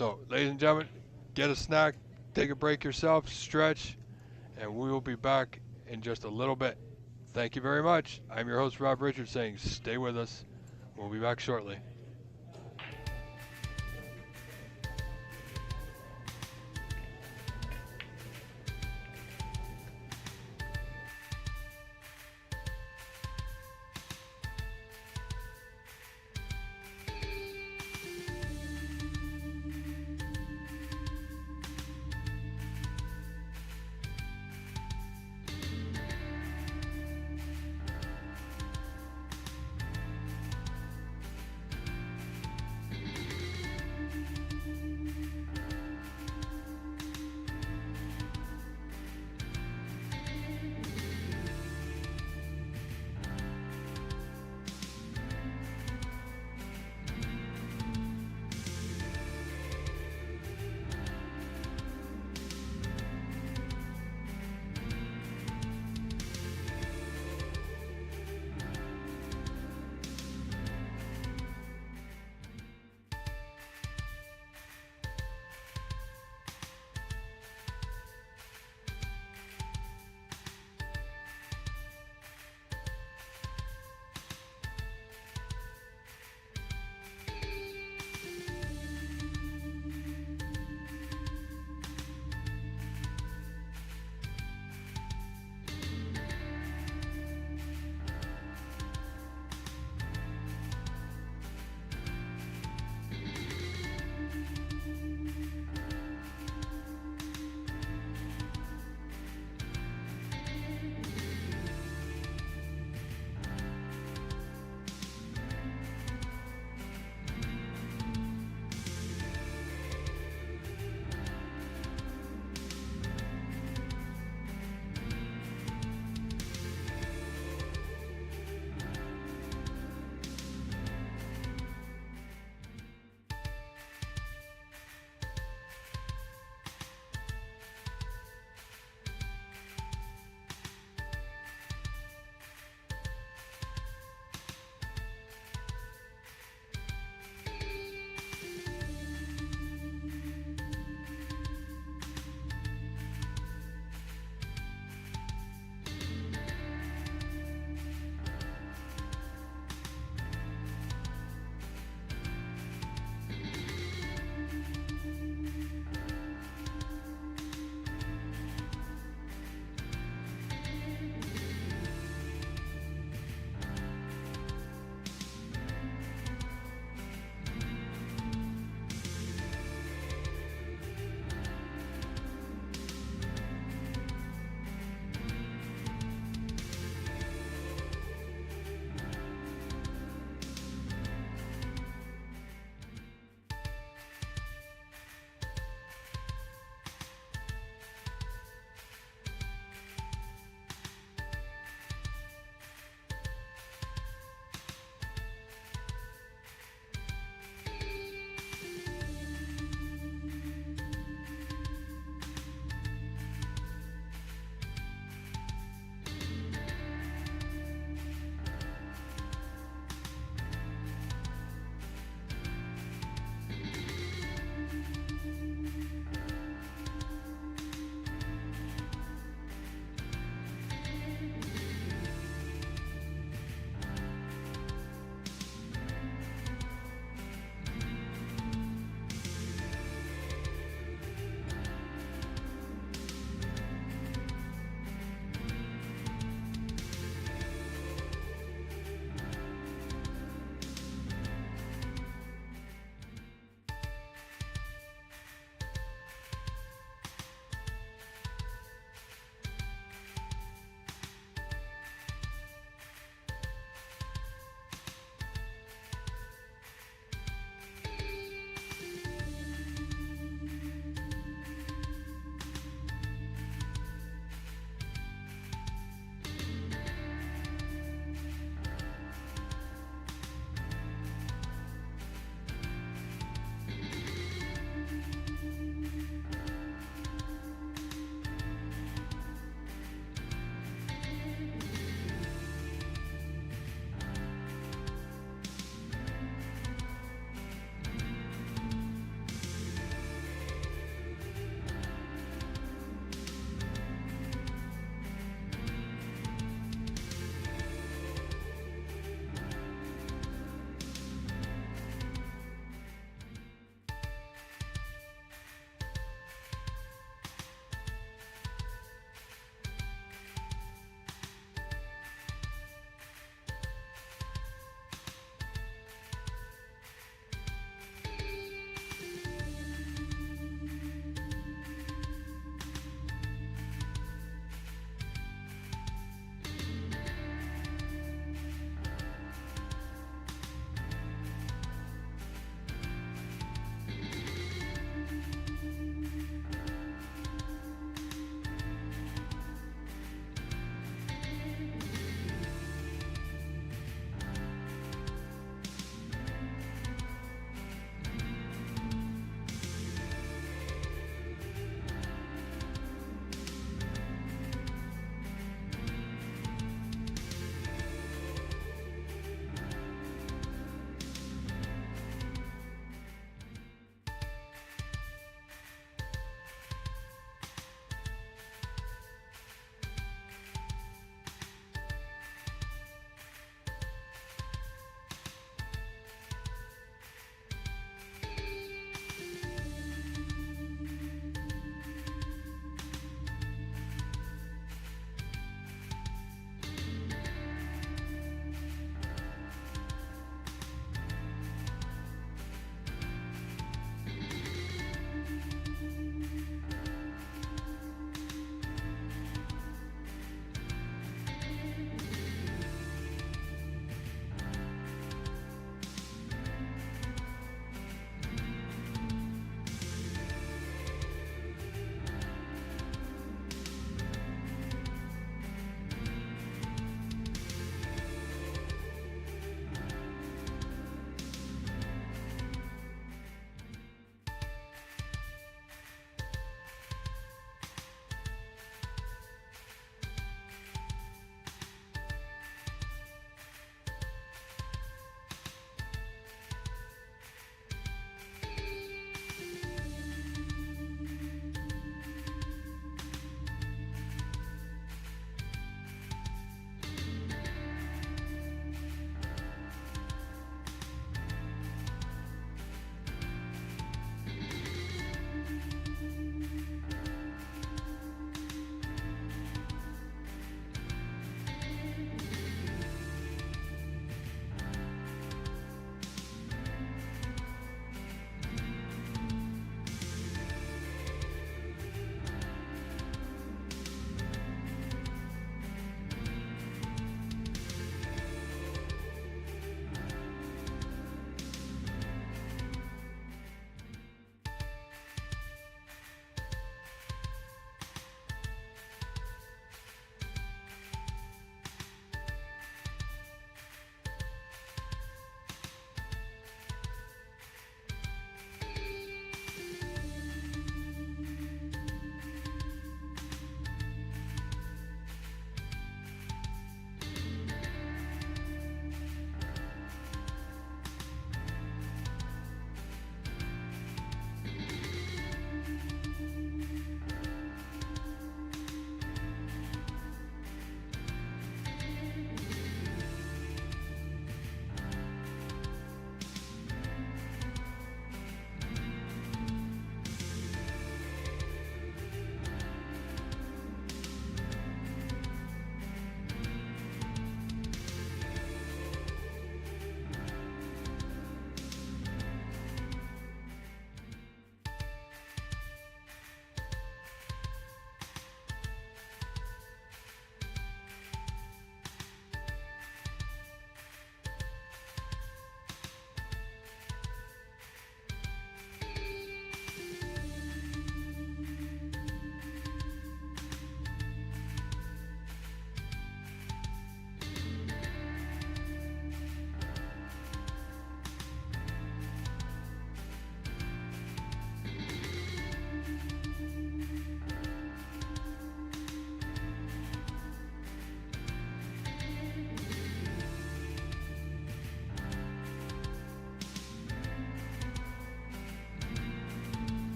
So, ladies and gentlemen, get a snack, take a break yourself, stretch, and we will be back in just a little bit. Thank you very much. I'm your host, Rob Richards, saying stay with us. We'll be back shortly.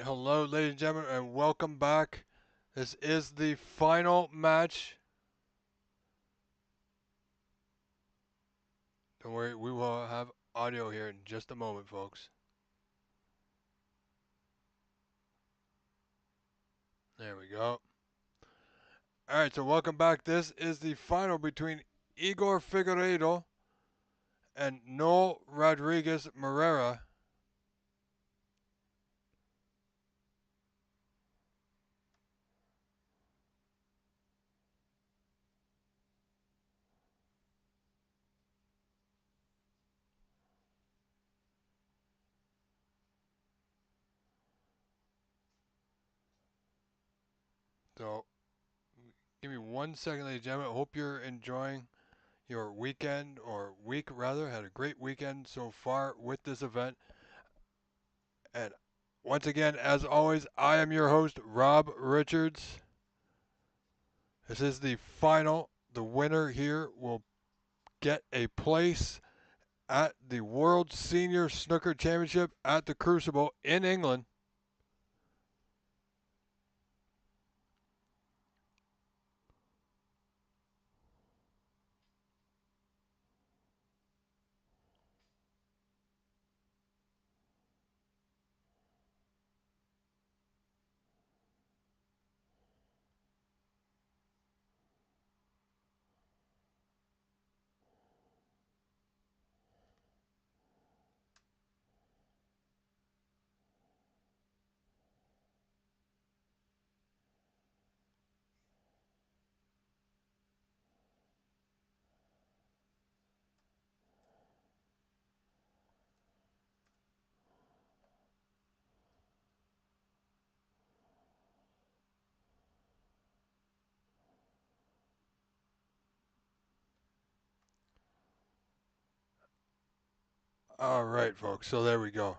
hello, ladies and gentlemen, and welcome back. This is the final match. Don't worry, we will have audio here in just a moment, folks. There we go. Alright, so welcome back. This is the final between Igor Figueiredo and Noel Rodriguez Moreira. So, give me 1 second, ladies and gentlemen. I hope you're enjoying your weekend, or week rather. Had a great weekend so far with this event. And once again, as always, I am your host, Rob Richards. This is the final. The winner here will get a place at the World Senior Snooker Championship at the Crucible in England. All right, folks. So there we go.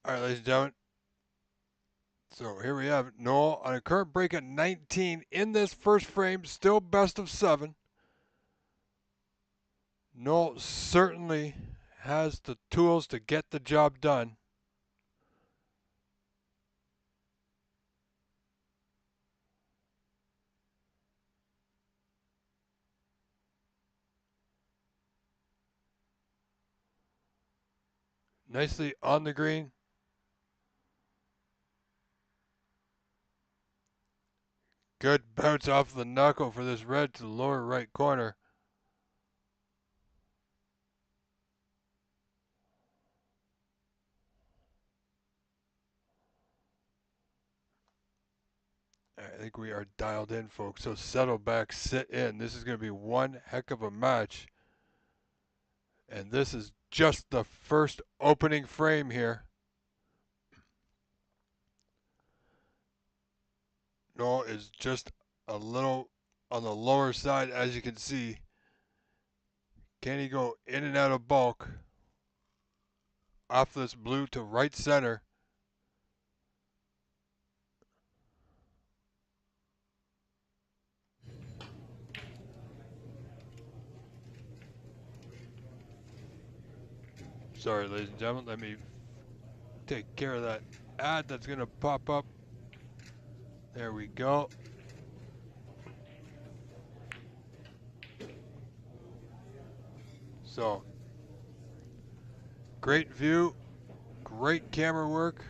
All right, ladies and gentlemen. So here we have Noel on a current break at 19 in this first frame, still best of 7. Noel certainly has the tools to get the job done. Nicely on the green. Good bounce off the knuckle for this red to the lower right corner. I think we are dialed in, folks. So settle back, sit in. This is going to be one heck of a match. And this is just the first opening frame here. Noel is just a little on the lower side, as you can see. Can he go in and out of bulk off this blue to right center? Sorry, ladies and gentlemen, let me take care of that ad that's going to pop up. There we go. So, great view, great camera work.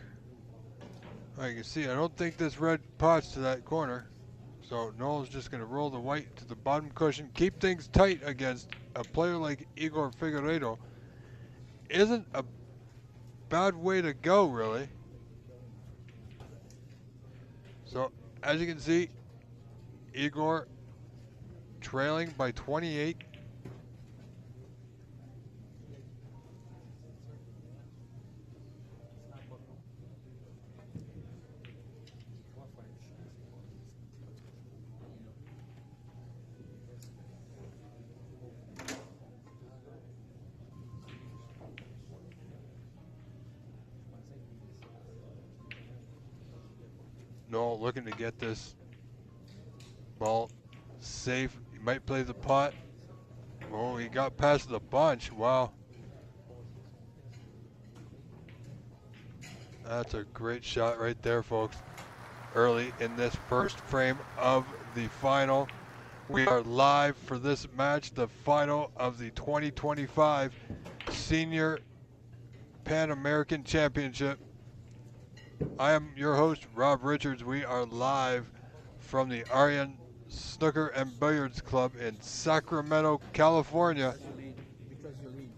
You can see, I don't think this red pots to that corner. So Noel's just going to roll the white to the bottom cushion, keep things tight against a player like Igor Figueiredo. Isn't a bad way to go, really. So, as you can see, Igor trailing by 28. Noel looking to get this ball safe. He might play the pot. Oh, he got past the bunch. Wow. That's a great shot right there, folks. Early in this first frame of the final. We are live for this match, the final of the 2025 Senior Pan American Championship. I am your host, Rob Richards. We are live from the Aryan Snooker and Billiards Club in Sacramento, California. Because you lead.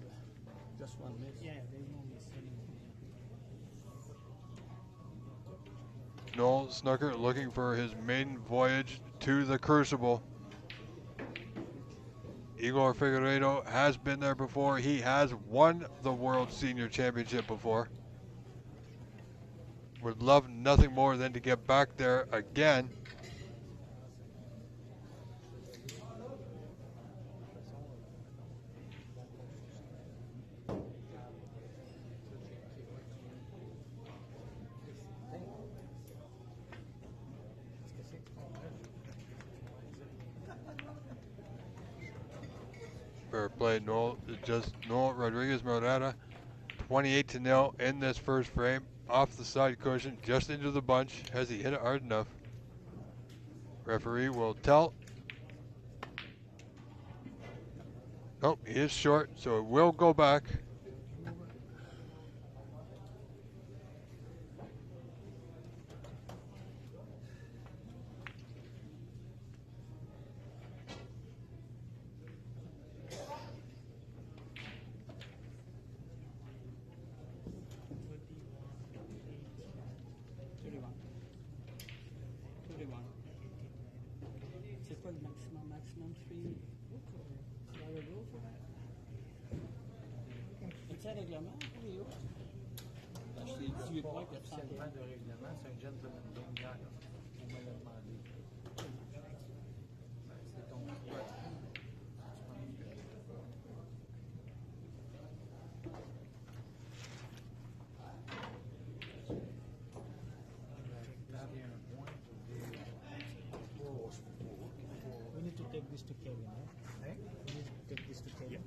Just 1 minute. Yeah, they normally send Noel Snooker looking for his maiden voyage to the Crucible. Igor Figueiredo has been there before. He has won the World Senior Championship before. Would love nothing more than to get back there again. Fair play, Noel Rodriguez Morata, 28-0 in this first frame, off the side cushion, just into the bunch. Has he hit it hard enough? Referee will tell. Nope, he is short, so it will go back. C'est quoi le maximum 3? C'est un règlement? Oui, ben, je t'ai dit 8 points que Officiellement de règlement, c'est un gentleman game hier. On me l'a demandé. C'est ton choix. We need to take this to Kevin, right? We need to take this to Kevin.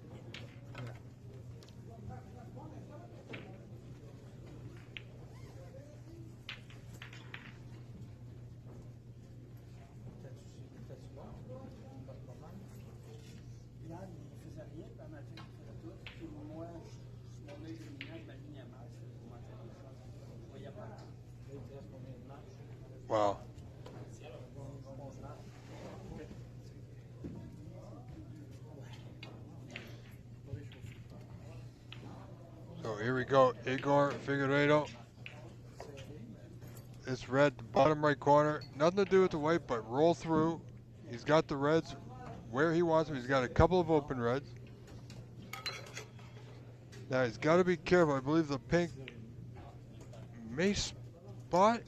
Hier, il faisait rien, puis à matin, il faisait tout. Puis moi, mon œil lumineux, ma ligne à masse, pour montrer les choses. Je voyais pas. Là, il te reste combien de matchs? Wow. So here we go, Igor Figueiredo. It's red, bottom right corner. Nothing to do with the white, but roll through. He's got the reds where he wants them. He's got a couple of open reds. Now he's got to be careful. I believe the pink may spot.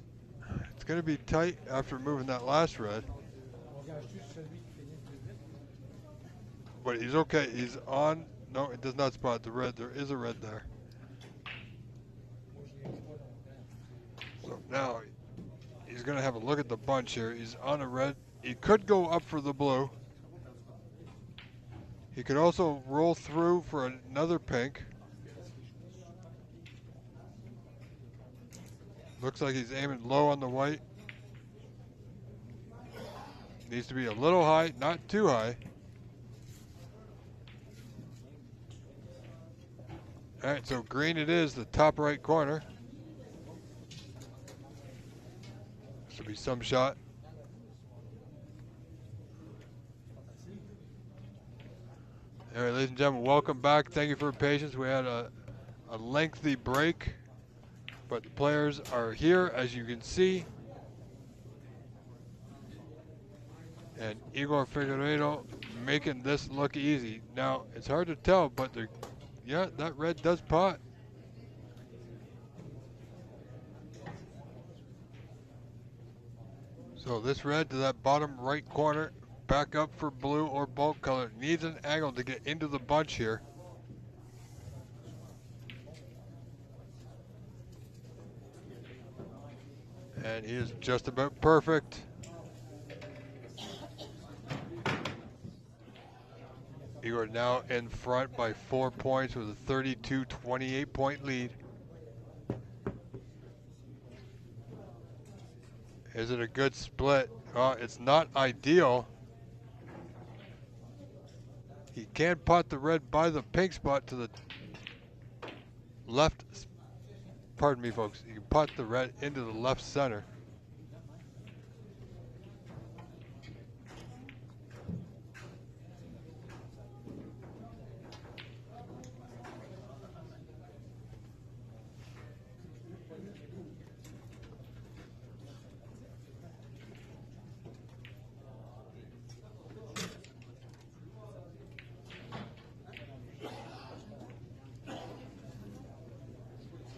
It's going to be tight after moving that last red. But he's okay. He's on. No, it does not spot the red. There is a red there. So now he's going to have a look at the bunch here. He's on a red. He could go up for the blue. He could also roll through for another pink. Looks like he's aiming low on the white. Needs to be a little high, not too high. All right, so green it is, the top right corner. This will be some shot. All right, ladies and gentlemen, welcome back. Thank you for your patience. We had a lengthy break, but the players are here, as you can see. And Igor Figueiredo making this look easy. Now, it's hard to tell, but yeah, that red does pot. So this red to that bottom right corner, back up for blue or bulk color. Needs an angle to get into the bunch here. And he is just about perfect. Igor now in front by 4 points with a 32-28 point lead. Is it a good split? It's not ideal. He can pot the red by the pink spot to the left. Pardon me, folks. You can pot the red into the left center.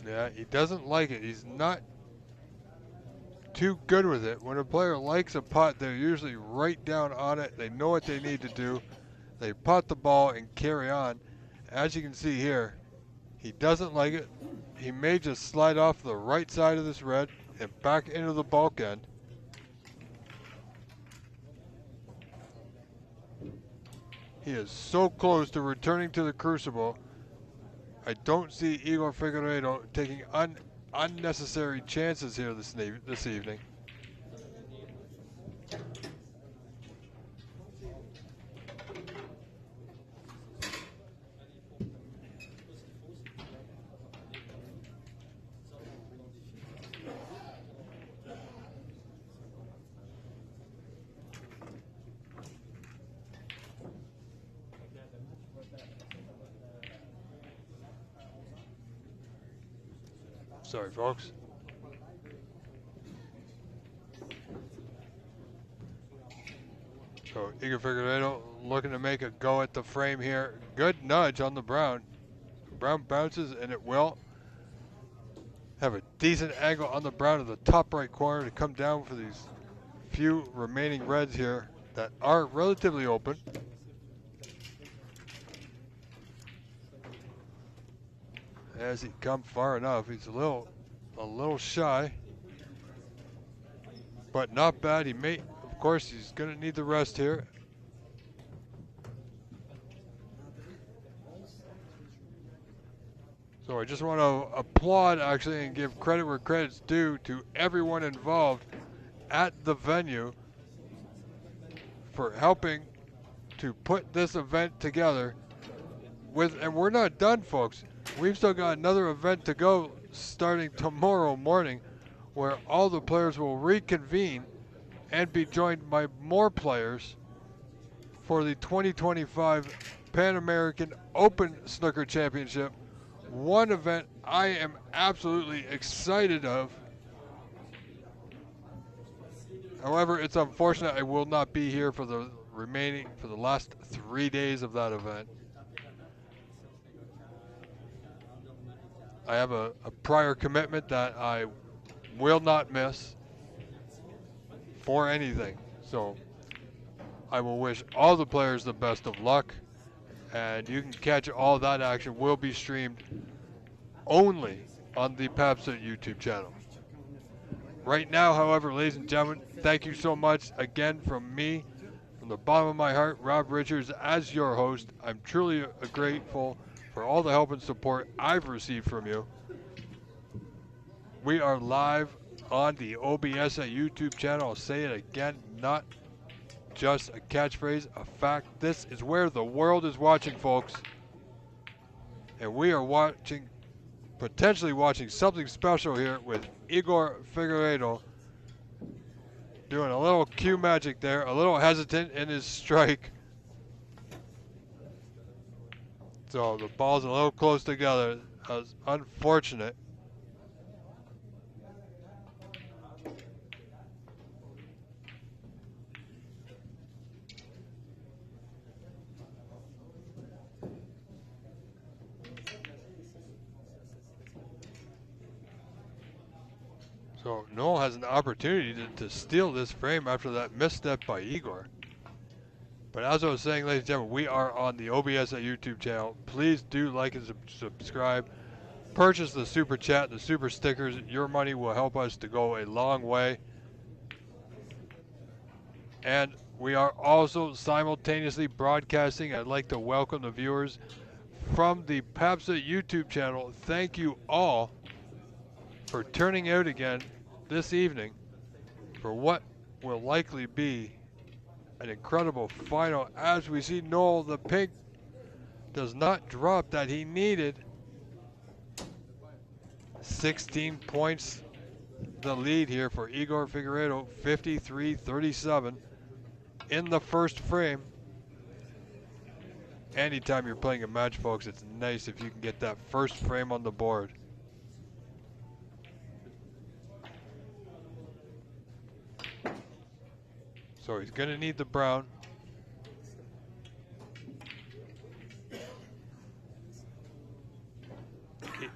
Yeah, he doesn't like it. He's not too good with it. When a player likes a pot, they're usually right down on it. They know what they need to do. They pot the ball and carry on. As you can see here, he doesn't like it. He may just slide off the right side of this red and back into the bulk end. He is so close to returning to the crucible. I don't see Igor Figueiredo taking unnecessary chances here this evening. Sorry, folks. So Igor Figueiredo looking to make a go at the frame here. Good nudge on the brown. Brown bounces and it will have a decent angle on the brown of the top right corner to come down for these few remaining reds here that are relatively open. As he come far enough, he's a little shy, but not bad. He may, of course, he's going to need the rest here. So I just want to applaud actually and give credit where credit's due to everyone involved at the venue for helping to put this event together. And we're not done, folks. We've still got another event to go starting tomorrow morning where all the players will reconvene and be joined by more players for the 2025 Pan American Open Snooker Championship. One event I am absolutely excited of. However, it's unfortunate I will not be here for the last 3 days of that event. I have a prior commitment that I will not miss for anything. So I will wish all the players the best of luck. And you can catch all that action will be streamed only on the PAPSA YouTube channel. Right now, however, ladies and gentlemen, thank you so much again from me, from the bottom of my heart, Rob Richards, as your host. I'm truly grateful for all the help and support I've received from you. We are live on the OBS YouTube channel. I'll say it again, not just a catchphrase, a fact. This is where the world is watching, folks. And we are potentially watching something special here with Igor Figueiredo doing a little cue magic there, a little hesitant in his strike. So the ball's a little close together. That's unfortunate. So Noel has an opportunity to steal this frame after that misstep by Igor. But as I was saying, ladies and gentlemen, we are on the OBS at YouTube channel. Please do like and subscribe. Purchase the super chat, the super stickers. Your money will help us to go a long way. And we are also simultaneously broadcasting. I'd like to welcome the viewers from the PAPSA YouTube channel. Thank you all for turning out again this evening for what will likely be an incredible final as we see Noel the pink does not drop that he needed. 16 points the lead here for Igor Figueiredo, 53-37 in the first frame. Anytime you're playing a match, folks, it's nice if you can get that first frame on the board. So he's going to need the brown.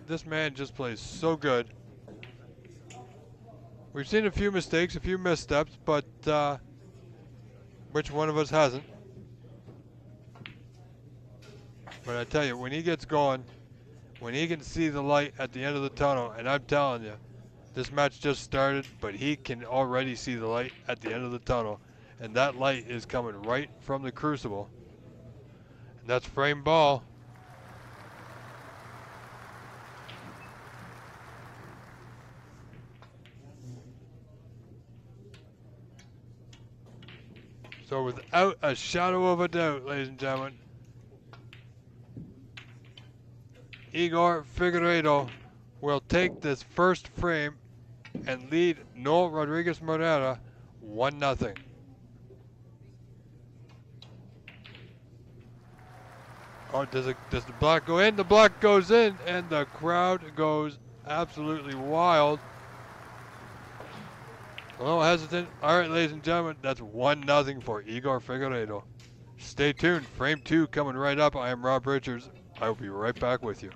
This man just plays so good. We've seen a few mistakes, a few missteps, but which one of us hasn't? But I tell you, when he gets going, when he can see the light at the end of the tunnel, and I'm telling you, this match just started, but he can already see the light at the end of the tunnel, and that light is coming right from the crucible. And that's frame ball. So without a shadow of a doubt, ladies and gentlemen, Igor Figueiredo will take this first frame and lead Noel Rodriguez Moreira 1-0. Oh, does the block go in? The block goes in, and the crowd goes absolutely wild. A little hesitant. All right, ladies and gentlemen, that's 1-0 for Igor Figueiredo. Stay tuned. Frame 2 coming right up. I am Rob Richards. I will be right back with you.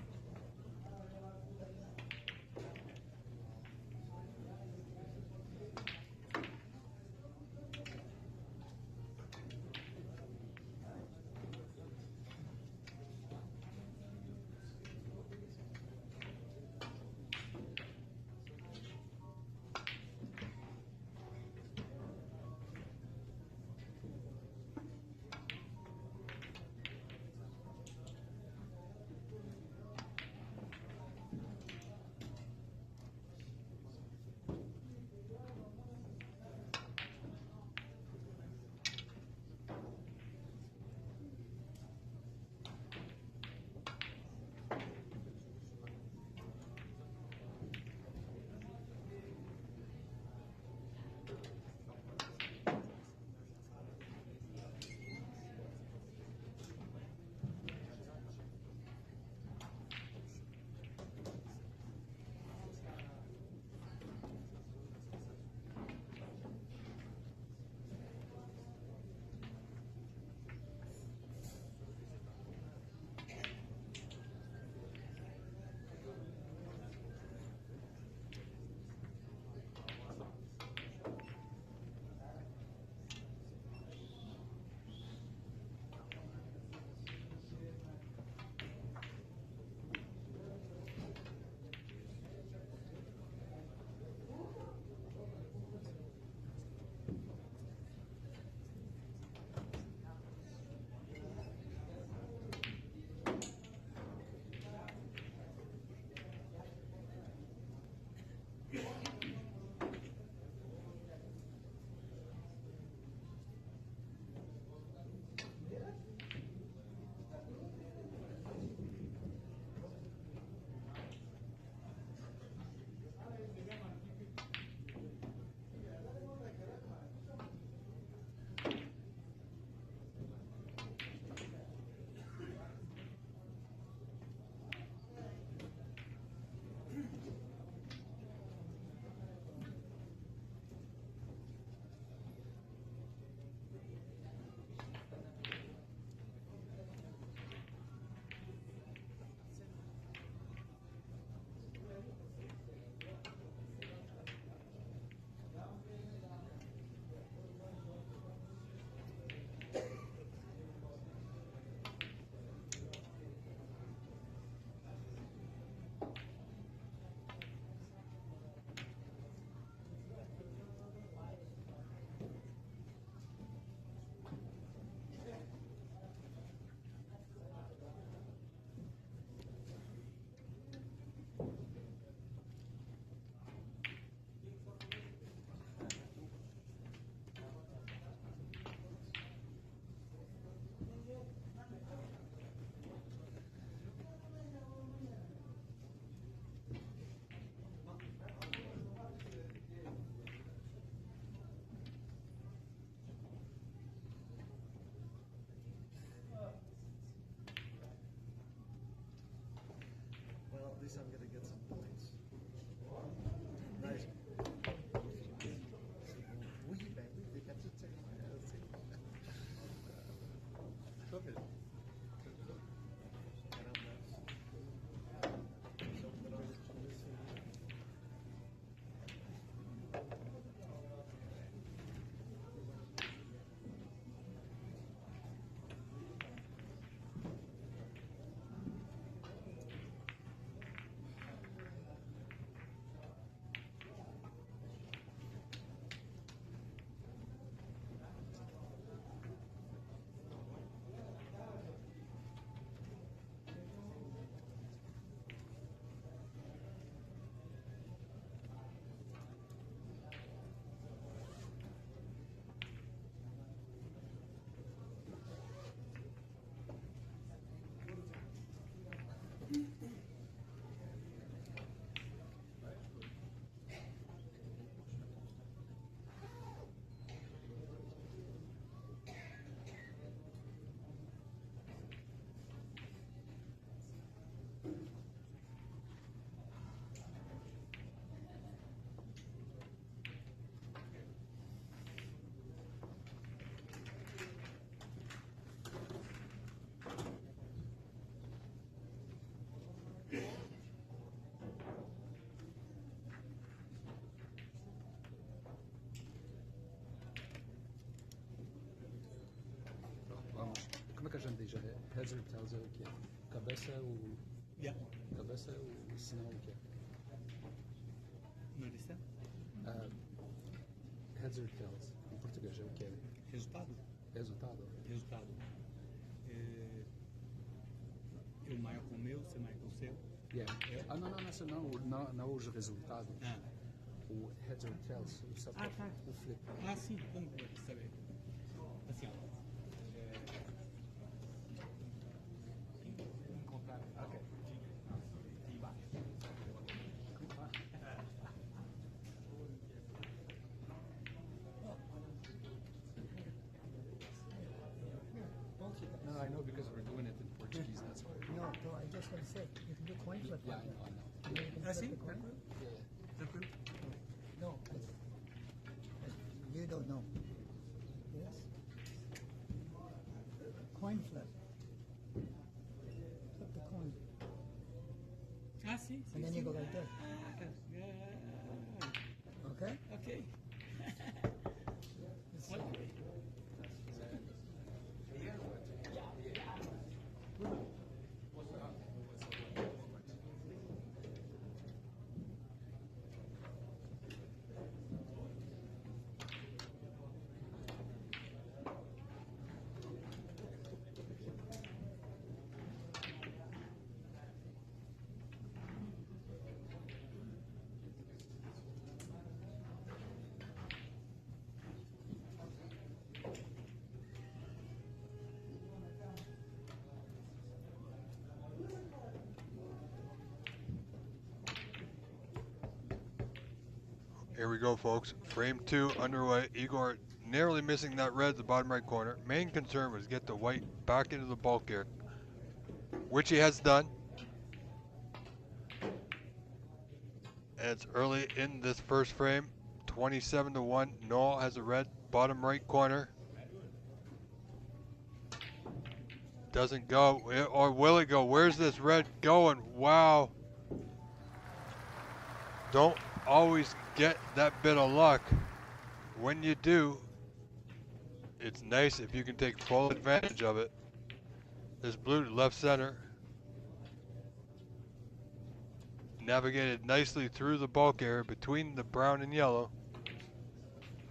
Como é que a gente diz? Heads or tails é o quê? Cabeça ou... Yeah. Cabeça ou sinal o quê? Não disse? Heads or tails, em português é o quê? Resultado? Resultado. Resultado. Eu marco o meu, você marca o seu. Yeah. Não os resultados. Ah, O heads or tails, o tá. o flip. Ah, sim, como que você saber? Assim, ó. Encontrar. Ok. De embaixo. No, I know because we're doing it in Portuguese, that's why. No, so I just want to say, you can do coin flip. Yeah, like I know, that. I know. And then you can Ah, flip sim? the coin. Tranquilo. Yeah. Tranquilo. No, you don't know. Yes? Coin flip. Flip the coin. Ah, sim, sim. And then you sim. go like that. Okay? Ok. Here we go, folks. Frame 2 underway. Igor narrowly missing that red at the bottom right corner. Main concern was get the white back into the bulk here, which he has done. And it's early in this first frame. 27-1. Noel has a red bottom right corner. Doesn't go, or will it go? Where's this red going? Wow. Don't always get that bit of luck. When you do, it's nice if you can take full advantage of it. This blue to left center. Navigated nicely through the bulk area between the brown and yellow.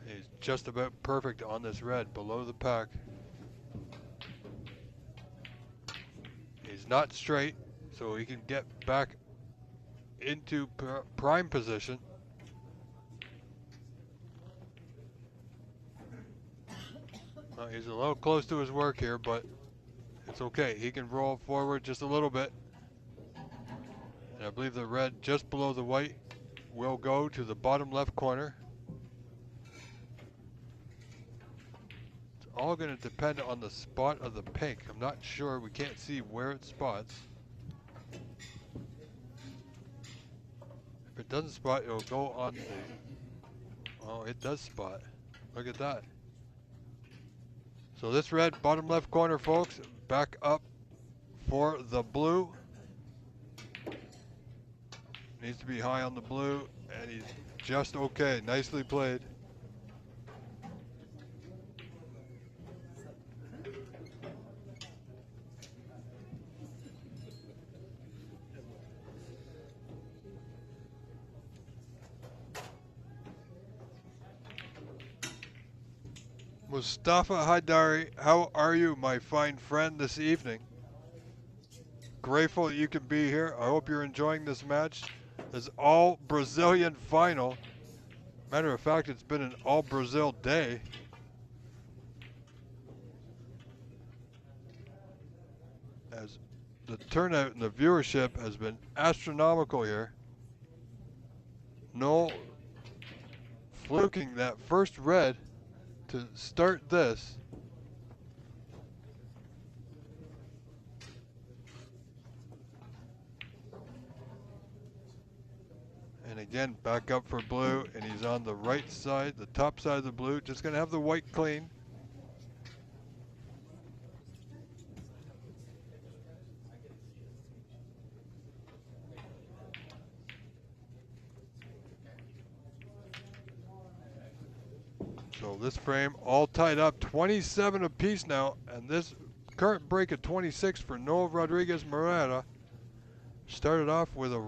He's just about perfect on this red below the pack. He's not straight, so he can get back into prime position. He's a little close to his work here, but it's okay. He can roll forward just a little bit. And I believe the red just below the white will go to the bottom left corner. It's all going to depend on the spot of the pink. I'm not sure. We can't see where it spots. If it doesn't spot, it'll go on the... Oh, it does spot. Look at that. So this red bottom left corner, folks, back up for the blue. Needs to be high on the blue, and he's just okay. Nicely played. Mustafa Haidari, how are you, my fine friend, this evening? Grateful that you can be here. I hope you're enjoying this match. This all Brazilian final. Matter of fact, it's been an all Brazil day. As the turnout and the viewership has been astronomical here. Noel fluking that first red to start this. And again, back up for blue, and he's on the right side, the top side of the blue. Just gonna have the white clean. So this frame all tied up, 27 apiece now, and this current break of 26 for Noel Rodriguez Morera. Started off with a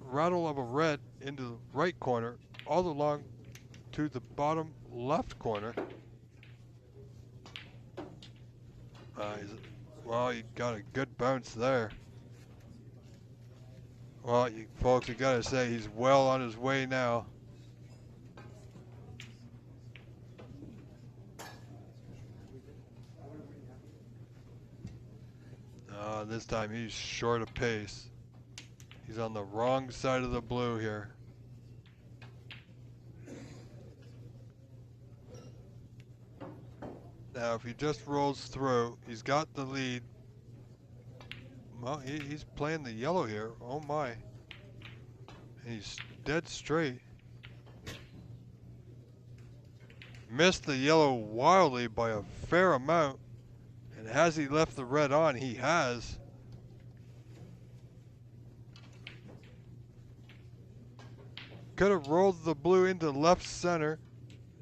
rattle of a red into the right corner, all along to the bottom left corner. Well, he got a good bounce there. Well, folks, you gotta say he's well on his way now. This time he's short of pace. He's on the wrong side of the blue here. Now, if he just rolls through, he's got the lead. Well, he's playing the yellow here. Oh my. He's dead straight. Missed the yellow wildly by a fair amount. And has he left the red on? He has. Could have rolled the blue into left center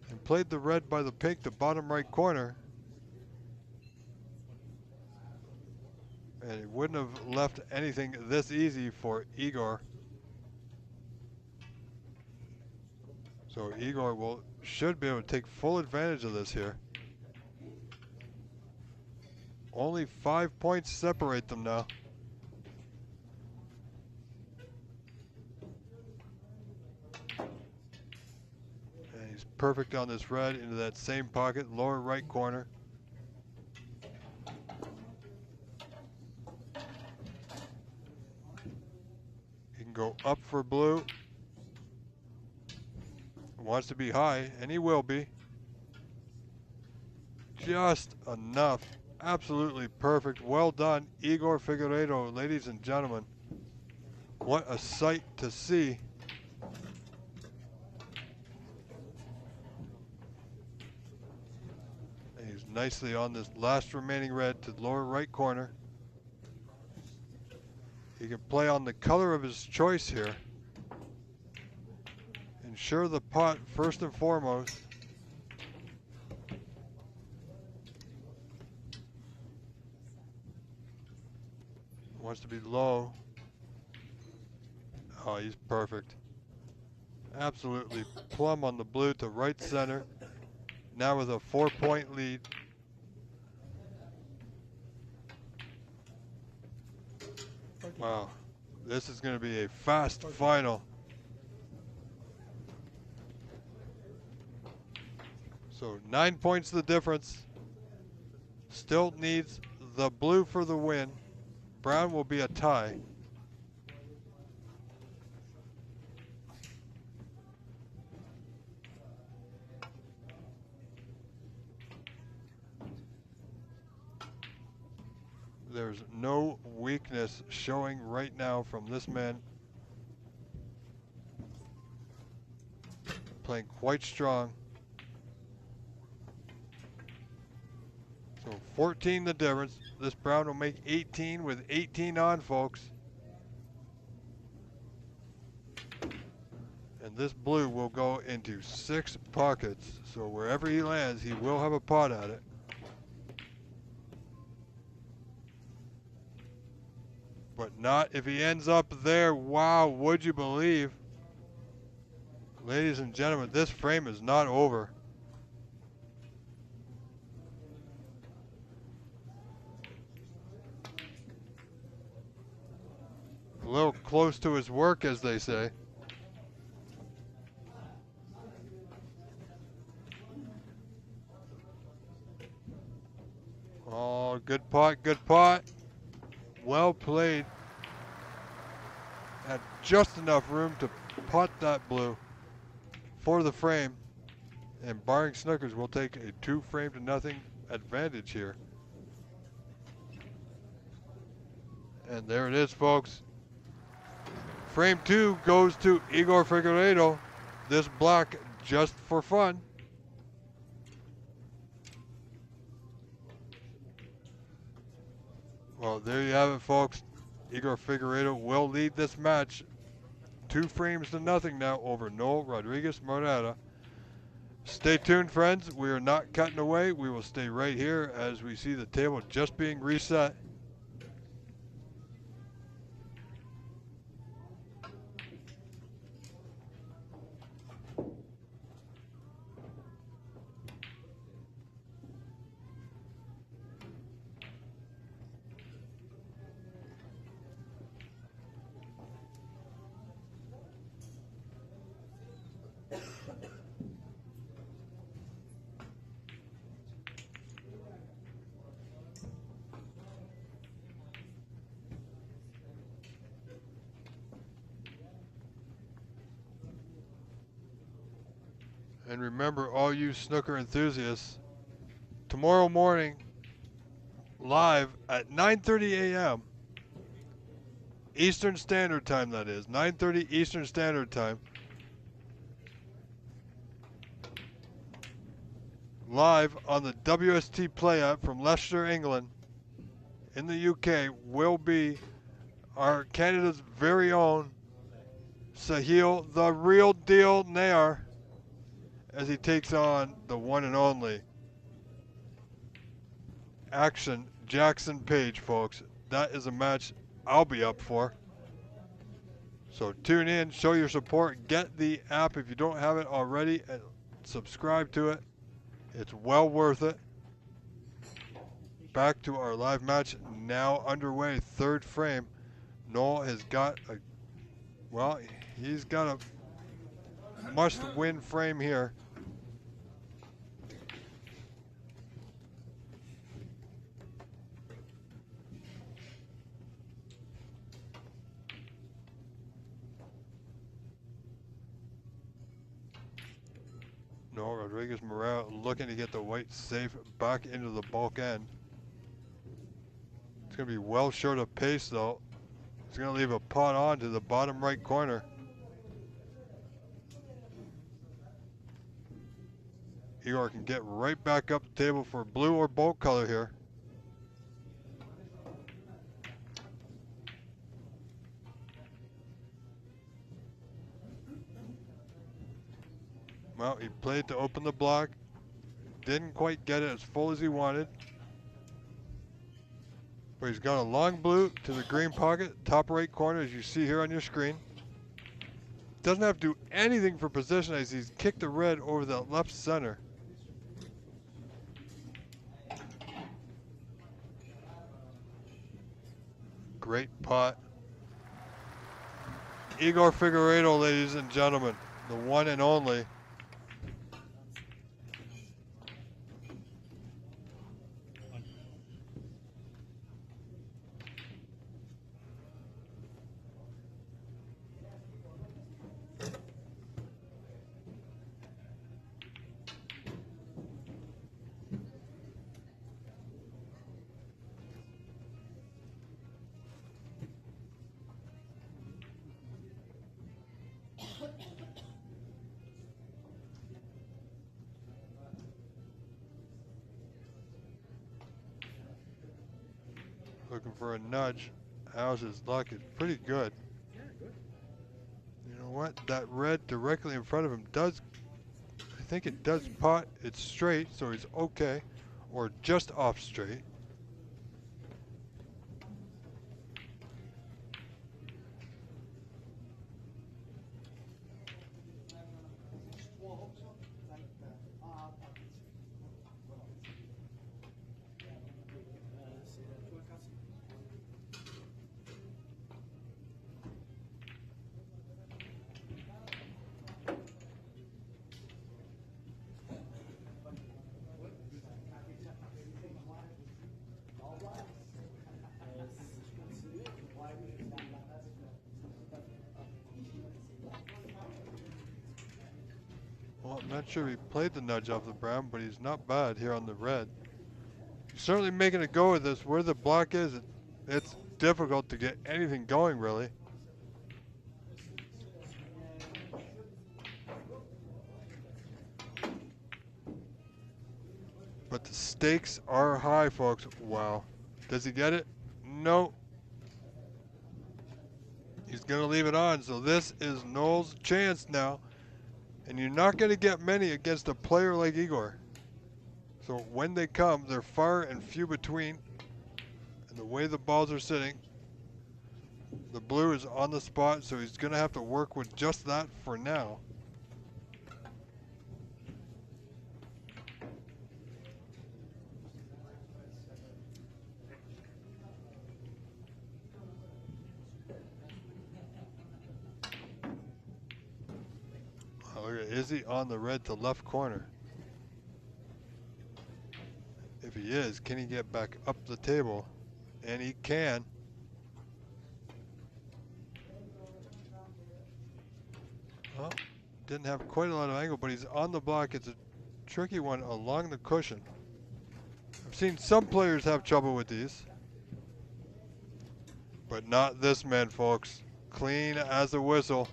and played the red by the pink to bottom right corner. And it wouldn't have left anything this easy for Igor. So Igor should be able to take full advantage of this here. Only 5 points separate them now. And he's perfect on this red into that same pocket, lower right corner. He can go up for blue. Wants to be high, and he will be. Just enough. Absolutely perfect. Well done, Igor Figueiredo, ladies and gentlemen. What a sight to see. And he's nicely on this last remaining red to the lower right corner. He can play on the color of his choice here. Ensure the pot first and foremost. Wants to be low. Oh, he's perfect. Absolutely plumb on the blue to right center. Now with a 4-point lead. Wow, this is going to be a fast final. So 9 points the difference. Still needs the blue for the win. Brown will be a tie. There's no weakness showing right now from this man. Playing quite strong. So 14 the difference. This brown will make 18 with 18 on, folks. And this blue will go into 6 pockets. So wherever he lands, he will have a pot at it. But not if he ends up there. Wow, would you believe? Ladies and gentlemen, this frame is not over. A little close to his work, as they say. Oh, good pot, good pot. Well played. Had just enough room to pot that blue for the frame. And barring snookers, we'll take a 2-frame-to-0 advantage here. And there it is, folks. Frame 2 goes to Igor Figueiredo. This black just for fun. Well, there you have it, folks. Igor Figueiredo will lead this match 2 frames to 0 now over Noel Rodriguez Morera. Stay tuned, friends. We are not cutting away. We will stay right here as we see the table just being reset. And remember, all you snooker enthusiasts, tomorrow morning, live at 9:30 a.m. Eastern Standard Time, that is. 9:30 Eastern Standard Time. Live on the WST Play app from Leicester, England, in the UK, will be our Canada's very own Sahil, the real deal Nair, as he takes on the one and only Action Jackson Page, folks. That is a match I'll be up for. So tune in, show your support, get the app if you don't have it already, and subscribe to it. It's well worth it. Back to our live match now underway, third frame. Noel has got a, well, he's got a must-win frame here. No, Rodriguez Morel looking to get the white safe back into the bulk end. It's going to be well short of pace, though. It's going to leave a pot on to the bottom right corner. Igor can get right back up the table for blue or bulk color here. Well, he played to open the block. Didn't quite get it as full as he wanted. But he's got a long blue to the green pocket, top right corner, as you see here on your screen. Doesn't have to do anything for position as he's kicked the red over the left center. Great pot. Igor Figueiredo, ladies and gentlemen, the one and only. Looking for a nudge. How's his luck? Is pretty good. You know what? That red directly in front of him does, I think it does pot. It's straight, so he's okay. Or just off straight. Well, I'm not sure he played the nudge off the brown, but he's not bad here on the red. He's certainly making a go of this. Where the block is, it's difficult to get anything going, really. But the stakes are high, folks. Wow. Does he get it? No. He's going to leave it on, so this is Noel's chance now. And you're not going to get many against a player like Igor. So when they come, they're far and few between. And the way the balls are sitting, the blue is on the spot, so he's going to have to work with just that for now. Oh, look at Izzy on the red to left corner. If he is, can he get back up the table? And he can. Oh, didn't have quite a lot of angle, but he's on the block. It's a tricky one along the cushion. I've seen some players have trouble with these, but not this man, folks. Clean as a whistle.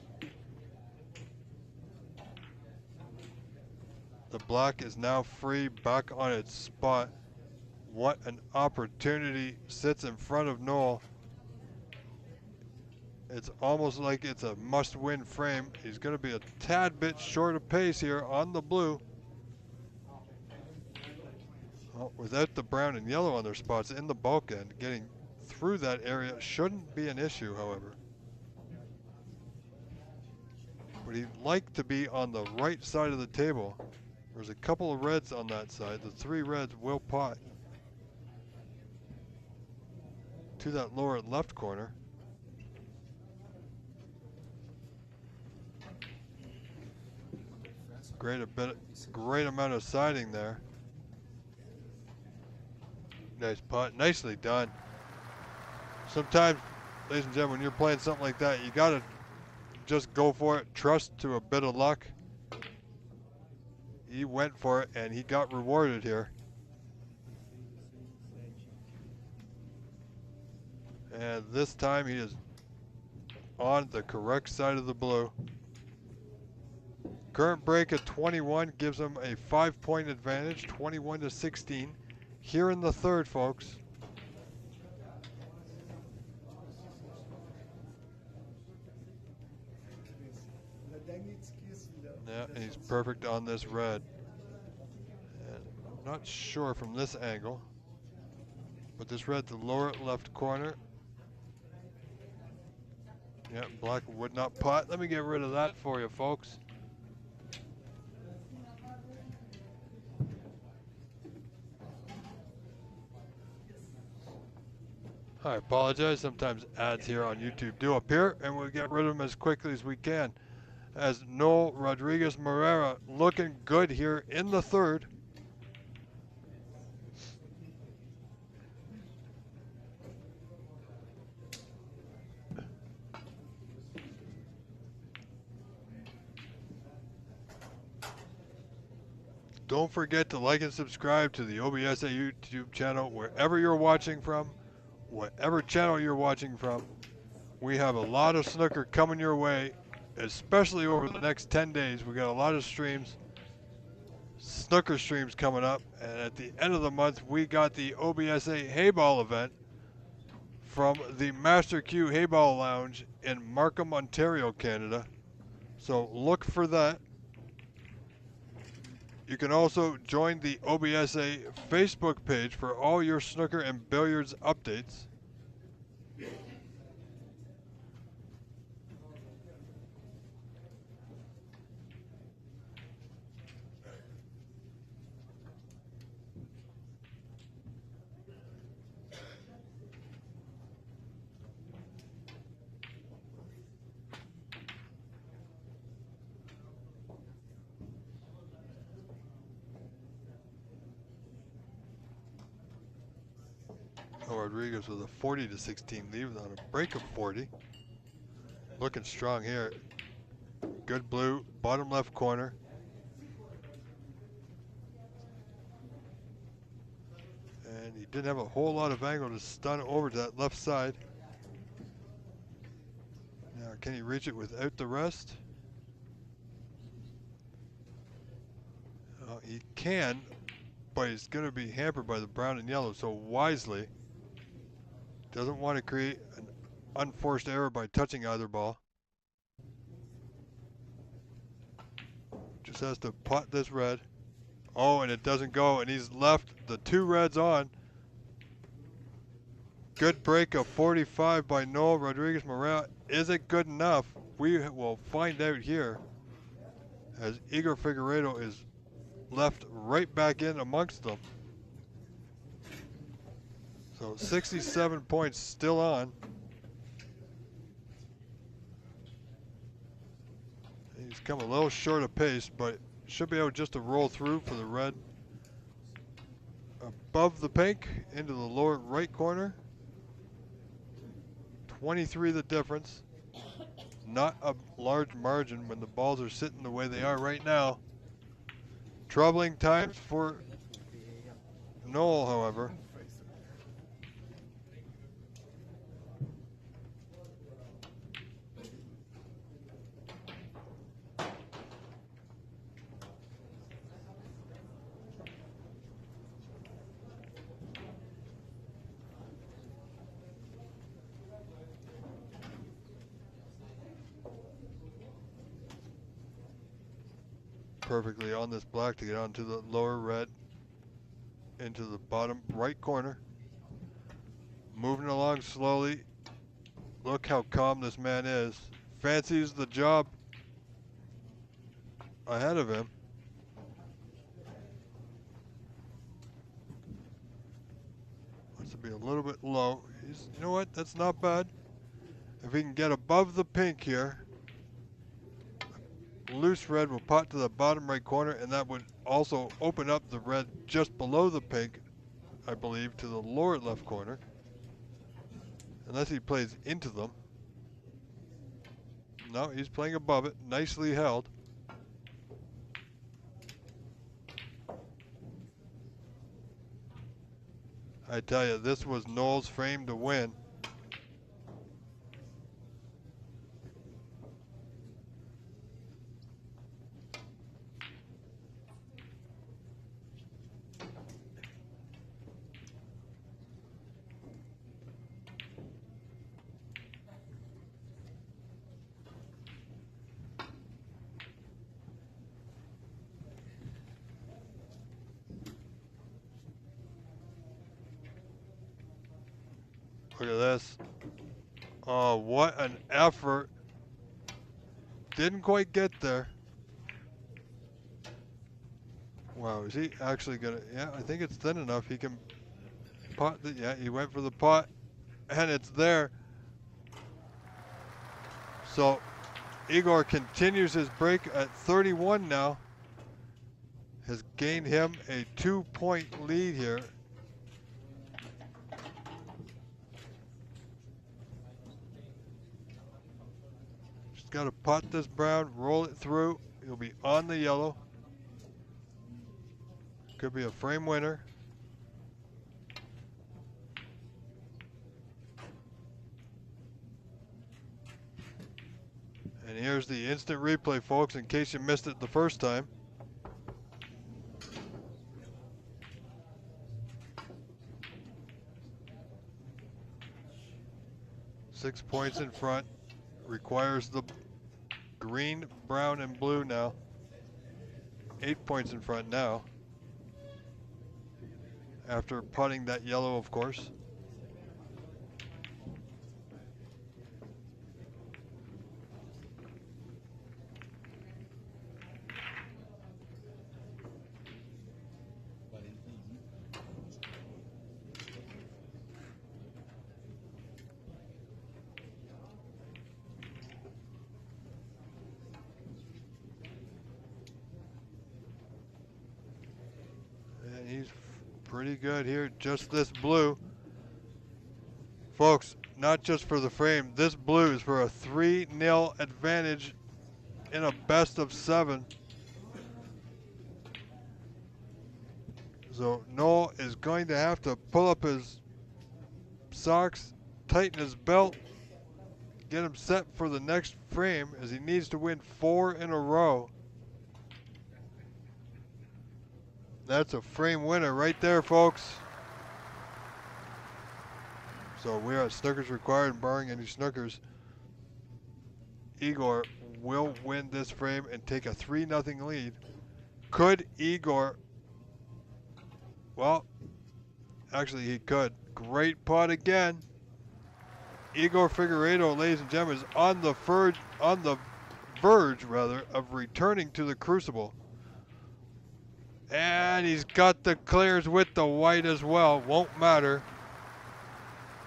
The black is now free, back on its spot. What an opportunity sits in front of Noel. It's almost like it's a must-win frame. He's going to be a tad bit short of pace here on the blue. Well, without the brown and yellow on their spots in the bulk end, getting through that area shouldn't be an issue, however. But he'd like to be on the right side of the table. There's a couple of reds on that side. The 3 reds will pot to that lower left corner. Great amount of siding there. Nice putt, nicely done. Sometimes, ladies and gentlemen, when you're playing something like that, you gotta just go for it. Trust to a bit of luck. He went for it and he got rewarded here. And this time he is on the correct side of the blue. Current break at 21 gives him a 5-point advantage, 21-16. Here in the third, folks. Yeah, and he's perfect on this red. And I'm not sure from this angle, but this red, the lower left corner. Yeah, black would not putt. Let me get rid of that for you, folks. I apologize. Sometimes ads here on YouTube do appear, and we'll get rid of them as quickly as we can. As Noel Rodriguez Moreira looking good here in the third. Don't forget to like and subscribe to the OBSA YouTube channel wherever you're watching from, whatever channel you're watching from. We have a lot of snooker coming your way, especially over the next 10 days. We got a lot of streams, snooker streams coming up, and at the end of the month we got the OBSA Hayball event from the Master Q Hayball Lounge in Markham, Ontario, Canada. So look for that. You can also join the OBSA Facebook page for all your snooker and billiards updates. Rodriguez with a 40-16 lead on a break of 40. Looking strong here. Good blue, bottom left corner. And he didn't have a whole lot of angle to stun over to that left side. Now, can he reach it without the rest? He can, but he's going to be hampered by the brown and yellow, so wisely doesn't want to create an unforced error by touching either ball. Just has to pot this red. Oh, and it doesn't go, and he's left the 2 reds on. Good break of 45 by Noel Rodriguez Morel. Is it good enough? We will find out here, as Igor Figueiredo is left right back in amongst them. So 67 points still on. He's come a little short of pace, but should be able just to roll through for the red. Above the pink, into the lower right corner. 23 the difference. Not a large margin when the balls are sitting the way they are right now. Troubling times for Noel, however. Perfectly on this black to get onto the lower red, into the bottom right corner. Moving along slowly. Look how calm this man is. Fancies the job ahead of him. Wants to be a little bit low. You know what? That's not bad. If he can get above the pink here, loose red will pot to the bottom right corner, and that would also open up the red just below the pink, I believe, to the lower left corner. Unless he plays into them. No, he's playing above it. Nicely held. I tell you, this was Noel's frame to win. Look at this. Oh, what an effort. Didn't quite get there. Wow, is he actually gonna, yeah, I think it's thin enough. He can pot, yeah, he went for the pot, and it's there. So, Igor continues his break at 31 now. Has gained him a 2-point lead here. Just got to pot this brown, roll it through. He'll be on the yellow. Could be a frame winner. And here's the instant replay, folks, in case you missed it the first time. Six points in front. Requires the green, brown, and blue now. 8 points in front now. After putting that yellow, of course. And he's pretty good here. Just this blue. Folks, not just for the frame. This blue is for a 3-0 advantage in a best of 7. So Noel is going to have to pull up his socks, tighten his belt, get him set for the next frame, as he needs to win 4 in a row. That's a frame winner right there, folks. So we are at snookers required, barring any snookers. Igor will win this frame and take a 3-0 lead. Could Igor? Well, actually he could. Great putt again. Igor Figueiredo, ladies and gentlemen, is on the verge of returning to the Crucible. And he's got the clears with the white as well. Won't matter.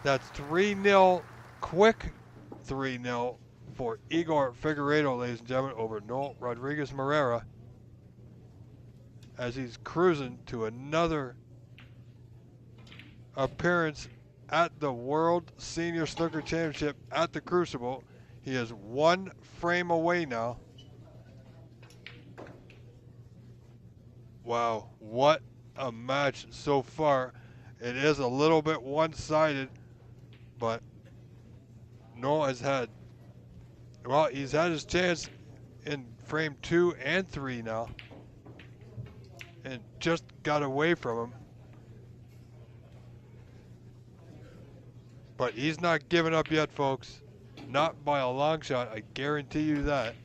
That's 3-0, quick 3-0 for Igor Figueiredo, ladies and gentlemen, over Noel Rodriguez Moreira, as he's cruising to another appearance at the World Senior Snooker Championship at the Crucible. He is 1 frame away now. Wow, what a match so far. It is a little bit one-sided, but Noel has had, well, he's had his chance in frame 2 and 3 now, and just got away from him. But he's not giving up yet, folks. Not by a long shot, I guarantee you that.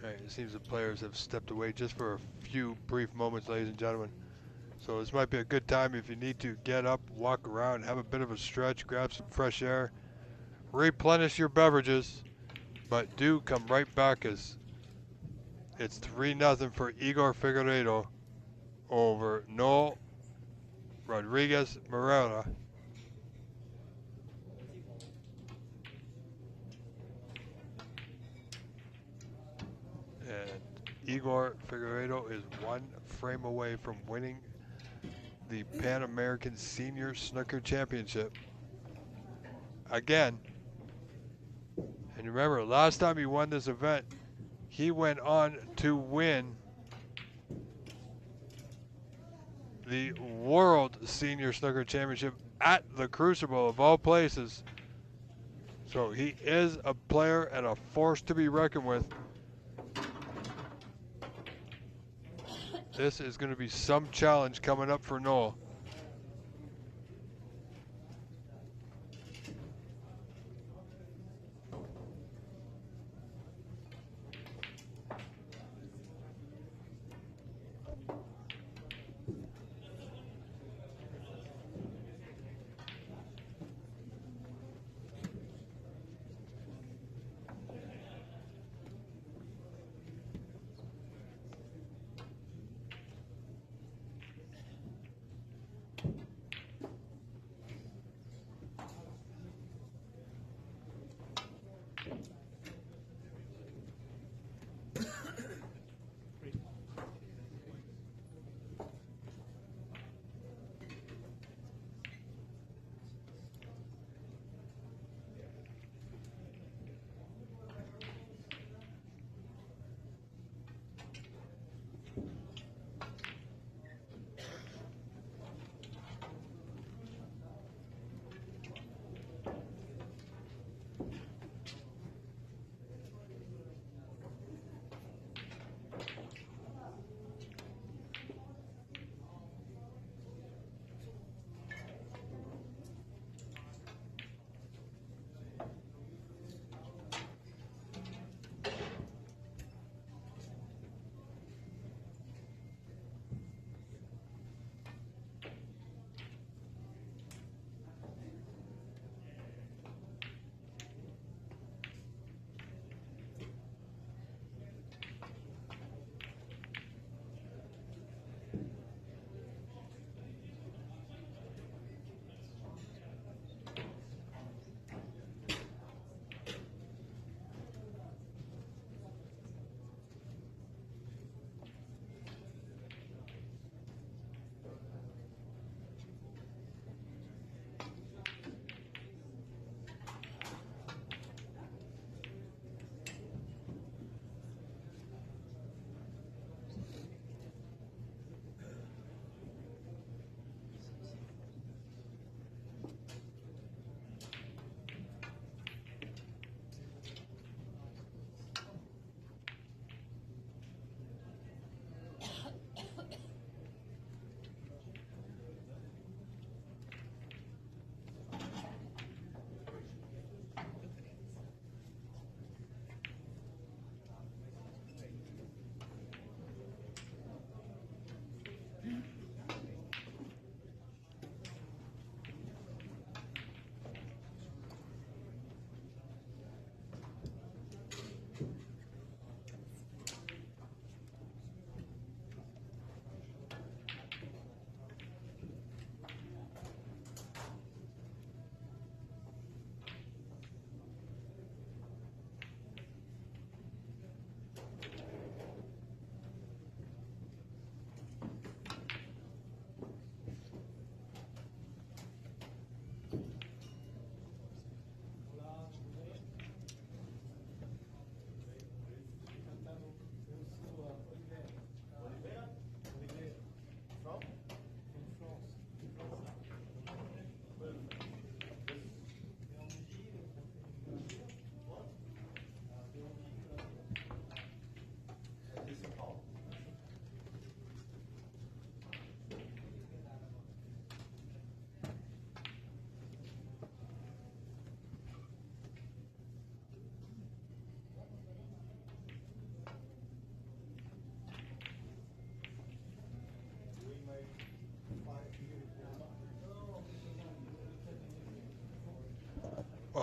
It seems the players have stepped away just for a few brief moments, ladies and gentlemen. So this might be a good time if you need to get up, walk around, have a bit of a stretch, grab some fresh air, replenish your beverages, but do come right back as it's 3-0 for Igor Figueiredo over Noel Rodriguez Moreira. And Igor Figueiredo is 1 frame away from winning the Pan American Senior Snooker Championship again. And remember, last time he won this event, he went on to win the World Senior Snooker Championship at the Crucible of all places. So he is a player and a force to be reckoned with. This is going to be some challenge coming up for Noel.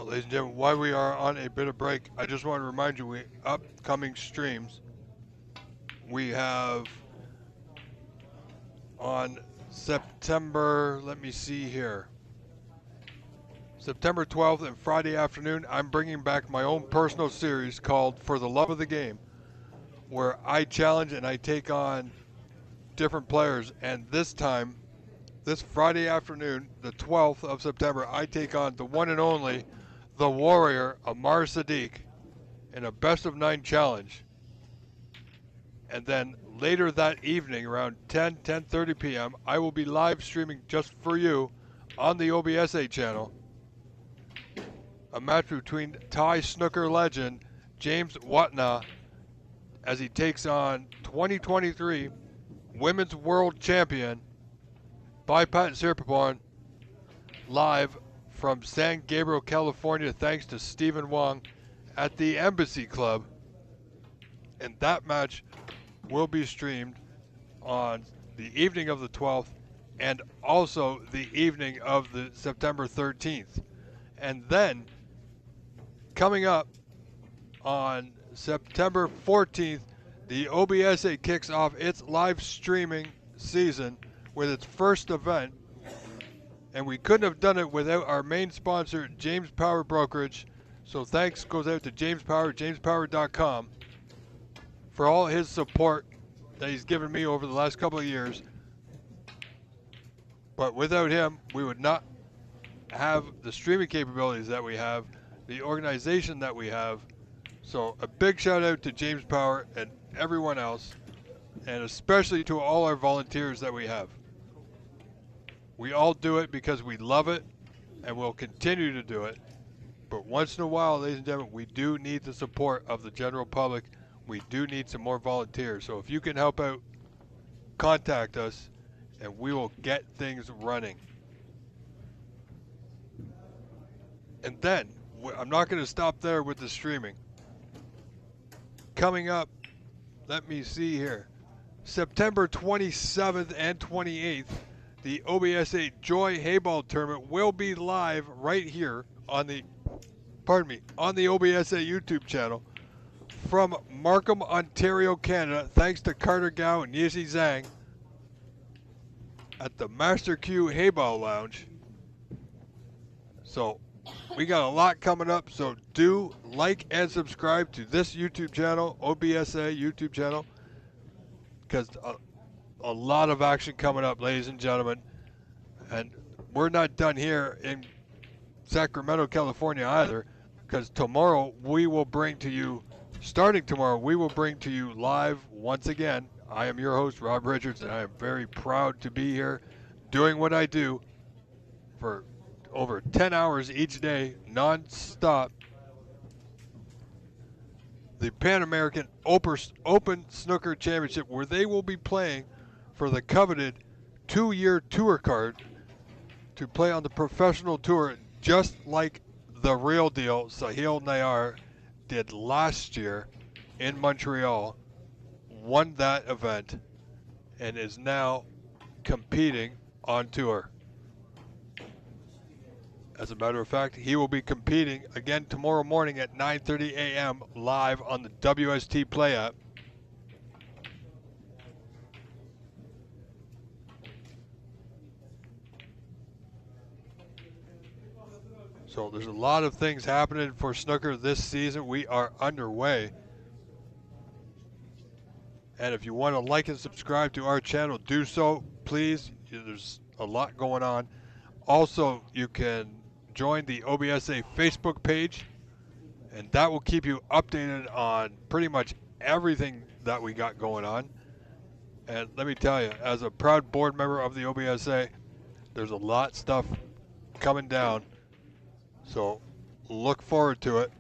ladies and gentlemen, while we are on a bit of break, I just want to remind you, we upcoming streams. We have on September, let me see here, September 12th and Friday afternoon, I'm bringing back my own personal series called For the Love of the Game, where I challenge and I take on different players. And this time, this Friday afternoon, the 12th of September, I take on the one and only, the Warrior, Amar Sadiq, in a best-of-9 challenge. And then later that evening, around 10:30 p.m., I will be live streaming just for you on the OBSA channel a match between Thai snooker legend James Watna as he takes on 2023 Women's World Champion Baipat Sirpapon, live from San Gabriel, California, thanks to Stephen Wong at the Embassy Club. And that match will be streamed on the evening of the 12th and also the evening of the September 13th. And then coming up on September 14th, the OBSA kicks off its live streaming season with its first event, and we couldn't have done it without our main sponsor, James Power Brokerage. So thanks goes out to James Power, jamespower.com, for all his support that he's given me over the last couple of years. But without him, we would not have the streaming capabilities that we have, the organization that we have. So a big shout out to James Power and everyone else, and especially to all our volunteers that we have. We all do it because we love it, and we'll continue to do it. But once in a while, ladies and gentlemen, we do need the support of the general public. We do need some more volunteers. So if you can help out, contact us, and we will get things running. And then, I'm not going to stop there with the streaming. Coming up, let me see here, September 27th and 28th, the OBSA Joy Hayball Tournament will be live right here on the, on the OBSA YouTube channel from Markham, Ontario, Canada, thanks to Carter Gow and Yizzy Zhang at the Master Q Hayball Lounge. So we got a lot coming up, so do like and subscribe to this YouTube channel, OBSA YouTube channel, because a lot of action coming up, ladies and gentlemen. And we're not done here in Sacramento, California either, because tomorrow we will bring to you, starting tomorrow, we will bring to you live once again. I am your host, Rob Richards, and I am very proud to be here doing what I do for over 10 hours each day, non-stop. The Pan American Open Snooker Championship, where they will be playing for the coveted 2-year tour card to play on the professional tour, just like the real deal Sahil Nayar did last year in Montreal, won that event, and is now competing on tour. As a matter of fact, he will be competing again tomorrow morning at 9:30 a.m. live on the WST Play app. So there's a lot of things happening for snooker this season. We are underway. And if you want to like and subscribe to our channel, do so, please. There's a lot going on. Also, you can join the OBSA Facebook page, and that will keep you updated on pretty much everything that we got going on. And let me tell you, as a proud board member of the OBSA, there's a lot of stuff coming down. So look forward to it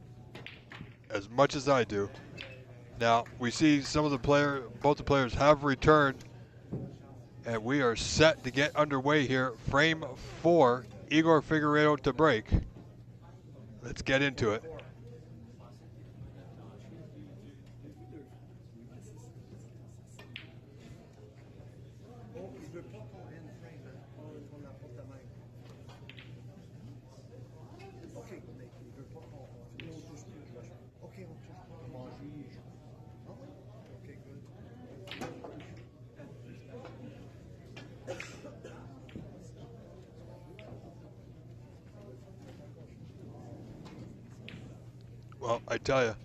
as much as I do. Now, we see some of the both the players have returned, and we are set to get underway here. Frame 4, Igor Figueiredo to break. Let's get into it. Well, I tell you,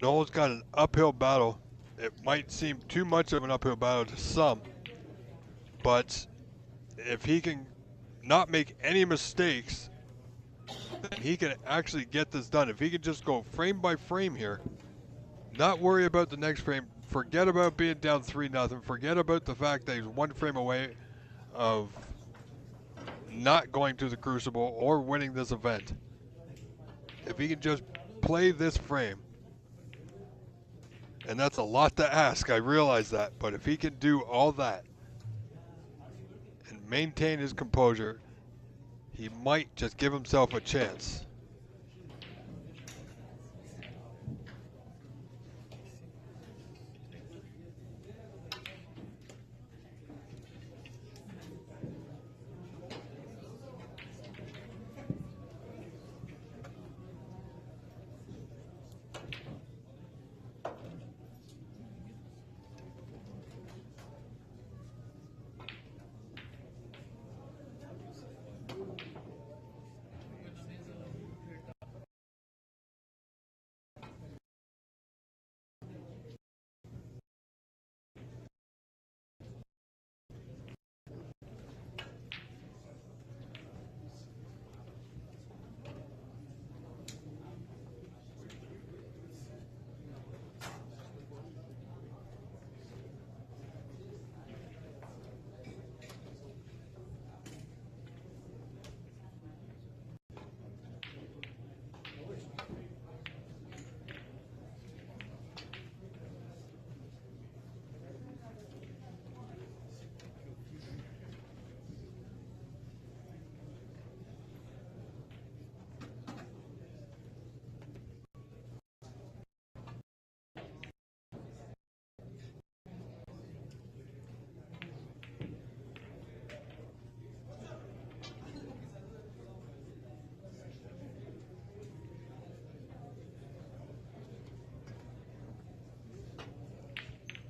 Noel's got an uphill battle. It might seem too much of an uphill battle to some, but if he can not make any mistakes, he can actually get this done. If he can just go frame by frame here, not worry about the next frame, forget about being down 3-0, forget about the fact that he's one frame away of not going to the Crucible or winning this event. If he can just play this frame, and that's a lot to ask, I realize that, but if he can do all that and maintain his composure, he might just give himself a chance.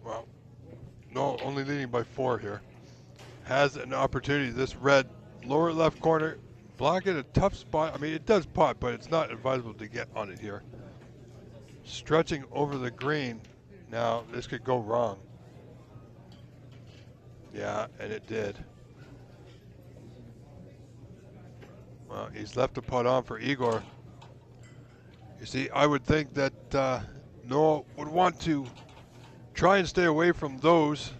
Well, no, only leading by 4 here. Has an opportunity. This red lower left corner, block it a tough spot. I mean, it does pot, but it's not advisable to get on it here. Stretching over the green. Now, this could go wrong. Yeah, and it did. Well, he's left the putt on for Igor. You see, I would think that Noah would want to try and stay away from those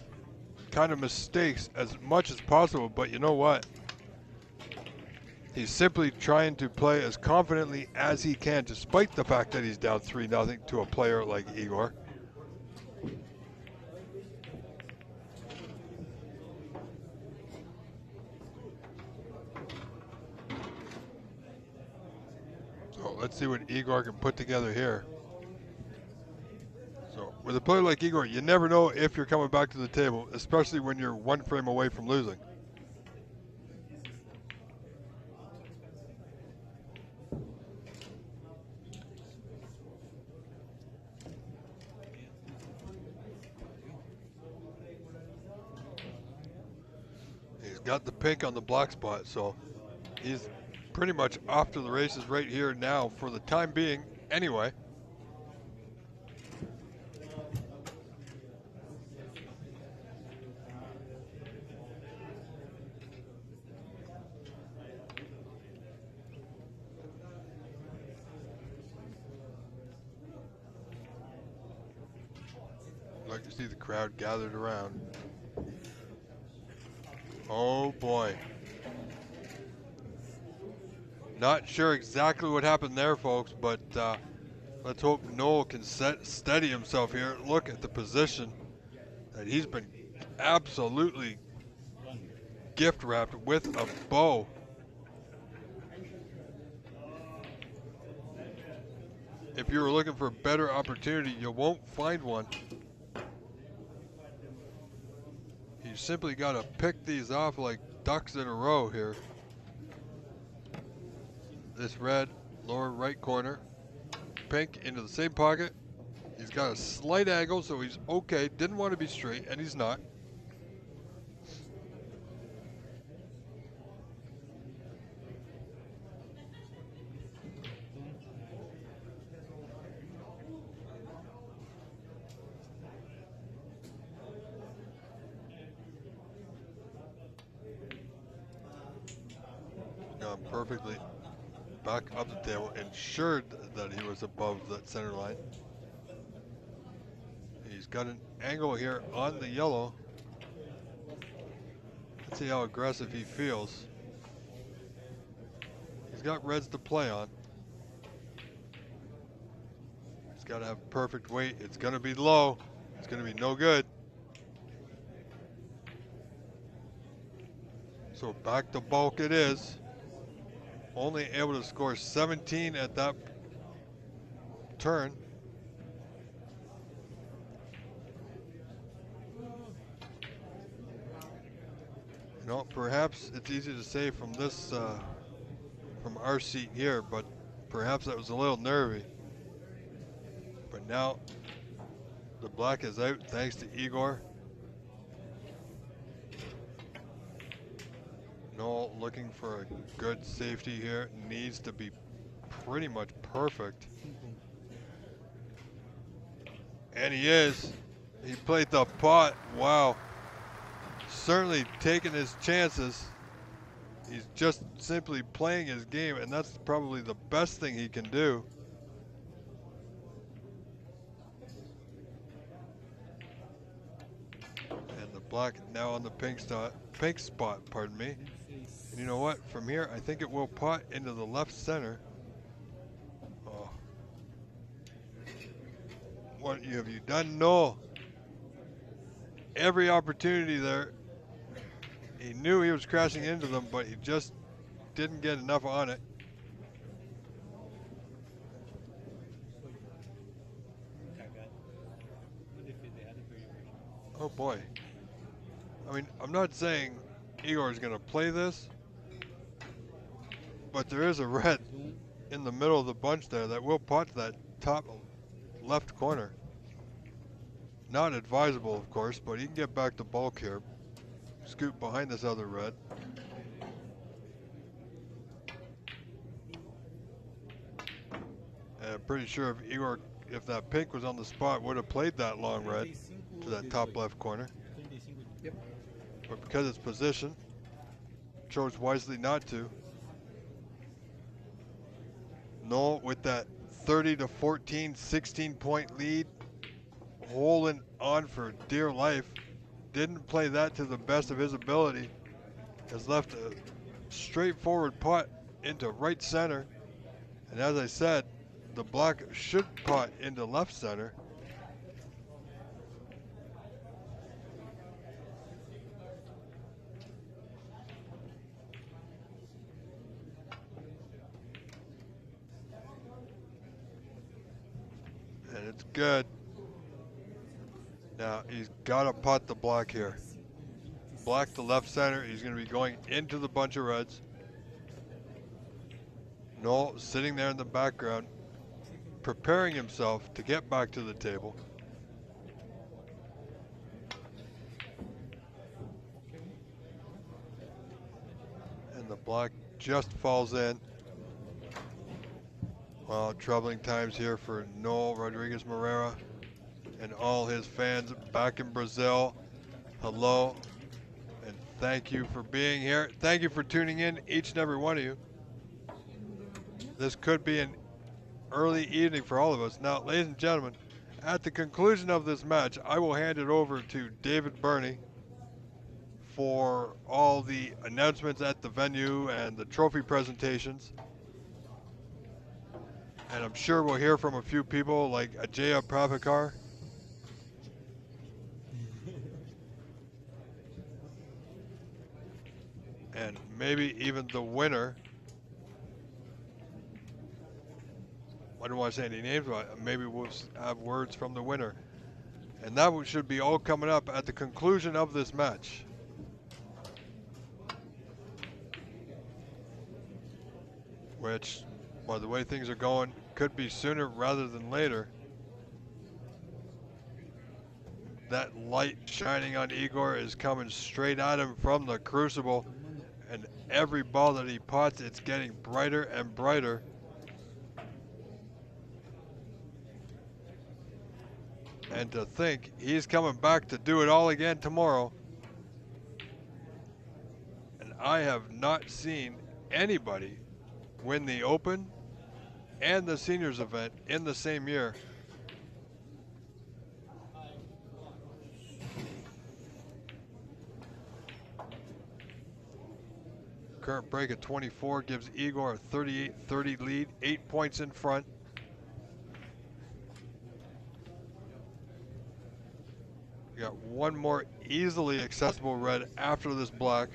kind of mistakes as much as possible, but you know what? He's simply trying to play as confidently as he can, despite the fact that he's down 3-0 to a player like Igor. So let's see what Igor can put together here. So with a player like Igor, you never know if you're coming back to the table, especially when you're one frame away from losing. He's got the pink on the block spot, so he's pretty much off to the races right here now for the time being anyway. Like to see the crowd gathered around. Oh boy. Not sure exactly what happened there, folks, but let's hope Noel can steady himself here. Look at the position that he's been absolutely gift wrapped with a bow. If you were looking for a better opportunity, you won't find one. You simply got to pick these off like ducks in a row here. This red lower right corner, pink into the same pocket. He's got a slight angle, so he's okay. Didn't want to be straight, and he's not. perfectly back up the table, ensured that he was above that center line. He's got an angle here on the yellow. Let's see how aggressive he feels. He's got reds to play on. He's got to have perfect weight. It's going to be low. It's going to be no good. So back to bulk it is. Only able to score 17 at that turn. You know, perhaps it's easy to say from this, from our seat here, but perhaps that was a little nervy. But now the black is out thanks to Igor. Noel looking for a good safety here. Needs to be pretty much perfect. And he is. He played the pot. Wow. Certainly taking his chances. He's just simply playing his game, and that's probably the best thing he can do. And the black now on the pink spot, pardon me. And you know what? From here, I think it will pot into the left center. Oh. What have you done? No. Every opportunity there. He knew he was crashing into them, but he just didn't get enough on it. Oh boy. I mean, I'm not saying Igor is going to play this, but there is a red in the middle of the bunch there that will pot to that top left corner. Not advisable, of course, but he can get back to bulk here. Scoot behind this other red. And I'm pretty sure if that pink was on the spot, would have played that long red to that top left corner. Yep. But because it's position, chose wisely not to. Noel with that 30 to 14, 16-point lead, holding on for dear life. Didn't play that to the best of his ability. Has left a straightforward putt into right center. And as I said, the black should putt into left center. And it's good. Now he's got to putt the black here. Black to left center. He's going to be going into the bunch of reds. Noel sitting there in the background, preparing himself to get back to the table. And the black just falls in. Well, troubling times here for Noel Rodriguez Moreira and all his fans back in Brazil. Hello, and thank you for being here. Thank you for tuning in, each and every one of you. This could be an early evening for all of us. Now, ladies and gentlemen, at the conclusion of this match, I will hand it over to David Burney for all the announcements at the venue and the trophy presentations. And I'm sure we'll hear from a few people like Ajaya Pravakar. And maybe even the winner. I don't want to say any names, but maybe we'll have words from the winner. And that should be all coming up at the conclusion of this match. Which, by the way things are going, could be sooner rather than later. That light shining on Igor is coming straight at him from the crucible. And every ball that he pots, it's getting brighter and brighter. And to think he's coming back to do it all again tomorrow. And I have not seen anybody win the Open and the seniors event in the same year. Current break at 24 gives Igor a 38-30 lead, 8 points in front. We got one more easily accessible red after this black.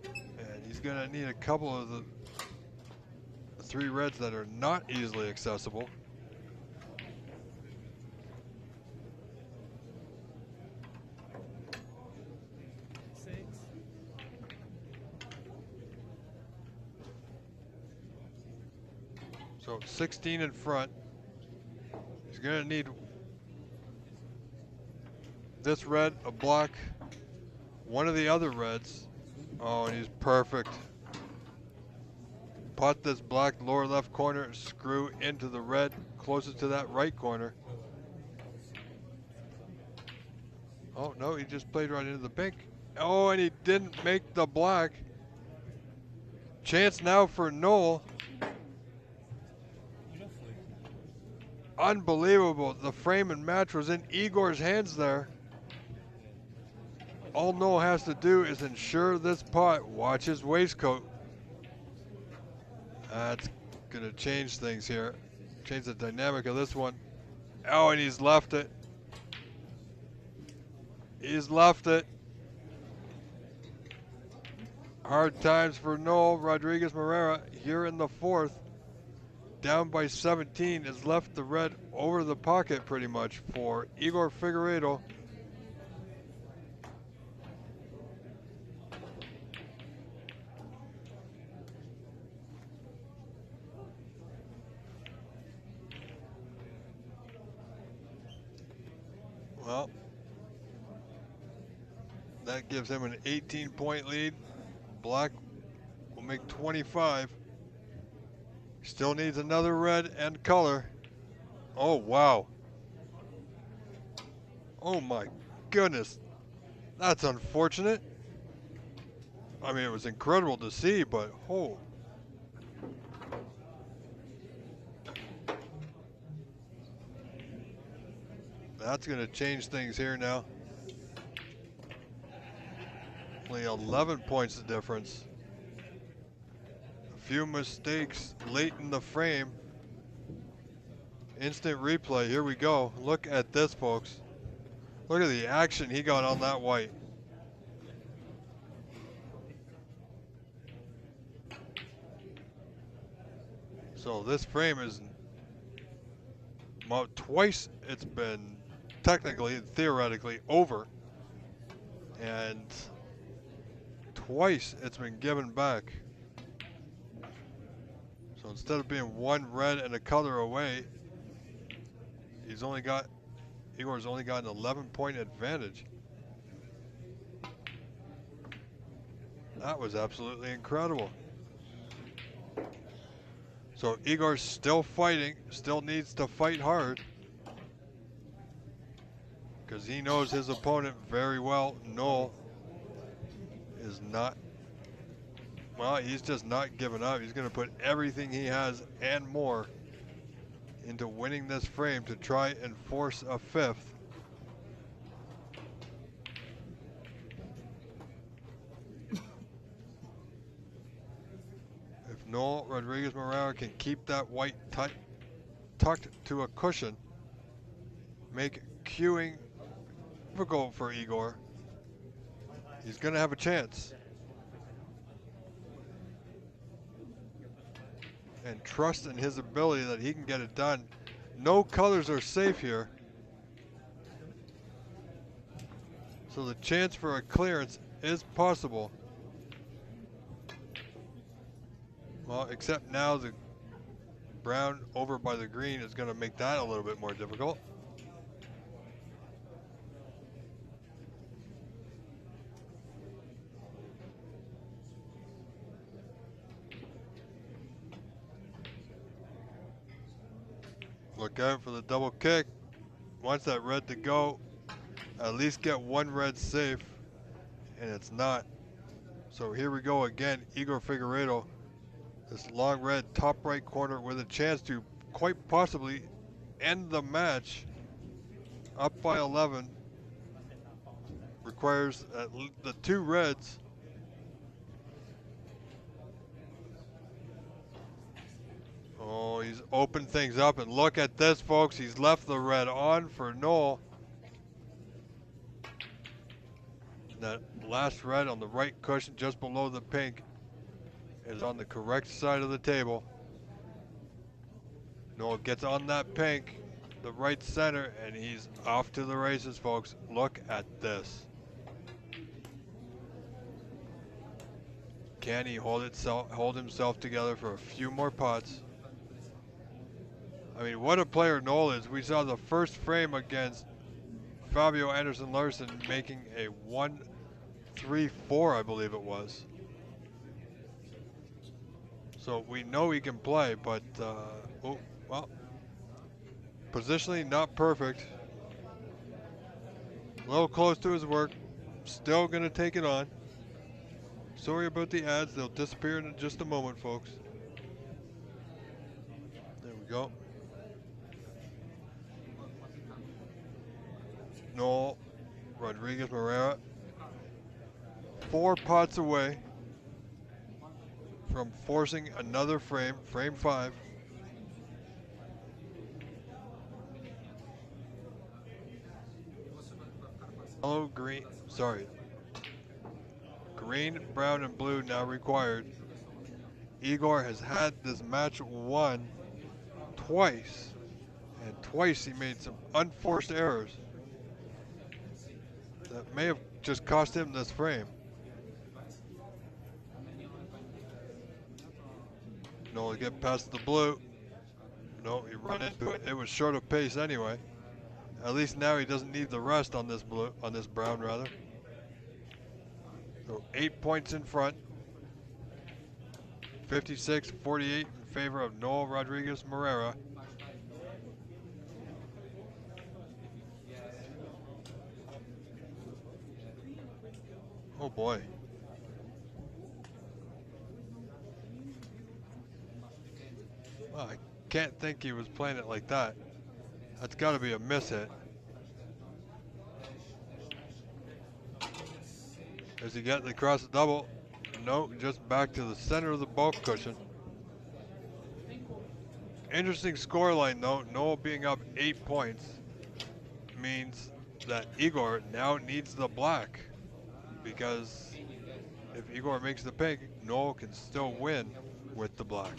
And he's gonna need a couple of the 3 reds that are not easily accessible. So 16 in front. He's gonna need this red, a black, one of the other reds. Oh, and he's perfect. Pot this black lower left corner, screw into the red closest to that right corner. Oh no, he just played right into the pink. Oh, and he didn't make the black. Chance now for Noel. Unbelievable. The frame and match was in Igor's hands there. All Noel has to do is ensure this pot. Watch his waistcoat. That's going to change things here. Change the dynamic of this one. Oh, and he's left it. He's left it. Hard times for Noel Rodriguez Moreira here in the 4th. Down by 17, has left the red over the pocket pretty much for Igor Figueiredo. Well, that gives him an 18-point lead. Black will make 25. Still needs another red and color. Oh, wow. Oh, my goodness. That's unfortunate. I mean, it was incredible to see, but oh. That's going to change things here now. Only 11 points of difference. A few mistakes late in the frame. Instant replay, here we go. Look at this, folks. Look at the action he got on that white. So this frame is, well, twice it's been technically and theoretically over, and twice it's been given back. So instead of being one red and a color away, Igor's only got an 11-point advantage. That was absolutely incredible. So Igor's still fighting, still needs to fight hard, because he knows his opponent very well. Noel is not, well, he's just not giving up. He's going to put everything he has and more into winning this frame to try and force a 5th. If Noel Rodriguez Moreira can keep that white tucked to a cushion, make queuing difficult for Igor, he's going to have a chance. And trust in his ability that he can get it done. No colors are safe here. So the chance for a clearance is possible. Well, except now the brown over by the green is going to make that a little bit more difficult. Look out for the double kick. Wants that red to go. At least get one red safe, and it's not. So here we go again. Igor Figueiredo, this long red top right corner with a chance to quite possibly end the match. Up by 11. Requires the two reds. Oh, he's opened things up, and look at this, folks. He's left the red on for Noel. That last red on the right cushion just below the pink is on the correct side of the table. Noel gets on that pink, the right center, and he's off to the races, folks. Look at this. Can he hold himself together for a few more pots? I mean, what a player Noel is. We saw the first frame against Fabio Anderson Larson making a 1-3-4, I believe it was. So we know he can play, but, oh, well, positionally not perfect. A little close to his work. Still going to take it on. Sorry about the ads. They'll disappear in just a moment, folks. There we go. Noel Rodriguez Moreira, 4 pots away from forcing another frame, frame 5. Yellow, green, sorry. Green, brown, and blue now required. Igor has had this match won twice, and twice he made some unforced errors that may have just cost him this frame. No, he get past the blue. No, he run into it. It was short of pace anyway. At least now he doesn't need the rest on this blue, on this brown rather. So 8 points in front. 56-48 in favor of Noel Rodriguez Moreira. Oh boy. Well, I can't think he was playing it like that. That's got to be a miss hit. Is he getting across the double? No, just back to the center of the bulk cushion. Interesting scoreline though. Noel being up 8 points means that Igor now needs the black, because if Igor makes the pink, Noel can still win with the black.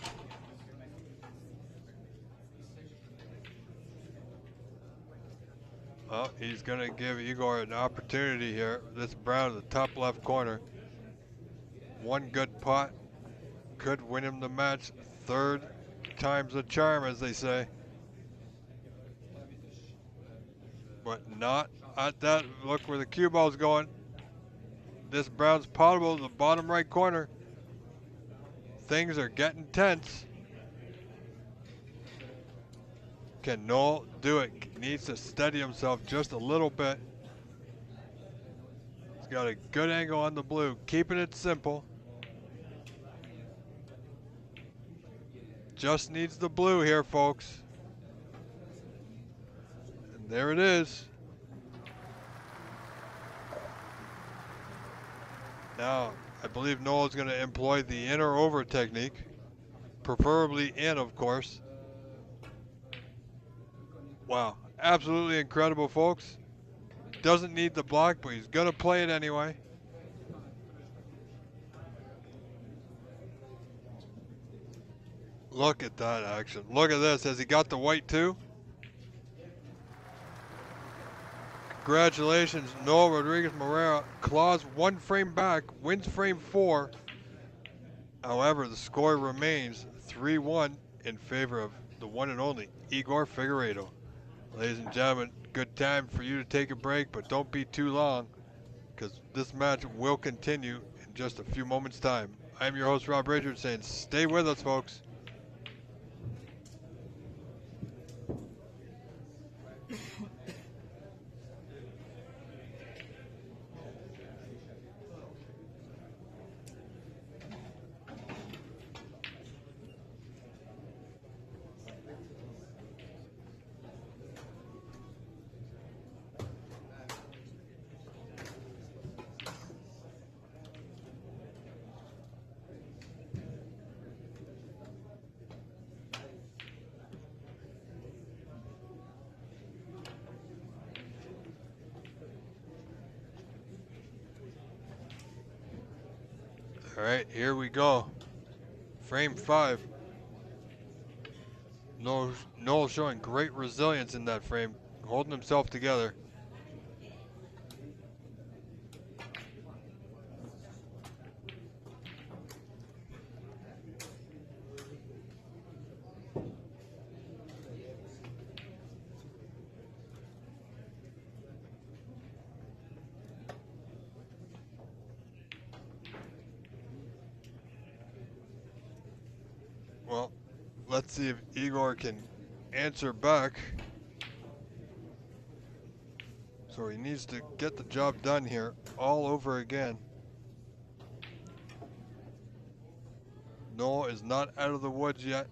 Well, he's going to give Igor an opportunity here. This brown in the top left corner. One good pot could win him the match. Third time's a charm, as they say. But not at that. Look where the cue ball's going. This brown's potable in the bottom right corner. Things are getting tense. Can Noel do it? Needs to steady himself just a little bit. He's got a good angle on the blue, keeping it simple. Just needs the blue here, folks. And there it is. Now, I believe Noel is going to employ the in or over technique. Preferably in, of course. Wow, absolutely incredible, folks. Doesn't need the block, but he's going to play it anyway. Look at that action. Look at this. Has he got the white too? Congratulations, Noel Rodriguez Moreira. Claws 1 frame back, wins frame 4. However, the score remains 3-1 in favor of the one and only Igor Figueiredo. Ladies and gentlemen, good time for you to take a break, but don't be too long, because this match will continue in just a few moments' time. I'm your host, Rob Richards, saying stay with us, folks. All right, here we go. Frame 5. Noel showing great resilience in that frame, holding himself together. Well, let's see if Igor can answer back. So he needs to get the job done here all over again. Noel is not out of the woods yet.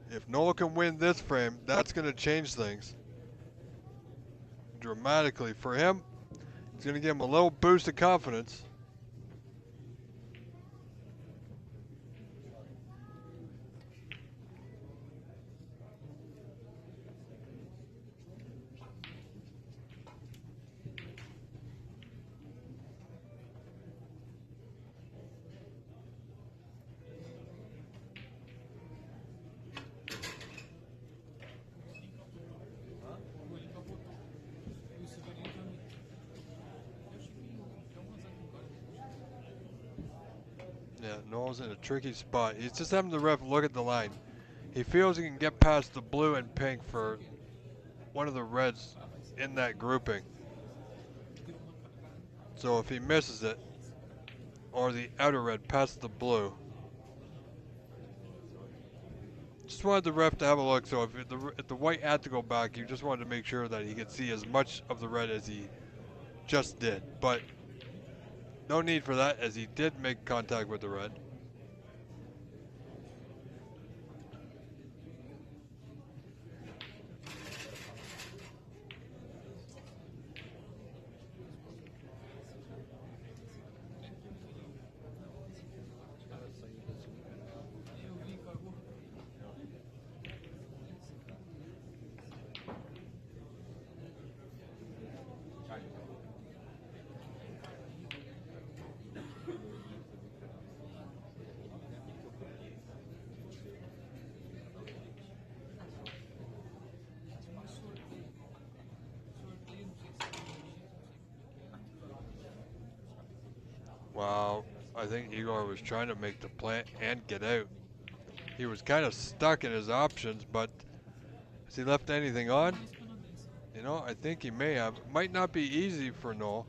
If Noel can win this frame, that's going to change things dramatically. For him, it's going to give him a little boost of confidence. Yeah, Noel's in a tricky spot. He's just having the ref look at the line. He feels he can get past the blue and pink for one of the reds in that grouping. So if he misses it, or the outer red past the blue. Just wanted the ref to have a look, so if the white had to go back, you just wanted to make sure that he could see as much of the red as he just did. But no need for that, as he did make contact with the red. Wow, I think Igor was trying to make the plant and get out. He was kind of stuck in his options, but has he left anything on? You know, I think he may have. It might not be easy for Noel.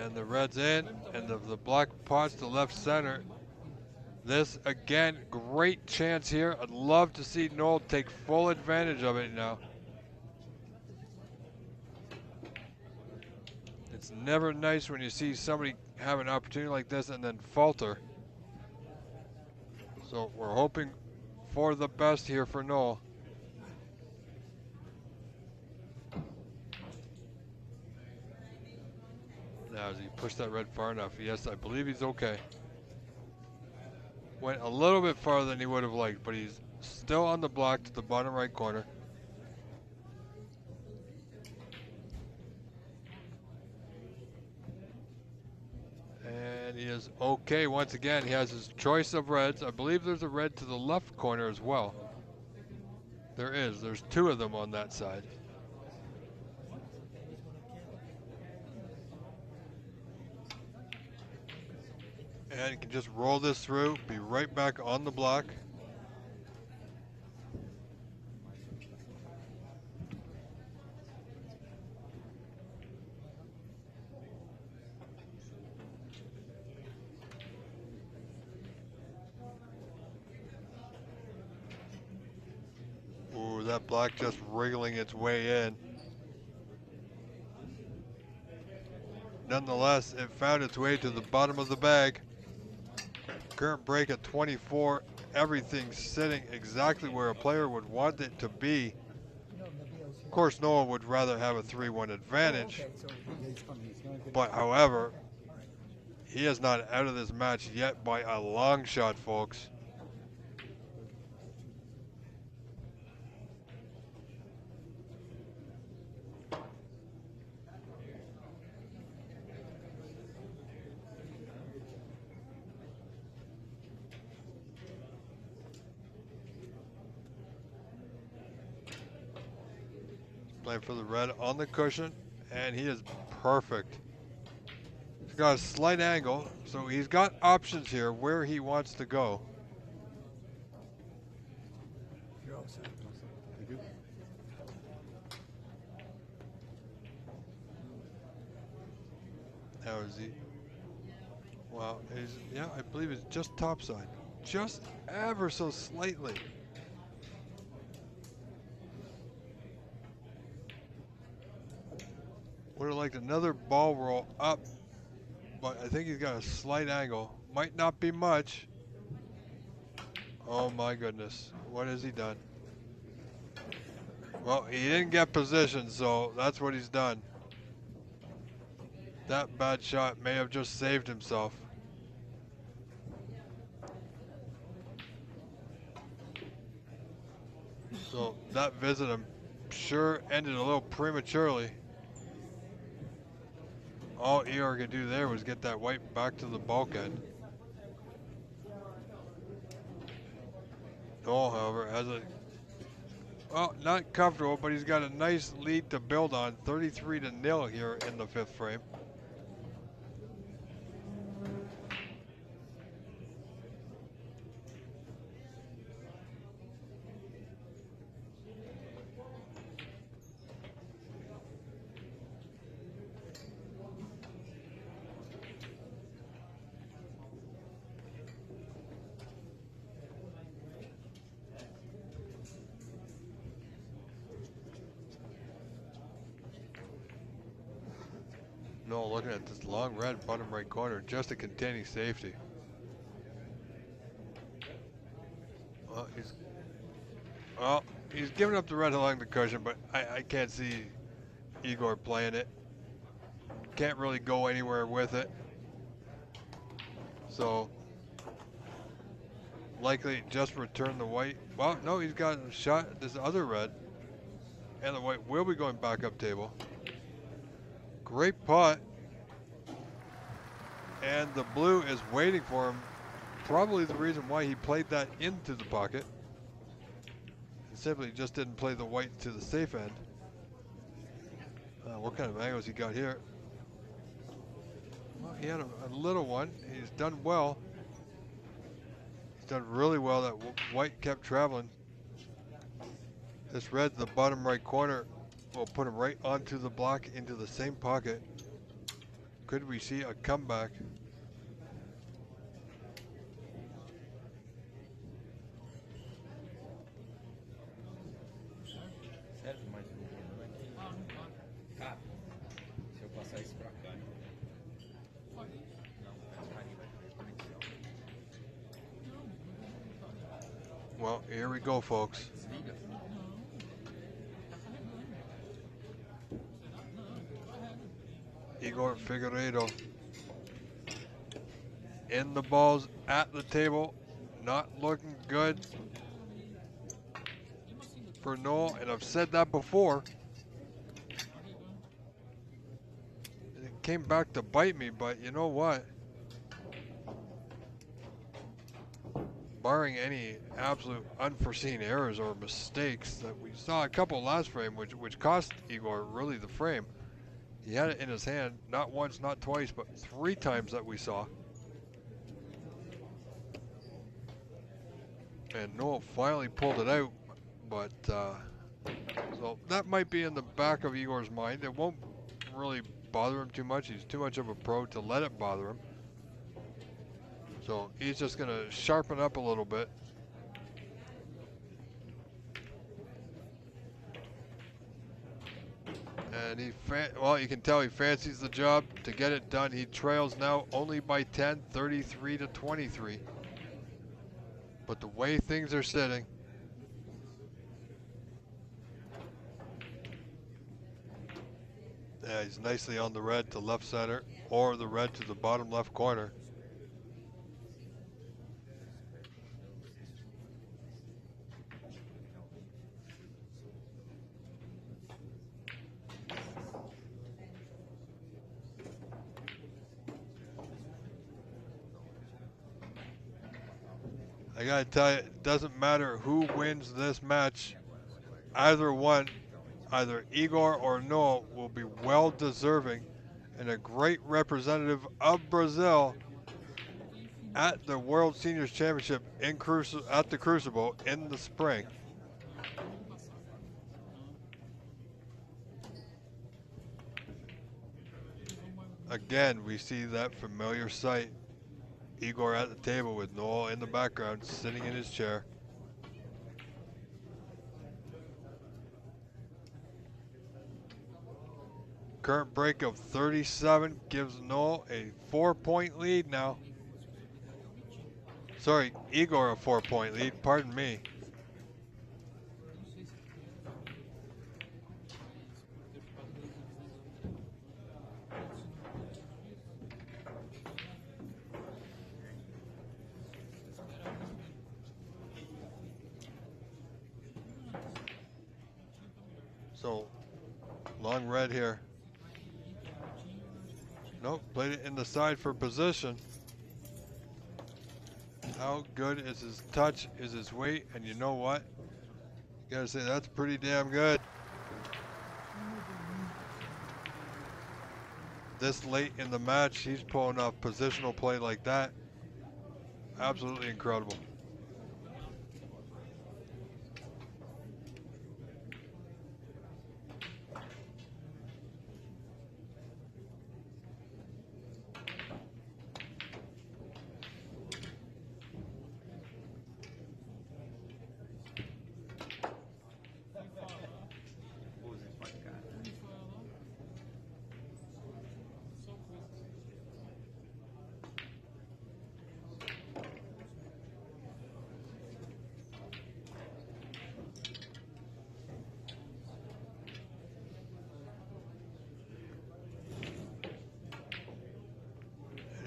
And the red's in, and the black pot's to left center. This, again, great chance here. I'd love to see Noel take full advantage of it now. It's never nice when you see somebody have an opportunity like this and then falter. So we're hoping for the best here for Noel. Now, as he pushed that red far enough, yes, I believe he's okay. Went a little bit farther than he would have liked, but he's still on the block to the bottom right corner. And he is okay once again. He has his choice of reds. I believe there's a red to the left corner as well. There is. There's two of them on that side. And he can just roll this through, be right back on the block. Ooh, that black just wriggling its way in. Nonetheless, it found its way to the bottom of the bag. Current break at 24 everything sitting exactly where a player would want it to be. You know, Nabil's here. Of course, Noah would rather have a 3-1 advantage, Okay, so Yeah, he's coming. He's gonna get but however, okay, all right. he is not out of this match yet by a long shot, folks. Playing for the red on the cushion, and he is perfect. He's got a slight angle, so he's got options here where he wants to go. You're all set. Thank you. How is he? Well, yeah, I believe it's just topside. Just ever so slightly. Would have liked another ball roll up, but I think he's got a slight angle. Might not be much. Oh my goodness. What has he done? Well, he didn't get position, so that's what he's done. That bad shot may have just saved himself. So that visit, I'm sure, ended a little prematurely. All Eeyore could do there was get that white back to the bulkhead. Noel, however, has a, well, not comfortable, but he's got a nice lead to build on, 33-0 here in the fifth frame. No, looking at this long red bottom right corner, just a containing safety. Well, he's giving up the red along the cushion, but I can't see Igor playing it. Can't really go anywhere with it. So, likely just return the white. Well, no, he's got a shot at this other red. And the white will be going back up table. Great putt. And the blue is waiting for him. Probably the reason why he played that into the pocket. And simply just didn't play the white to the safe end. What kind of angles he got here? Well, he had a little one. He's done well. He's done really well. That white kept traveling. This red, the bottom right corner, will put him right onto the block into the same pocket. Could we see a comeback? Serve mais um pouquinho. Ah, se eu passar isso pra cá. Não, aí vai ter conexão. Well, here we go, folks. Desliga. Igor Figueiredo in the balls at the table, not looking good for Noel, and I've said that before. It came back to bite me, but you know what? Barring any absolute unforeseen errors or mistakes that we saw a couple last frame, which cost Igor really the frame. He had it in his hand, not once, not twice, but 3 times that we saw. And Noel finally pulled it out, but so that might be in the back of Igor's mind. It won't really bother him too much. He's too much of a pro to let it bother him. So he's just gonna sharpen up a little bit. And well, you can tell he fancies the job to get it done. He trails now only by 10, 33-23. But the way things are sitting, yeah, he's nicely on the red to left center or the red to the bottom left corner. I gotta tell you, it doesn't matter who wins this match. Either one, either Igor or Noel, will be well deserving and a great representative of Brazil at the World Seniors Championship in at the Crucible in the spring. Again, we see that familiar sight. Igor at the table with Noel in the background, sitting in his chair. Current break of 37 gives Noel a 4-point lead now. Sorry, Igor a 4-point lead, pardon me. So, long red here. Nope, played it in the side for position. How good is his touch, is his weight, and you know what? You gotta say that's pretty damn good. This late in the match, he's pulling off positional play like that. Absolutely incredible.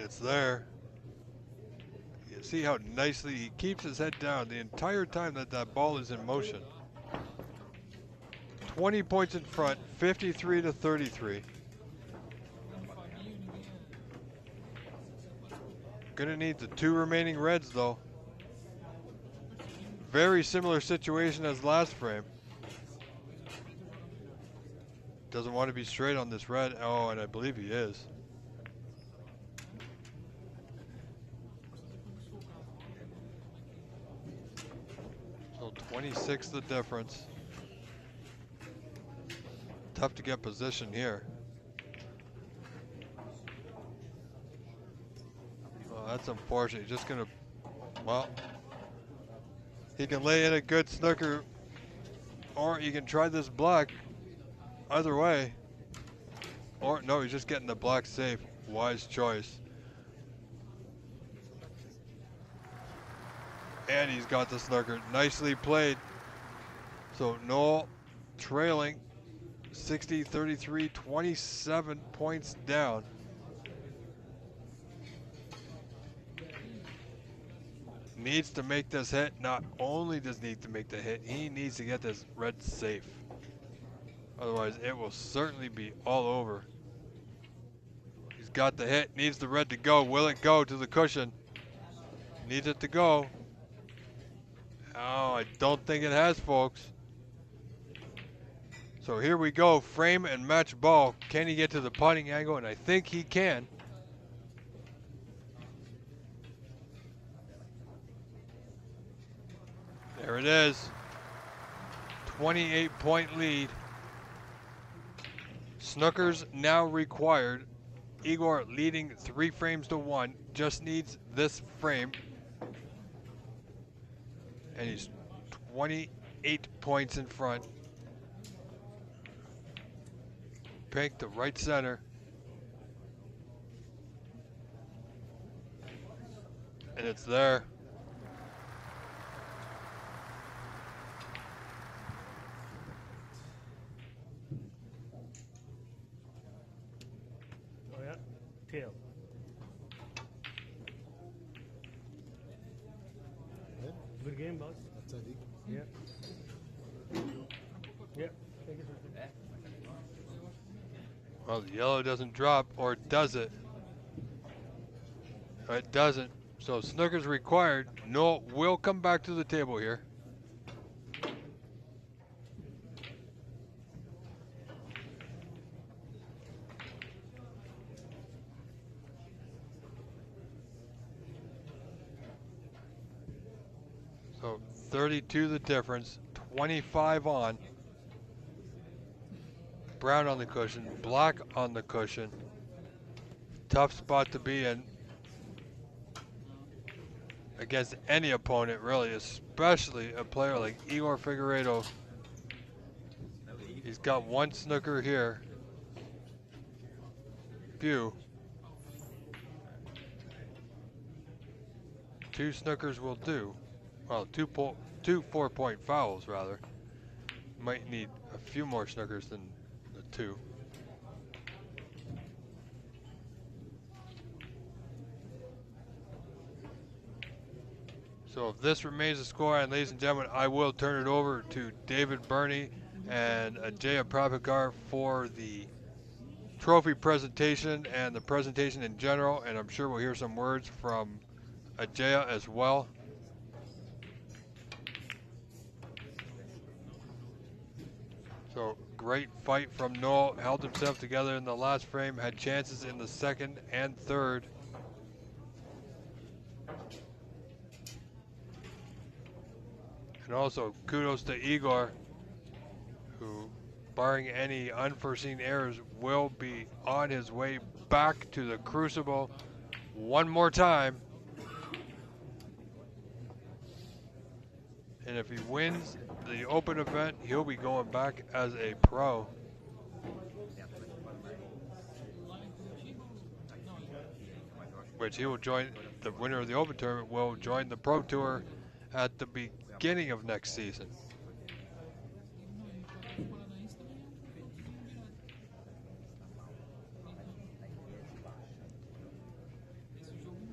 It's there. You can see how nicely he keeps his head down the entire time that that ball is in motion. 20 points in front, 53 to 33. Gonna need the 2 remaining reds though. Very similar situation as last frame. Doesn't want to be straight on this red. Oh, and I believe he is. So 26 the difference. Tough to get position here. Oh, that's unfortunate. He's just gonna, well, he can lay in a good snooker, or he can try this black. Either way. Or no, he's just getting the black safe. Wise choice. And he's got the snooker. Nicely played. So Noel trailing 60, 33, 27 points down. Needs to make this hit. Not only does he need to make the hit, he needs to get this red safe. Otherwise, it will certainly be all over. He's got the hit, needs the red to go. Will it go to the cushion? Needs it to go. Oh, I don't think it has, folks. So here we go, frame and match ball. Can he get to the putting angle? And I think he can. There it is. 28-point lead. Snookers now required. Igor leading 3 frames to 1. Just needs this frame. And he's 28 points in front. Pink to right center. And it's there. scale. Good game, boss. That's it. Yeah. Yeah. Thank you, sir. Well, the yellow doesn't drop, or does it? It doesn't. So snooker's required. No, will come back to the table here. So 32 the difference, 25 on. Brown on the cushion, black on the cushion. Tough spot to be in against any opponent, really, especially a player like Igor Figueiredo. He's got one snooker here. Few. Two snookers will do. Well, two 4-point fouls, rather. Might need a few more snookers than the two. So if this remains the score, and ladies and gentlemen, I will turn it over to David Burney and Ajay Prabhakar for the trophy presentation and the presentation in general, and I'm sure we'll hear some words from Ajay as well. So great fight from Noel, held himself together in the last frame, had chances in the second and third. And also kudos to Igor, who, barring any unforeseen errors, will be on his way back to the Crucible one more time. And if he wins the open event, he'll be going back as a pro. Which he will join, the winner of the open tournament will join the pro tour at the beginning of next season.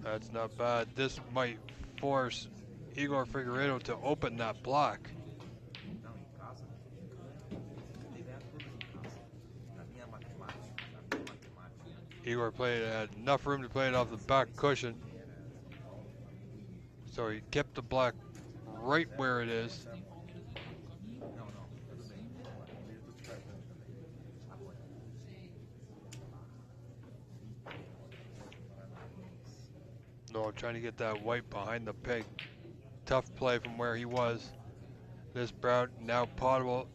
That's not bad. This might force Igor Figueiredo to open that block. Igor had enough room to play it off the back cushion. So he kept the block right where it is. No, trying to get that white behind the peg. Tough play from where he was. This brown now potable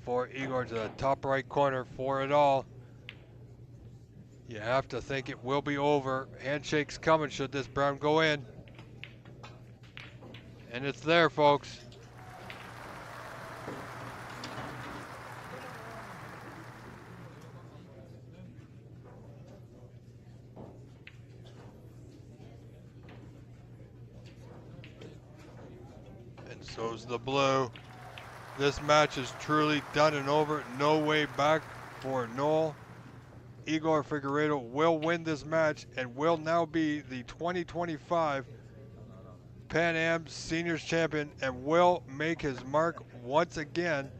for Igor to the top right corner for it all. You have to think it will be over. Handshake's coming should this brown go in. And it's there, folks. And so's the blue. This match is truly done and over. No way back for Noel. Igor Figueiredo will win this match and will now be the 2025 Pan Am Seniors Champion and will make his mark once again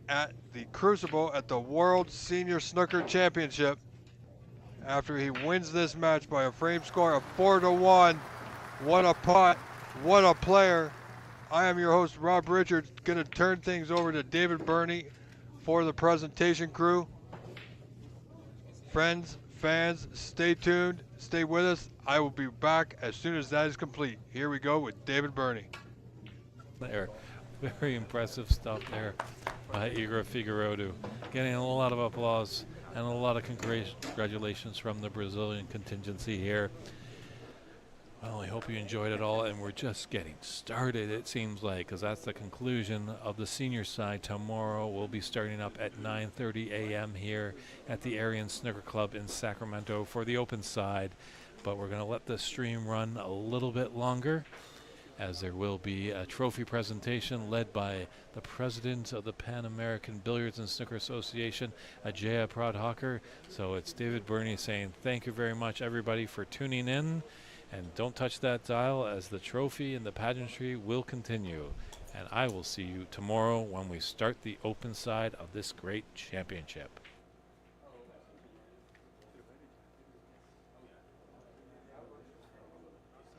at the Crucible at the World Senior Snooker Championship after he wins this match by a frame score of 4-1. What a pot, what a player. I am your host, Rob Richards, gonna turn things over to David Burney for the presentation crew. Friends, fans, stay tuned, stay with us. I will be back as soon as that is complete. Here we go with David Burney. There, very impressive stuff there by Igor Figueiredo. Getting a lot of applause and a lot of congratulations from the Brazilian contingency here. Well, I hope you enjoyed it all, and we're just getting started, it seems like, because that's the conclusion of the senior side. Tomorrow we'll be starting up at 9:30 a.m. here at the Aryan Snooker Club in Sacramento for the open side, but we're going to let the stream run a little bit longer. as there will be a trophy presentation led by the president of the Pan American Billiards and Snooker Association, Ajaya Pradhakar. So it's David Burney saying thank you very much, everybody, for tuning in. And don't touch that dial, as the trophy and the pageantry will continue. And I will see you tomorrow when we start the open side of this great championship.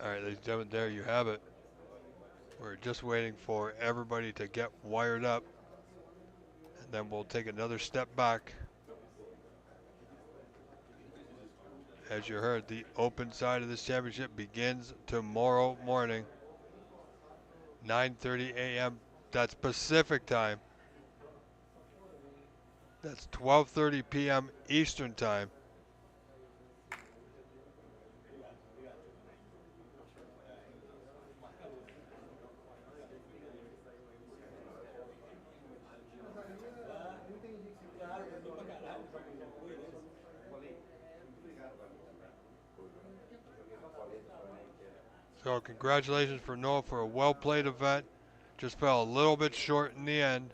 All right, ladies and gentlemen, there you have it. We're just waiting for everybody to get wired up, and then we'll take another step back. As you heard, the open side of this championship begins tomorrow morning, 9:30 a.m. That's Pacific time. That's 12:30 p.m. Eastern time. So congratulations for Noah for a well-played event. Just fell a little bit short in the end.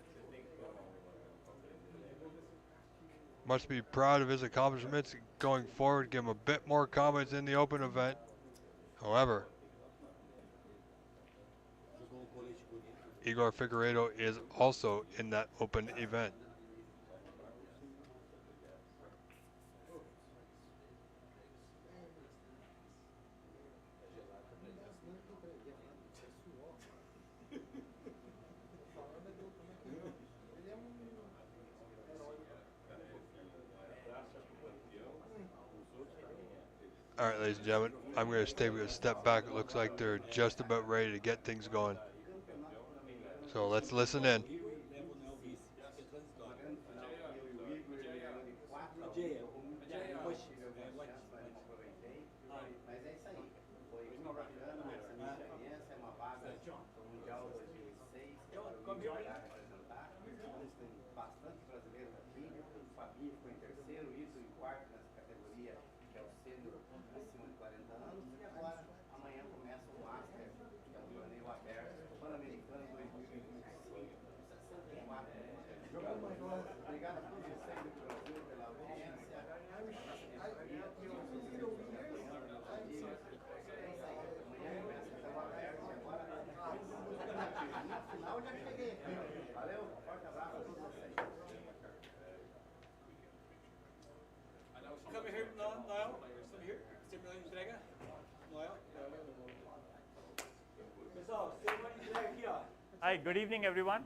Must be proud of his accomplishments going forward. Give him a bit more confidence in the open event. However, Igor Figueiredo is also in that open event. All right, ladies and gentlemen, I'm going to take a step back. It looks like they're just about ready to get things going. So let's listen in. Hi, good evening, everyone.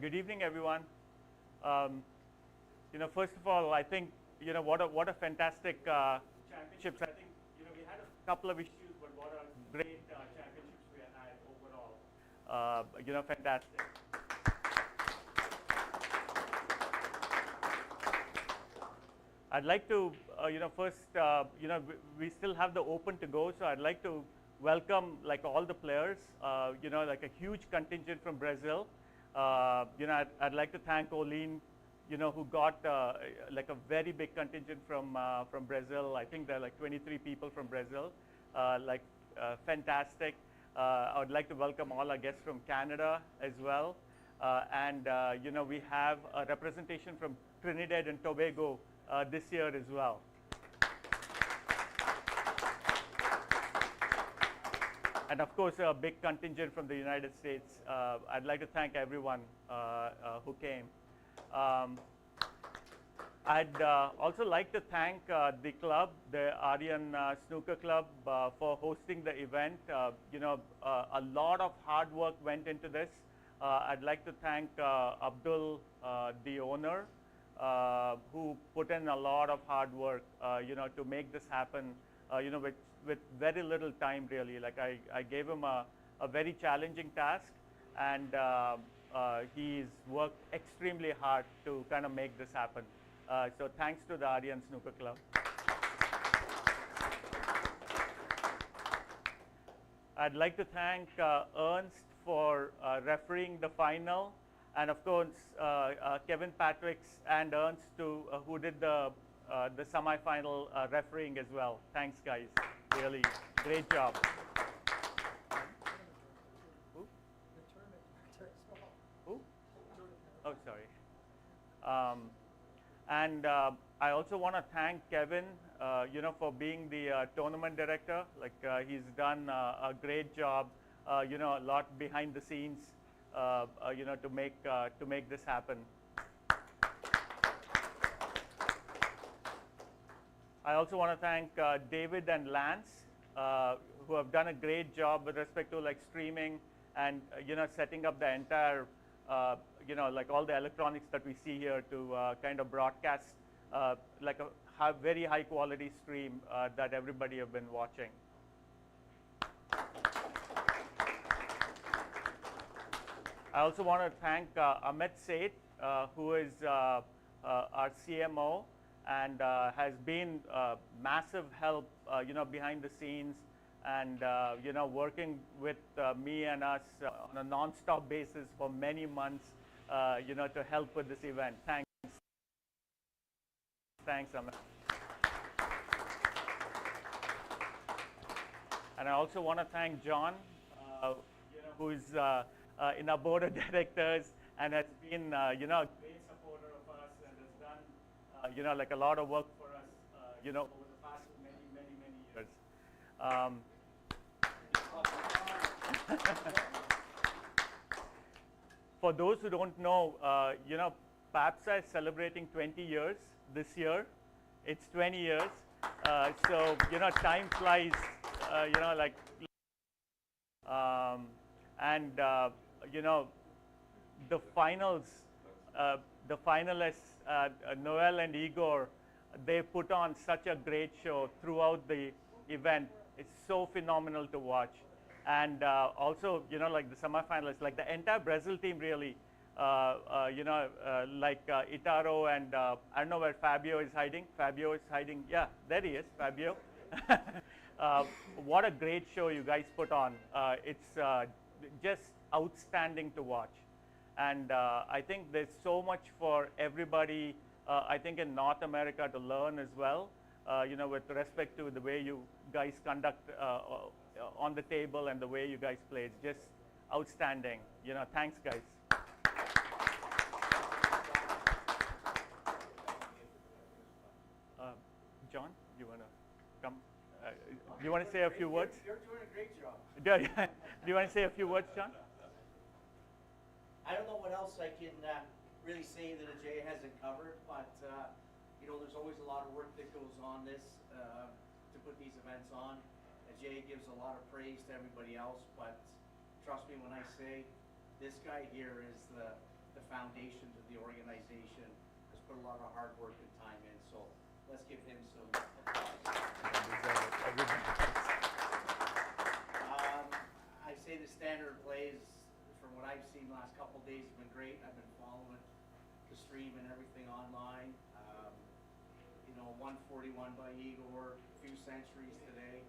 Good evening, everyone. First of all, I think what a fantastic championships. I think we had a couple of issues, but what a great championships we had overall. Fantastic. I'd like to, first, we still have the open to go, so I'd like to welcome like all the players. Like a huge contingent from Brazil. I'd like to thank Olin, who got like a very big contingent from Brazil. I think there are like 23 people from Brazil, fantastic. I would like to welcome all our guests from Canada as well. We have a representation from Trinidad and Tobago this year as well. And of course, a big contingent from the United States. I'd like to thank everyone who came. I'd also like to thank the club, the Aryan Snooker Club, for hosting the event. A lot of hard work went into this. I'd like to thank Abdul, the owner, who put in a lot of hard work, to make this happen, with very little time, really. Like I gave him a very challenging task, and he's worked extremely hard to kind of make this happen. So thanks to the Aryan Snooker Club. I'd like to thank Ernst for refereeing the final, and of course Kevin Patricks and Ernst who did the semifinal refereeing as well. Thanks, guys. Really great job. Who? Who? Oh, sorry. And I also want to thank Kevin, for being the tournament director. Like he's done a great job, a lot behind the scenes, to make this happen. I also want to thank David and Lance, who have done a great job with respect to like streaming and setting up the entire like all the electronics that we see here to kind of broadcast like a very high quality stream that everybody have been watching. I also want to thank Amit Seth, who is our CMO and has been massive help, behind the scenes and, working with me and us on a non-stop basis for many months, to help with this event. Thanks. Thanks, Amit. And I also want to thank John, who's in our board of directors and has been, a great supporter of us and has done, like a lot of work for us, over the past many years. For those who don't know, PAPSA is celebrating 20 years this year. It's 20 years. So, time flies, like, and, the finals, the finalists, Noel and Igor, they put on such a great show throughout the event. It's so phenomenal to watch. And also, like the semifinalists, like the entire Brazil team really, like Itaro and I don't know where Fabio is hiding. Fabio is hiding. Yeah, there he is, Fabio. What a great show you guys put on. It's just outstanding to watch. And I think there's so much for everybody, I think in North America to learn as well, with respect to the way you guys conduct on the table and the way you guys play. It's just outstanding. Thanks, guys. John, you want to come? Do you want to say a few words? You're doing a great job. Do you want to say a few words, John? I don't know what else I can really say that Ajay hasn't covered, but there's always a lot of work that goes on this to put these events on. Ajay gives a lot of praise to everybody else, but trust me when I say this guy here is the foundation of the organization. Has put a lot of hard work and time in, so let's give him some applause. I say the standard plays, from what I've seen the last couple of days, have been great. I've been following the stream and everything online. 141 by Igor, a few centuries today.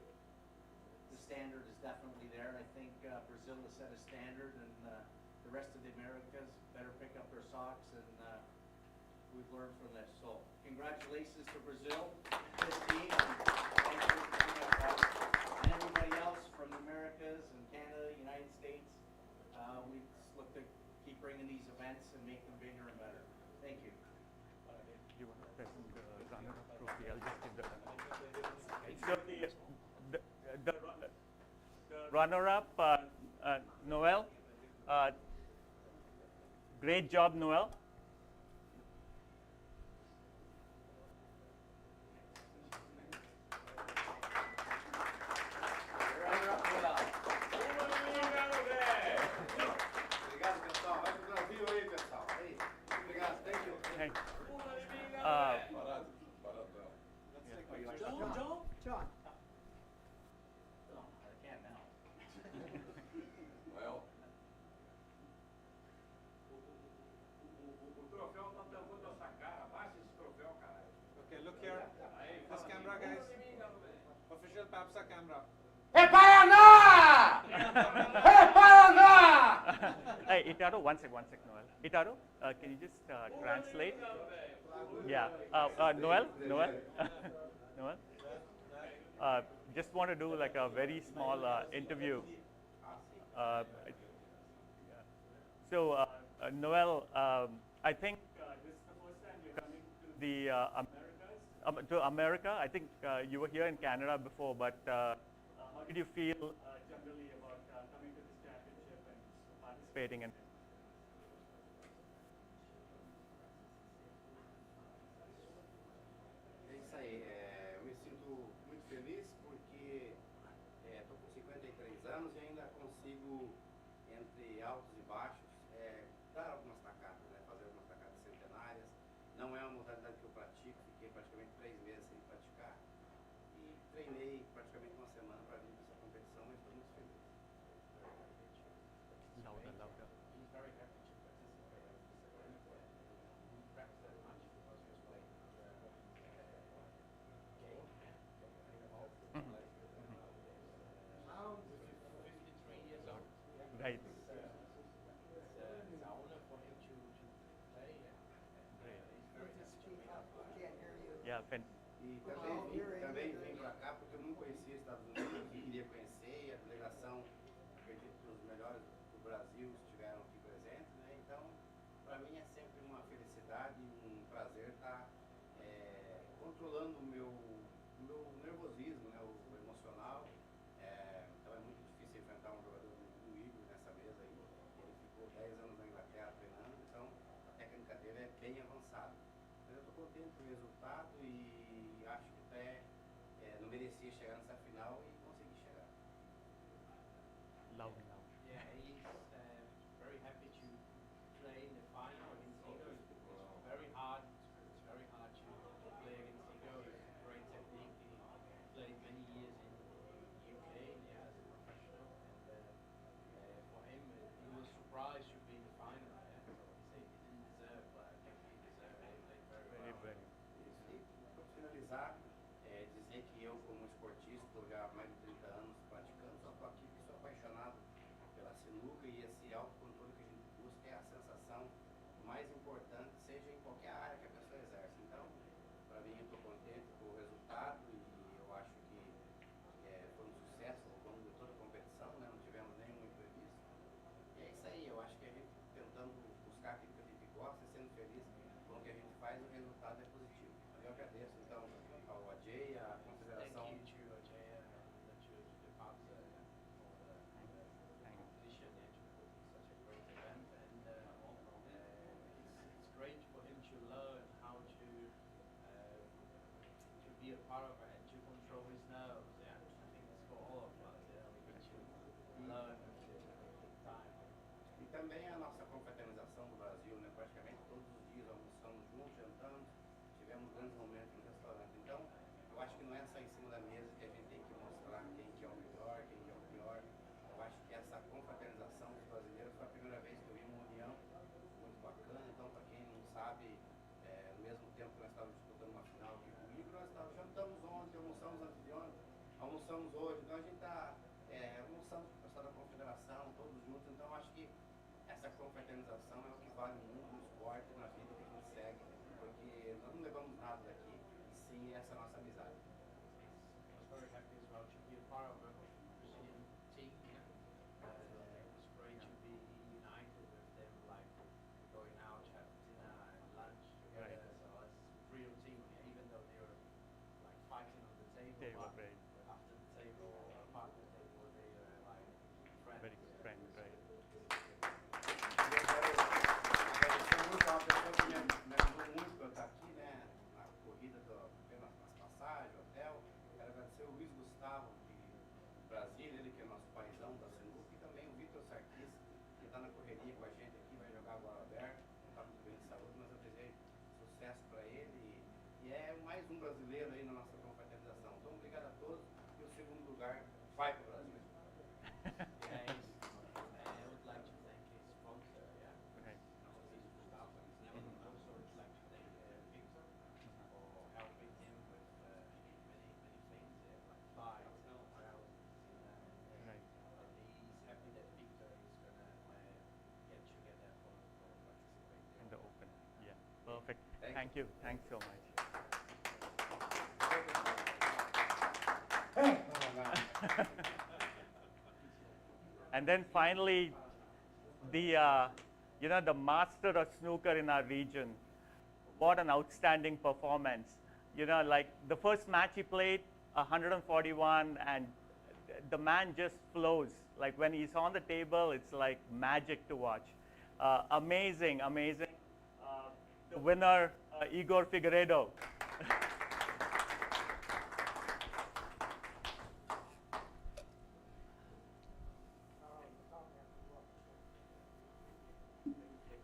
The standard is definitely there, and I think Brazil has set a standard, and the rest of the Americas better pick up their socks, and we've learned from this. So congratulations to Brazil, this team, and everybody else from the Americas and Canada, United States. We just look to keep bringing these events and make them bigger and better. Thank you. You want to present the runner-up trophy? I'll just give the runner-up, Noel. Great job, Noel. John. I can now. Well, Okay, look here. This camera, guys. Official PAPSA camera. Hey, para, no! Hey, Itaro, one sec, Noel. Itaro, can you just translate? Yeah. Noel, Noel, Noel. Just want to do like a very small interview. So, Noel, I think this is the first time you're coming to the Americas, to America. I think you were here in Canada before, but how did you feel generally about coming to this championship and participating in it? É isso aí, eu me sinto muito feliz porque estou com 53 anos e ainda consigo, entre altos e baixos, dar algumas tacadas, né, fazer algumas tacadas centenárias. Não é uma modalidade que eu pratico, fiquei praticamente 3 meses sem praticar e treinei praticamente uma semana para vir para essa competição e estou muito feliz. Louder, louder. He's very happy to participate in this event. He practiced that much because he was playing game and around 53 years old. Right. It's an honor for him to play and he's very happy to be up. Can't hear you. Yeah, E também vim para cá porque eu não conhecia os Estados Unidos e queria conhecer, e a delegação, acredito que os melhores do Brasil estiveram aqui presentes, né? Então, para mim é sempre uma felicidade e um prazer estar controlando o meu nervosismo, né? O emocional. Então é muito difícil enfrentar um jogador do Igor nessa mesa aí. Ele ficou 10 anos na Inglaterra treinando, então a técnica dele é bem avançada. Mas eu estou contente com o resultado e acho que até não merecia chegar nessa final e consegui chegar. loud now. Yeah, he's very happy to play in the final against Igor. It's very hard. It's very hard to play against Igor. It's great technique. He played many years in UK as a professional, and for him, he was surprised to be in the final. So he said he didn't deserve, but I think he deserved it. He played very well. Isso. E para finalizar, dizer que eu, como esportista, estou já há mais de 30 anos praticando, só estou aqui porque sou apaixonado pela sinuca e esse autocontrole que a gente busca é a sensação mais importante, seja em qualquer área que a pessoa exerce. Então, para mim, eu estou contente com o resultado e eu acho que foi um sucesso ao longo de toda a competição, né? Não tivemos nenhum imprevisto. E é isso aí, eu acho que a gente tentando buscar aquilo que a gente gosta e sendo feliz com o que a gente faz, o resultado é positivo. Eu agradeço, então, ao AJ, à Confederação. Thank you to Ajay and to the Pubs for the competition and to put such a great event. And it's great for him to learn how to be a part of it and to control his nerves. Yeah, I think it's for all of us. Yeah, we need to learn time. E também a nossa confraternização do Brasil, né? Praticamente todos os dias almoçamos juntos, jantamos, tivemos grandes momentos no restaurante. Então, eu acho que não é só em cima da mesa que a gente tem que mostrar quem que é o melhor, quem que é o pior. Eu acho que essa confraternização dos brasileiros foi a primeira vez que eu vi uma união muito bacana. Então, para quem não sabe, no mesmo tempo que nós estávamos disputando uma final aqui com o Igor, nós jantamos ontem, almoçamos antes de ontem, almoçamos hoje. Então, a gente está almoçando com o pessoal da confederação, todos juntos. Então, eu acho que essa confraternização é o que vale muito no esporte, na vida que a gente segue, porque nós não levamos nada daqui, e sim essa nossa amizade. I was very happy as well to be a part of a Brazilian team. Yeah. It was great to be united with them, like going out to have dinner and lunch together. Right. So it's a real team, yeah, even though they were like fighting on the table. They were but great. after the table, apart the table, they were like friends. Very good friend, right? Agradecer muito a uma pessoa que me ajudou muito para eu estar aqui, né, na corrida nas passagens, hotel. Quero agradecer o Luiz Gustavo de Brasília, ele que é nosso paizão da sinuca, e também o Vitor Sarkis, que está na correria com a gente aqui, vai jogar agora aberto, não está muito bem de saúde, mas eu desejo sucesso para ele e é mais um brasileiro aí na nossa confraternização. Então, obrigado a todos e o segundo lugar vai para o Brasil. Yeah, I would like to thank his sponsor, yeah. Okay. Luis Gustavo. And also would like to thank Victor for helping him with many things, like flights, hotels, Right. and these Thank you. Thanks so much. And then finally, the the master of snooker in our region. What an outstanding performance. Like the first match he played, 141, and the man just flows. Like when he's on the table, it's like magic to watch. Amazing, amazing. The winner, Igor Figueiredo.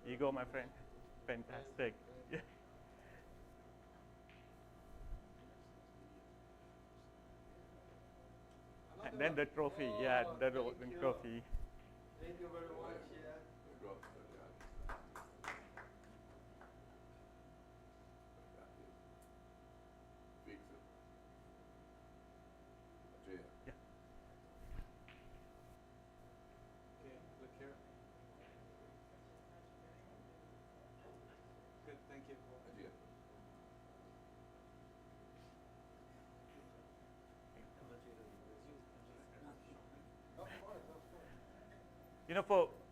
Igor, my friend, fantastic. And then the trophy, yeah, the trophy. Thank you very much. Yeah. Yeah. Okay, look here. Good, thank you.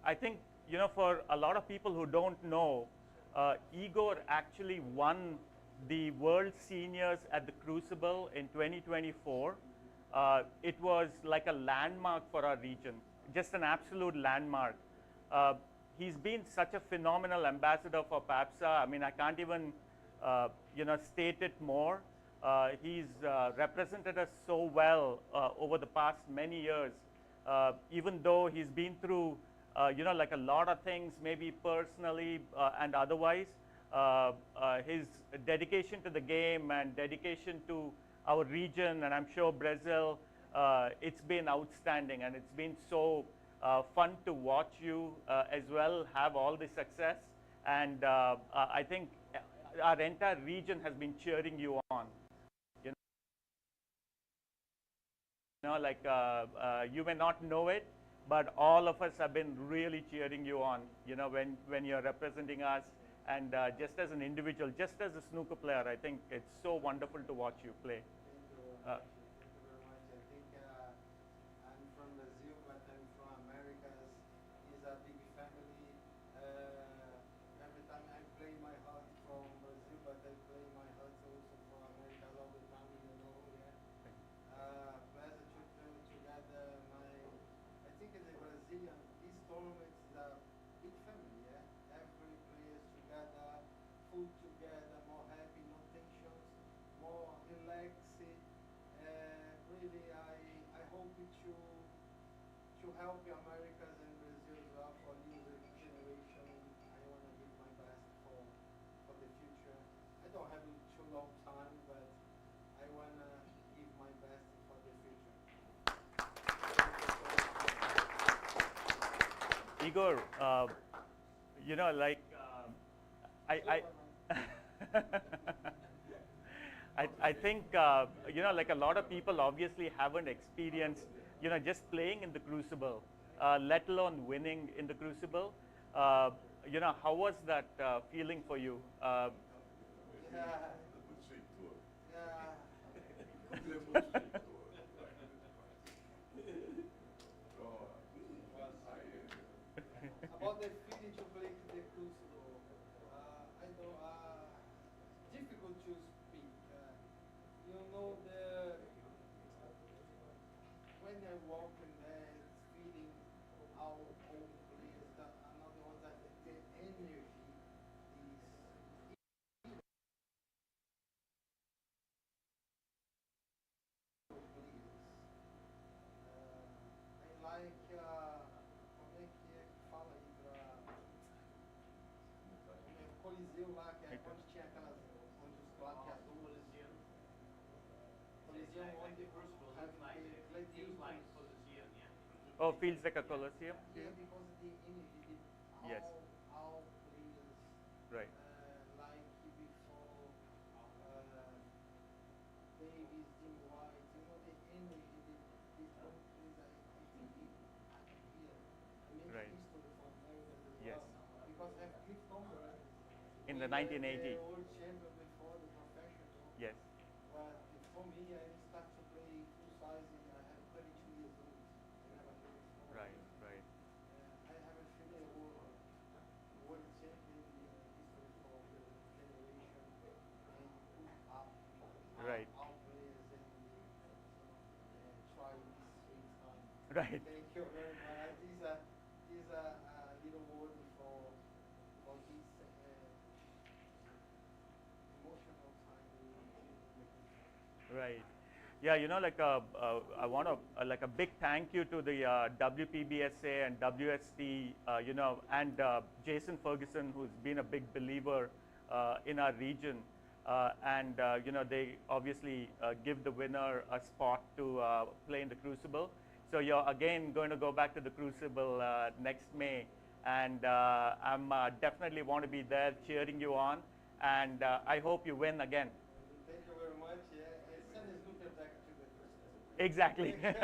I think, for a lot of people who don't know, Igor actually won the World Seniors at the Crucible in 2024. It was like a landmark for our region, just an absolute landmark. He's been such a phenomenal ambassador for PAPSA. I mean, I can't even, state it more. He's represented us so well over the past many years. Even though he's been through, like a lot of things, maybe personally and otherwise, his dedication to the game and dedication to our region, and I'm sure Brazil, it's been outstanding, and it's been so fun to watch you as well have all the success. And I think our entire region has been cheering you on. You may not know it, but all of us have been really cheering you on, when you're representing us. And just as an individual, just as a snooker player, I think it's so wonderful to watch you play. Thank you very much. I think I'm from Brazil, but I'm from Americas. It's a big family. Every time I play my heart from Brazil, but I play my heart also for America all the time, yeah. Pleasure to do together. I think as a Brazilian, this tournament is a big family, yeah. Every players together, food together, more happy, no tensions, more relaxed. Really, I hope to help the Americas and Brazil as well for new generation. I want to give my best for the future. I don't have too long time, but I want to give my best for the future. Igor, I think, like a lot of people obviously haven't experienced, just playing in the Crucible, let alone winning in the Crucible. How was that feeling for you? Yeah. About the feeling to play the Crucible, I don't, difficult to speak. When I walk in there, it's feeling our own players. Another one that the energy is players. I like, como é que fala aí Coliseu lá, que é onde tinha aquelas, onde os gladiadores. Coliseum onde Feels like Colosseum, yeah. Oh, feels like a Colosseum? Yeah, because the energy, Yes. all players, Right. like before, Davis, Jim White, the energy, the strong players, I think here, I make Right. history for America as Yes. well. Because I have Cliff Tomber, in the 1980. World champion before the professional. Yes. But for me, I started to play full size in I have 32 years old. I never played before. Right, right. I have a feeling world champion in history for the federation and put up Right. our players and try this same time. Right. Thank you very much. This a little word for this emotional time. Right. Yeah, you know, like I want to like a big thank you to the WPBSA and WST, you know, and Jason Ferguson, who's been a big believer in our region, and you know, they obviously give the winner a spot to play in the Crucible. So you're again going to go back to the Crucible next May, and I'm definitely want to be there cheering you on, and I hope you win again. Thank you very much. Yeah, and send Snooker back to the Crucible. Exactly. Thank you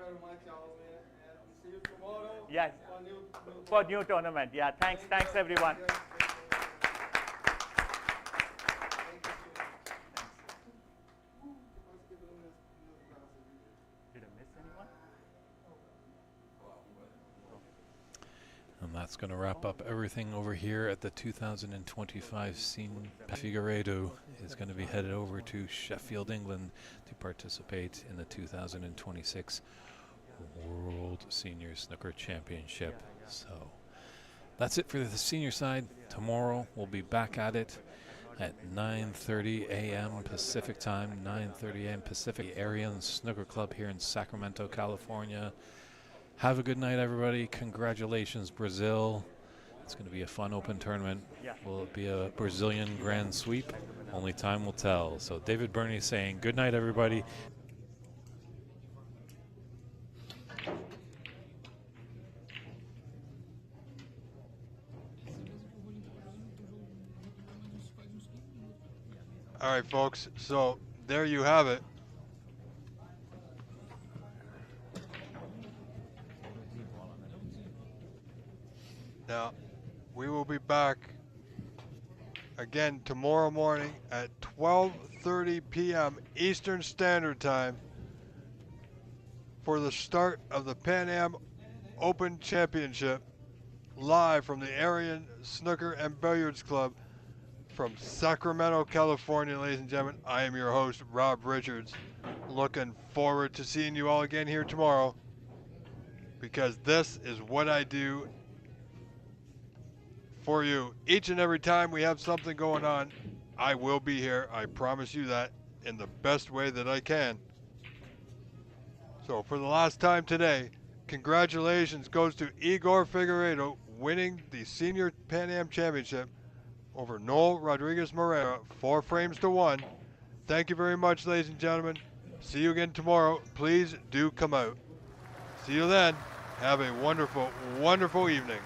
very much, Alvin, and see you tomorrow. Yes. For new For new tournament. Yeah. Thanks everyone. Thank you so much. Did I miss anyone? And that's going to wrap up everything over here at the 2025 scene. Figueiredo is going to be headed over to Sheffield, England to participate in the 2026 World Senior Snooker Championship. So that's it for the senior side. Tomorrow we'll be back at it at 9:30 a.m. Pacific time, 9:30 a.m. Pacific. Arian Snooker Club here in Sacramento, California. Have a good night, everybody. Congratulations, Brazil. It's going to be a fun open tournament. Yeah. Will it be a Brazilian grand sweep? Only time will tell. So David Burney saying good night, everybody. All right, folks. So there you have it. Now, we will be back again tomorrow morning at 12:30 p.m. Eastern Standard Time for the start of the Pan Am Open Championship, live from the Arian Snooker and Billiards Club from Sacramento, California. Ladies and gentlemen, I am your host, Rob Richards. Looking forward to seeing you all again here tomorrow, because this is what I do for you. Each and every time we have something going on, I will be here. I promise you that, in the best way that I can. So for the last time today, congratulations goes to Igor Figueiredo, winning the Senior Pan Am Championship over Noel Rodriguez Moreira, 4 frames to 1. Thank you very much, ladies and gentlemen. See you again tomorrow. Please do come out. See you then. Have a wonderful, wonderful evening.